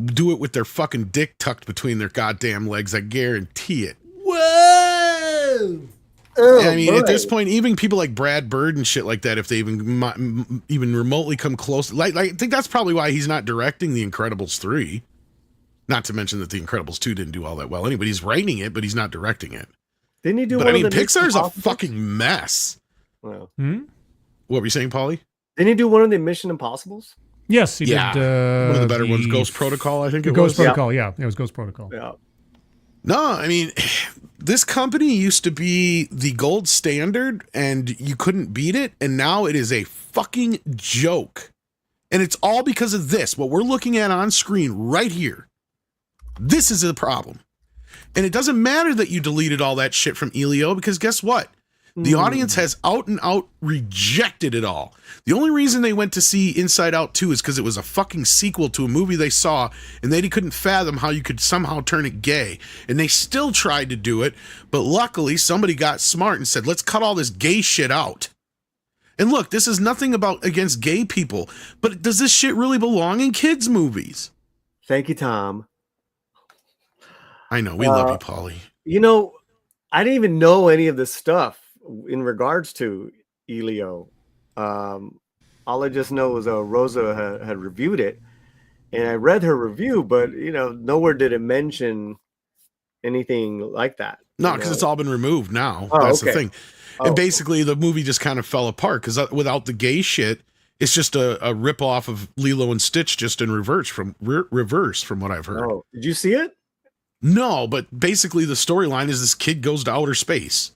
do it with their fucking dick tucked between their goddamn legs. I guarantee it. Whoa. I mean, at this point, even people like Brad Bird and shit like that, if they even remotely come close, like I think that's probably why he's not directing The Incredibles 3. Not to mention that The Incredibles 2 didn't do all that well. Anyway, he's writing it, but he's not directing it. Didn't he do? But one I mean, of the Mission Pixar's a Impossibles? fucking mess. Well, What were you saying, Paulie? didn't he do one of the Mission Impossibles? Yes, he Yeah. did. One of the better ones, Ghost Protocol, I think it Ghost was. Protocol, yeah. It was Ghost Protocol. Yeah. No, I mean, this company used to be the gold standard and you couldn't beat it. And now it is a fucking joke. And it's all because of this. What we're looking at on screen right here. This is the problem. And it doesn't matter that you deleted all that shit from Elio, because guess what? The audience has out and out rejected it all. The only reason they went to see Inside Out 2 is because it was a fucking sequel to a movie they saw, and they couldn't fathom how you could somehow turn it gay. And they still tried to do it, but luckily somebody got smart and said, let's cut all this gay shit out. And look, this is nothing against gay people, but does this shit really belong in kids' movies? Thank you, Tom. I know, we love you, Paulie. I didn't even know any of this stuff in regards to Elio. All I just know was Rosa had reviewed it, and I read her review, but nowhere did it mention anything like that. No, because it's all been removed now. Oh, That's okay. the thing. And basically, the movie just kind of fell apart because without the gay shit, it's just a rip off of Lilo and Stitch, just in reverse from what I've heard. Oh, did you see it? No, but basically the storyline is this kid goes to outer space.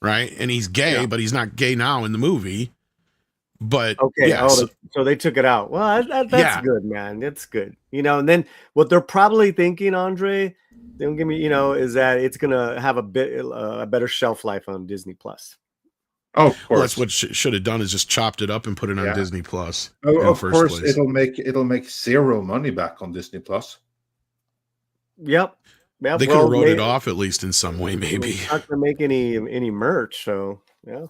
right? And he's gay, but he's not gay now in the movie. But okay, yeah, so they took it out. Well, that's good, man. That's good. And then what they're probably thinking, Andre, don't give me, is that it's gonna have a better shelf life on Disney Plus. Oh, of course. Well, that's what should have done, is just chopped it up and put it on Disney Plus. Oh, of course, place. it'll make zero money back on Disney Plus. Yep. They could have wrote it off at least in some way, maybe. It's not gonna make any merch, so yeah.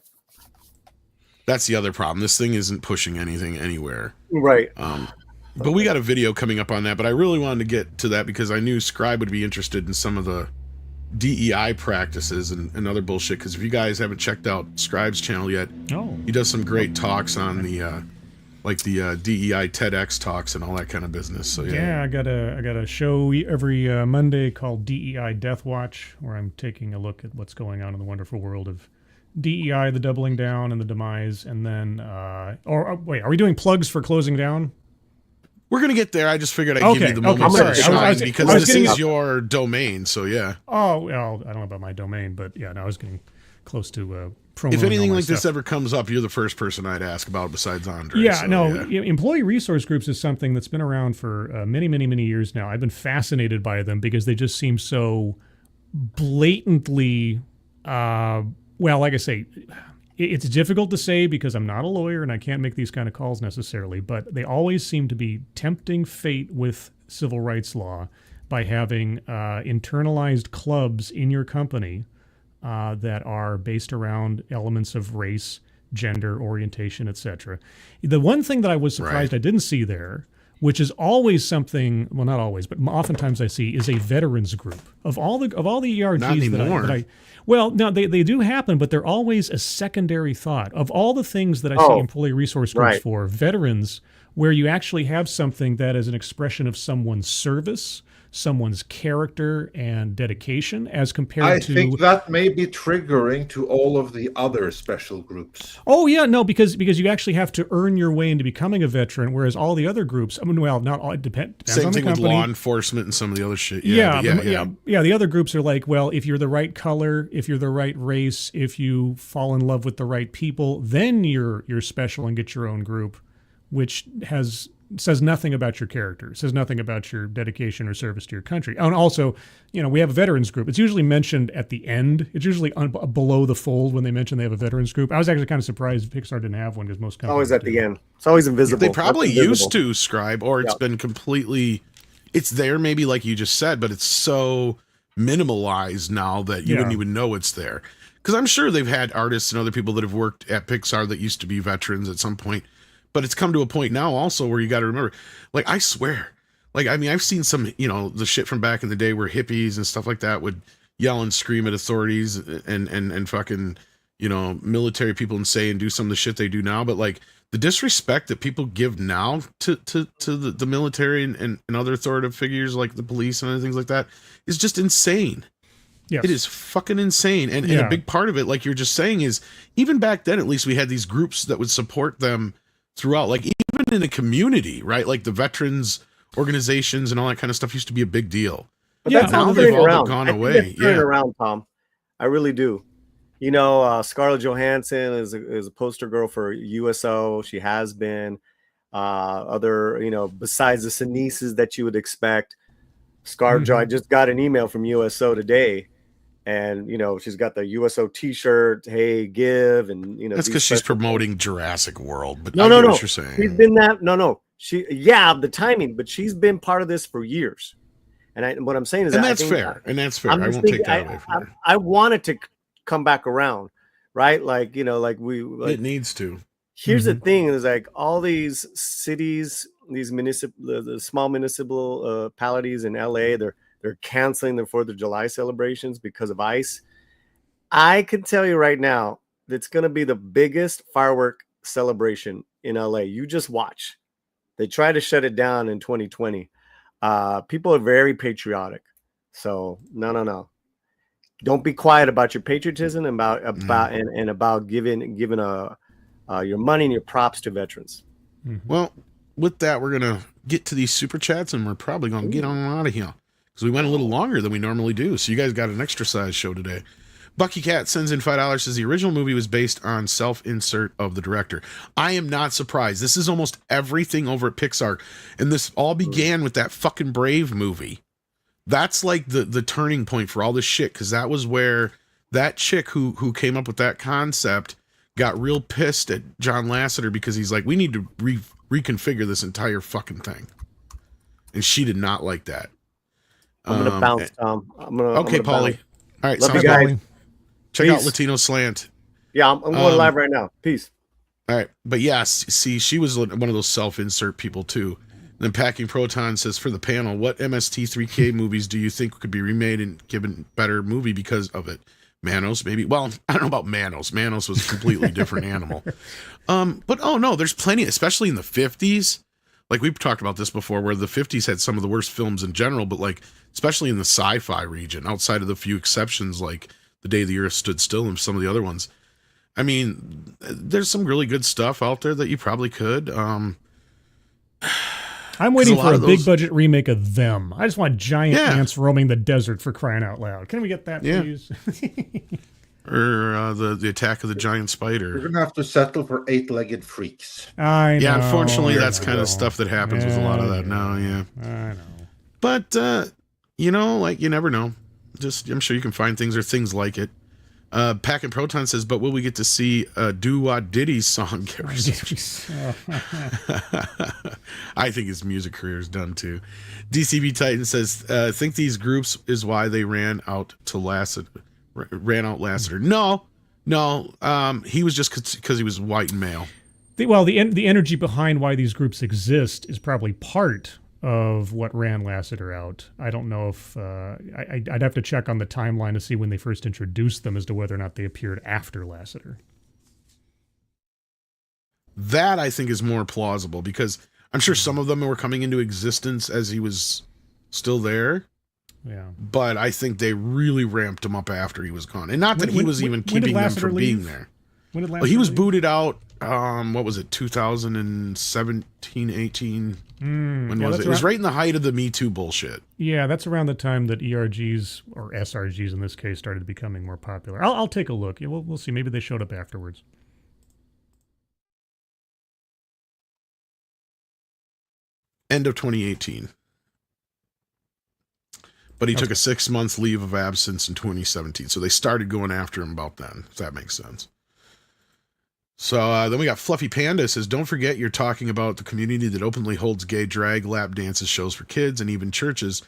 That's the other problem. This thing isn't pushing anything anywhere. Right. But we got a video coming up on that, but I really wanted to get to that because I knew Scribe would be interested in some of the DEI practices and other bullshit, because if you guys haven't checked out Scribe's channel yet, he does some great talks on the DEI TEDx talks and all that kind of business. So yeah, I got a show every Monday called DEI Death Watch, where I'm taking a look at what's going on in the wonderful world of DEI, the doubling down and the demise. And then wait, are we doing plugs for closing down? We're going to get there. I just figured I'd give you the moment to shine because this is your domain. So, yeah. Oh, well, I don't know about my domain, but yeah, no, I was getting close to promoting. If anything like stuff. this ever comes up, you're the first person I'd ask about besides Andre. Yeah, employee resource groups is something that's been around for many, many, many years now. I've been fascinated by them because they just seem so blatantly, well, like I say, it's difficult to say because I'm not a lawyer and I can't make these kind of calls necessarily, but they always seem to be tempting fate with civil rights law by having internalized clubs in your company that are based around elements of race, gender, orientation, etc. The one thing that I was surprised I didn't see there, which is always something, well, not always, but oftentimes I see, is a veterans group. Of all the ERGs that I well, no, they do happen, but they're always a secondary thought. Of all the things that I see employee resource groups for, veterans, where you actually have something that is an expression of someone's service, someone's character and dedication, as compared to... I think that may be triggering to all of the other special groups. Oh, yeah, no, because you actually have to earn your way into becoming a veteran, whereas all the other groups, I mean, well, not all, depends Same on the thing with company. law enforcement and some of the other shit. Yeah, the other groups are like, well, if you're the right color, if you're the right race, if you fall in love with the right people, then you're special and get your own group, which says nothing about your character, says nothing about your dedication or service to your country. And also, we have a veterans group. It's usually mentioned at the end. It's usually below the fold when they mention they have a veterans group. I was actually kind of surprised Pixar didn't have one because most companies always at the end. It's always invisible. They probably used to, Scribe, or it's been completely, it's there maybe like you just said, but it's so minimalized now that you wouldn't even know it's there. Because I'm sure they've had artists and other people that have worked at Pixar that used to be veterans at some point. But it's come to a point now also where you got to remember, like, I swear, like, I mean, I've seen some, the shit from back in the day where hippies and stuff like that would yell and scream at authorities and fucking, military people and say and do some of the shit they do now. But like the disrespect that people give now to the military and other authoritative figures like the police and other things like that is just insane. Yes. It is fucking insane. And a big part of it, like you're just saying, is even back then, at least we had these groups that would support them throughout, like even in a community, right? Like the veterans organizations and all that kind of stuff used to be a big deal. But that's now they've all gone away. Turning around, Tom. I really do. Scarlett Johansson is a poster girl for USO. She has been. Other, besides the Sinises that you would expect. ScarJo, I just got an email from USO today. And, she's got the USO T-shirt, hey, give, and, That's because she's promoting Jurassic World, but no. What you're saying. She's been that, the timing, but she's been part of this for years. And what I'm saying is that's fair. I won't take that away from her. I want it to come back around, right? Like, it needs to. Here's the thing is like all these cities, these the small municipalities in LA, they're canceling their 4th of July celebrations because of ICE. I can tell you right now, it's going to be the biggest firework celebration in LA. You just watch. They tried to shut it down in 2020. People are very patriotic. So no. Don't be quiet about your patriotism and about giving your money and your props to veterans. Well, with that, we're going to get to these super chats and we're probably going to get on out of here. Because we went a little longer than we normally do. So you guys got an extra size show today. Bucky Cat sends in $5, says the original movie was based on self-insert of the director. I am not surprised. This is almost everything over at Pixar. And this all began with that fucking Brave movie. That's like the turning point for all this shit, because that was where that chick who came up with that concept got real pissed at John Lasseter because he's like, we need to reconfigure this entire fucking thing. And she did not like that. I'm going to bounce, Tom. Okay, Paulie. All right, love you sounds guys. good. Check out Peace. Latino Slant. Yeah, I'm going live right now. Peace. All right. But yes, see, she was one of those self-insert people too. And then Packing Proton says, for the panel, what MST3K movies do you think could be remade and given better movie because of it? Manos, maybe. Well, I don't know about Manos. Manos was a completely different animal. But oh no, there's plenty, especially in the 50s. Like we've talked about this before, where the 50s had some of the worst films in general, but like, especially in the sci-fi region, outside of the few exceptions, like The Day the Earth Stood Still and some of the other ones. I mean, there's some really good stuff out there that you probably could. I'm waiting for a big budget remake of Them. I just want giant ants roaming the desert, for crying out loud. Can we get that, please? Or the Attack of the Giant Spider. You're gonna have to settle for 8-legged freaks. I know. Yeah, unfortunately, that's kind of stuff that happens with a lot of that now. Yeah, I know. But you know, like you never know. Just I'm sure you can find things or things like it. Pack and Proton says, but will we get to see a Do Wah Diddy song? I think his music career is done too. DCB Titan says, think these groups is why they ran out Lasseter. No. He was just because he was white and male. The energy behind why these groups exist is probably part of what ran Lasseter out. I don't know if I'd have to check on the timeline to see when they first introduced them as to whether or not they appeared after Lasseter. That I think is more plausible, because I'm sure some of them were coming into existence as he was still there. Yeah, but I think they really ramped him up after he was gone, and not that he was even keeping them from being there. When did Lasseter he was leave? booted out. What was it? 2017, 18. When was it? It was right in the height of the Me Too bullshit. Yeah, that's around the time that ERGs, or SRGs in this case, started becoming more popular. I'll take a look. Yeah, we'll see. Maybe they showed up afterwards. End of 2018. But he took a 6-month leave of absence in 2017. So they started going after him about then, if that makes sense. So then we got Fluffy Panda says, don't forget you're talking about the community that openly holds gay drag, lap dances, shows for kids, and even churches,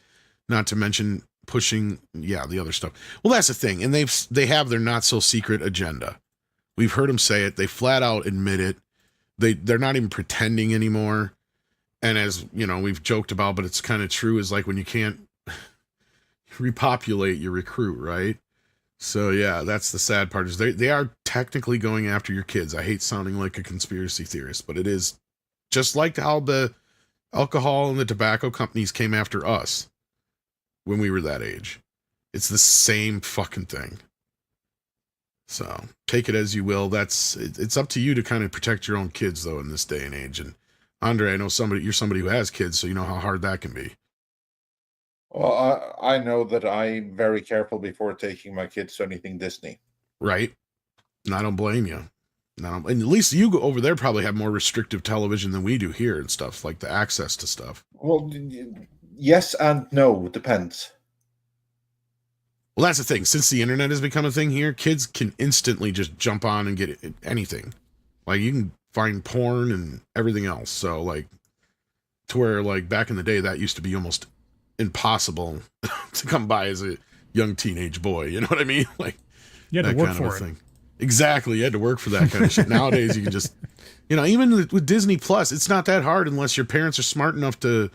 not to mention pushing, the other stuff. Well, that's the thing. And they have their not so secret agenda. We've heard them say it. They flat out admit it. They're not even pretending anymore. And as, we've joked about, but it's kind of true, is like when you can't repopulate your recruit, right? So yeah, that's the sad part, is they are technically going after your kids. I hate sounding like a conspiracy theorist, but it is just like how the alcohol and the tobacco companies came after us when we were that age. It's the same fucking thing. So take it as you will. It's up to you to kind of protect your own kids though in this day and age. And Andre, I know you're somebody who has kids, so you know how hard that can be. Well, I know that I'm very careful before taking my kids to anything Disney. Right. And I don't blame you. And at least you go over there probably have more restrictive television than we do here and stuff, like the access to stuff. Well, yes and no. Depends. Well, that's the thing. Since the internet has become a thing here, kids can instantly just jump on and get anything. Like you can find porn and everything else. So like to where like back in the day, that used to be almost impossible to come by as a young teenage boy. You know what I mean? Like you had to work for it. Thing. Exactly. You had to work for that kind of shit. Nowadays you can just, even with Disney Plus, it's not that hard unless your parents are smart enough to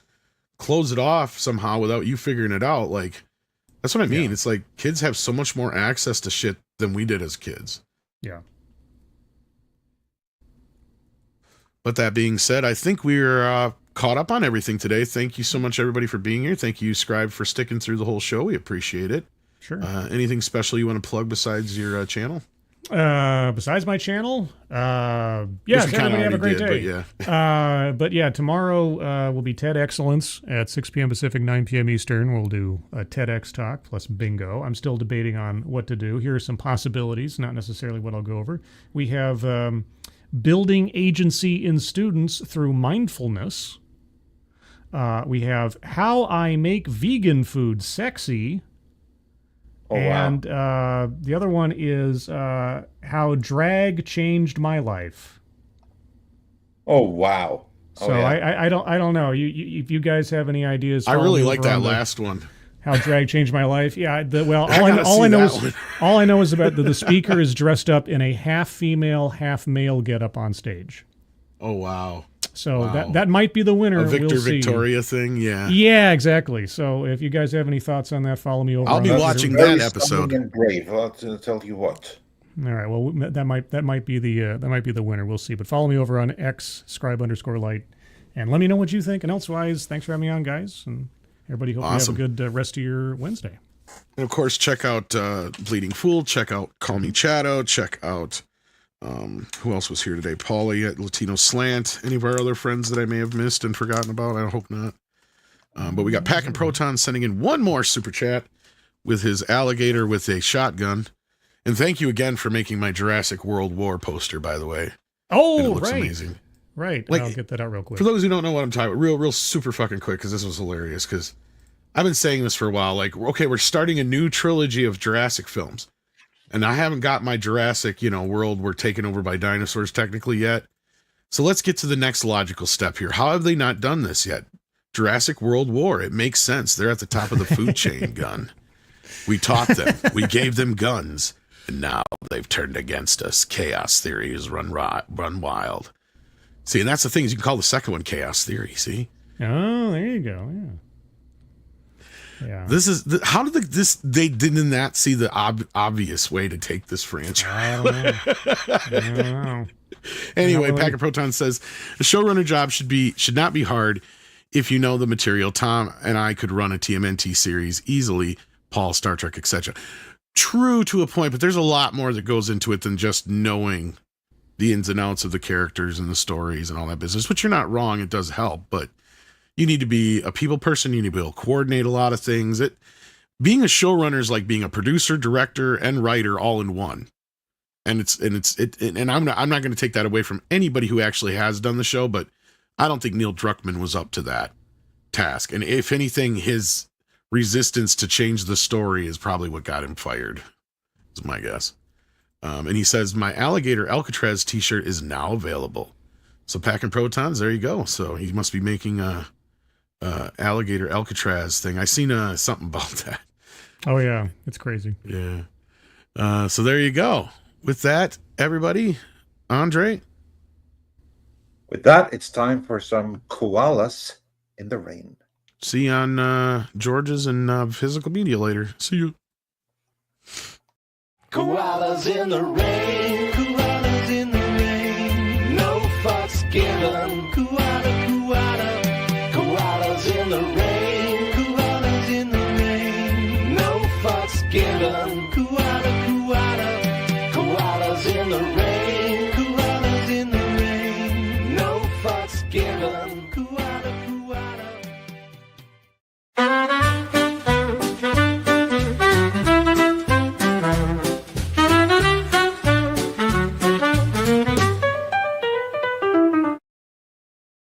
close it off somehow without you figuring it out. Like, that's what I mean. Yeah. It's like kids have so much more access to shit than we did as kids. Yeah. But that being said, I think we're caught up on everything today. Thank you so much, everybody, for being here. Thank you, Scribe, for sticking through the whole show. We appreciate it. Sure. Anything special you want to plug besides your channel? Besides my channel, yes, everybody have a great day. But yeah, tomorrow will be TED Excellence at 6 p.m. Pacific, 9 p.m. Eastern. We'll do a TEDx talk plus bingo. I'm still debating on what to do. Here are some possibilities, not necessarily what I'll go over. We have building agency in students through mindfulness. We have how I make vegan food sexy. Oh, and wow. The other one is how drag changed my life. Oh, wow. So yeah. I don't know. If you guys have any ideas, I really like that last one. How drag changed my life. Yeah. All I know is about the speaker is dressed up in a half female, half male getup on stage. Oh wow. So that might be the winner. A Victor we'll see. Victoria thing, yeah. Yeah, exactly. So if you guys have any thoughts on that, follow me over. I'll be watching that episode. And brave. I'll tell you what. All right. Well, that might be the winner. We'll see. But follow me over on X scribe_light, and let me know what you think. And elsewise, thanks for having me on, guys. And everybody, hope awesome. you have a good rest of your Wednesday. And of course, check out Bleeding Fool. Check out Call Me Chato. Check out. Who else was here today? Paulie at Latino Slant. Any of our other friends that I may have missed and forgotten about? I hope not. But we got Pack and Proton sending in one more super chat with his alligator with a shotgun. And thank you again for making my Jurassic World War poster, by the way. Oh, and it looks right. amazing. Right. Like, I'll get that out real quick. For those who don't know what I'm talking about, real super fucking quick, because this was hilarious. Because I've been saying this for a while. Like, okay, we're starting a new trilogy of Jurassic films. And I haven't got my Jurassic, world we're taken over by dinosaurs technically yet. So let's get to the next logical step here. How have they not done this yet? Jurassic World War. It makes sense. They're at the top of the food chain, gun. We taught them. We gave them guns. And now they've turned against us. Chaos theories run wild. See, and that's the thing is you can call the second one Chaos Theory, see? Oh, there you go. Yeah. Yeah. This is how did they didn't not see the obvious way to take this franchise. I don't know. Anyway, Packer Proton says the showrunner job should not be hard if you know the material. Tom and I could run a TMNT series easily. Paul, Star Trek, etc. True to a point, but there's a lot more that goes into it than just knowing the ins and outs of the characters and the stories and all that business. But you're not wrong; it does help, but. You need to be a people person. You need to be able to coordinate a lot of things. Being a showrunner is like being a producer, director, and writer all in one. And I'm not going to take that away from anybody who actually has done the show, but I don't think Neil Druckmann was up to that task. And if anything, his resistance to change the story is probably what got him fired. Is my guess. And he says my Alligator Alcatraz t-shirt is now available. So Packing Protons, there you go. So he must be making a Alligator Alcatraz thing. I seen something about that. Oh yeah, it's crazy. Yeah. So there you go. With that, everybody, Andre. With that, it's time for some koalas in the rain. See you on George's and physical media later. See you. Koalas in the rain. Koalas in the rain. No fucks given.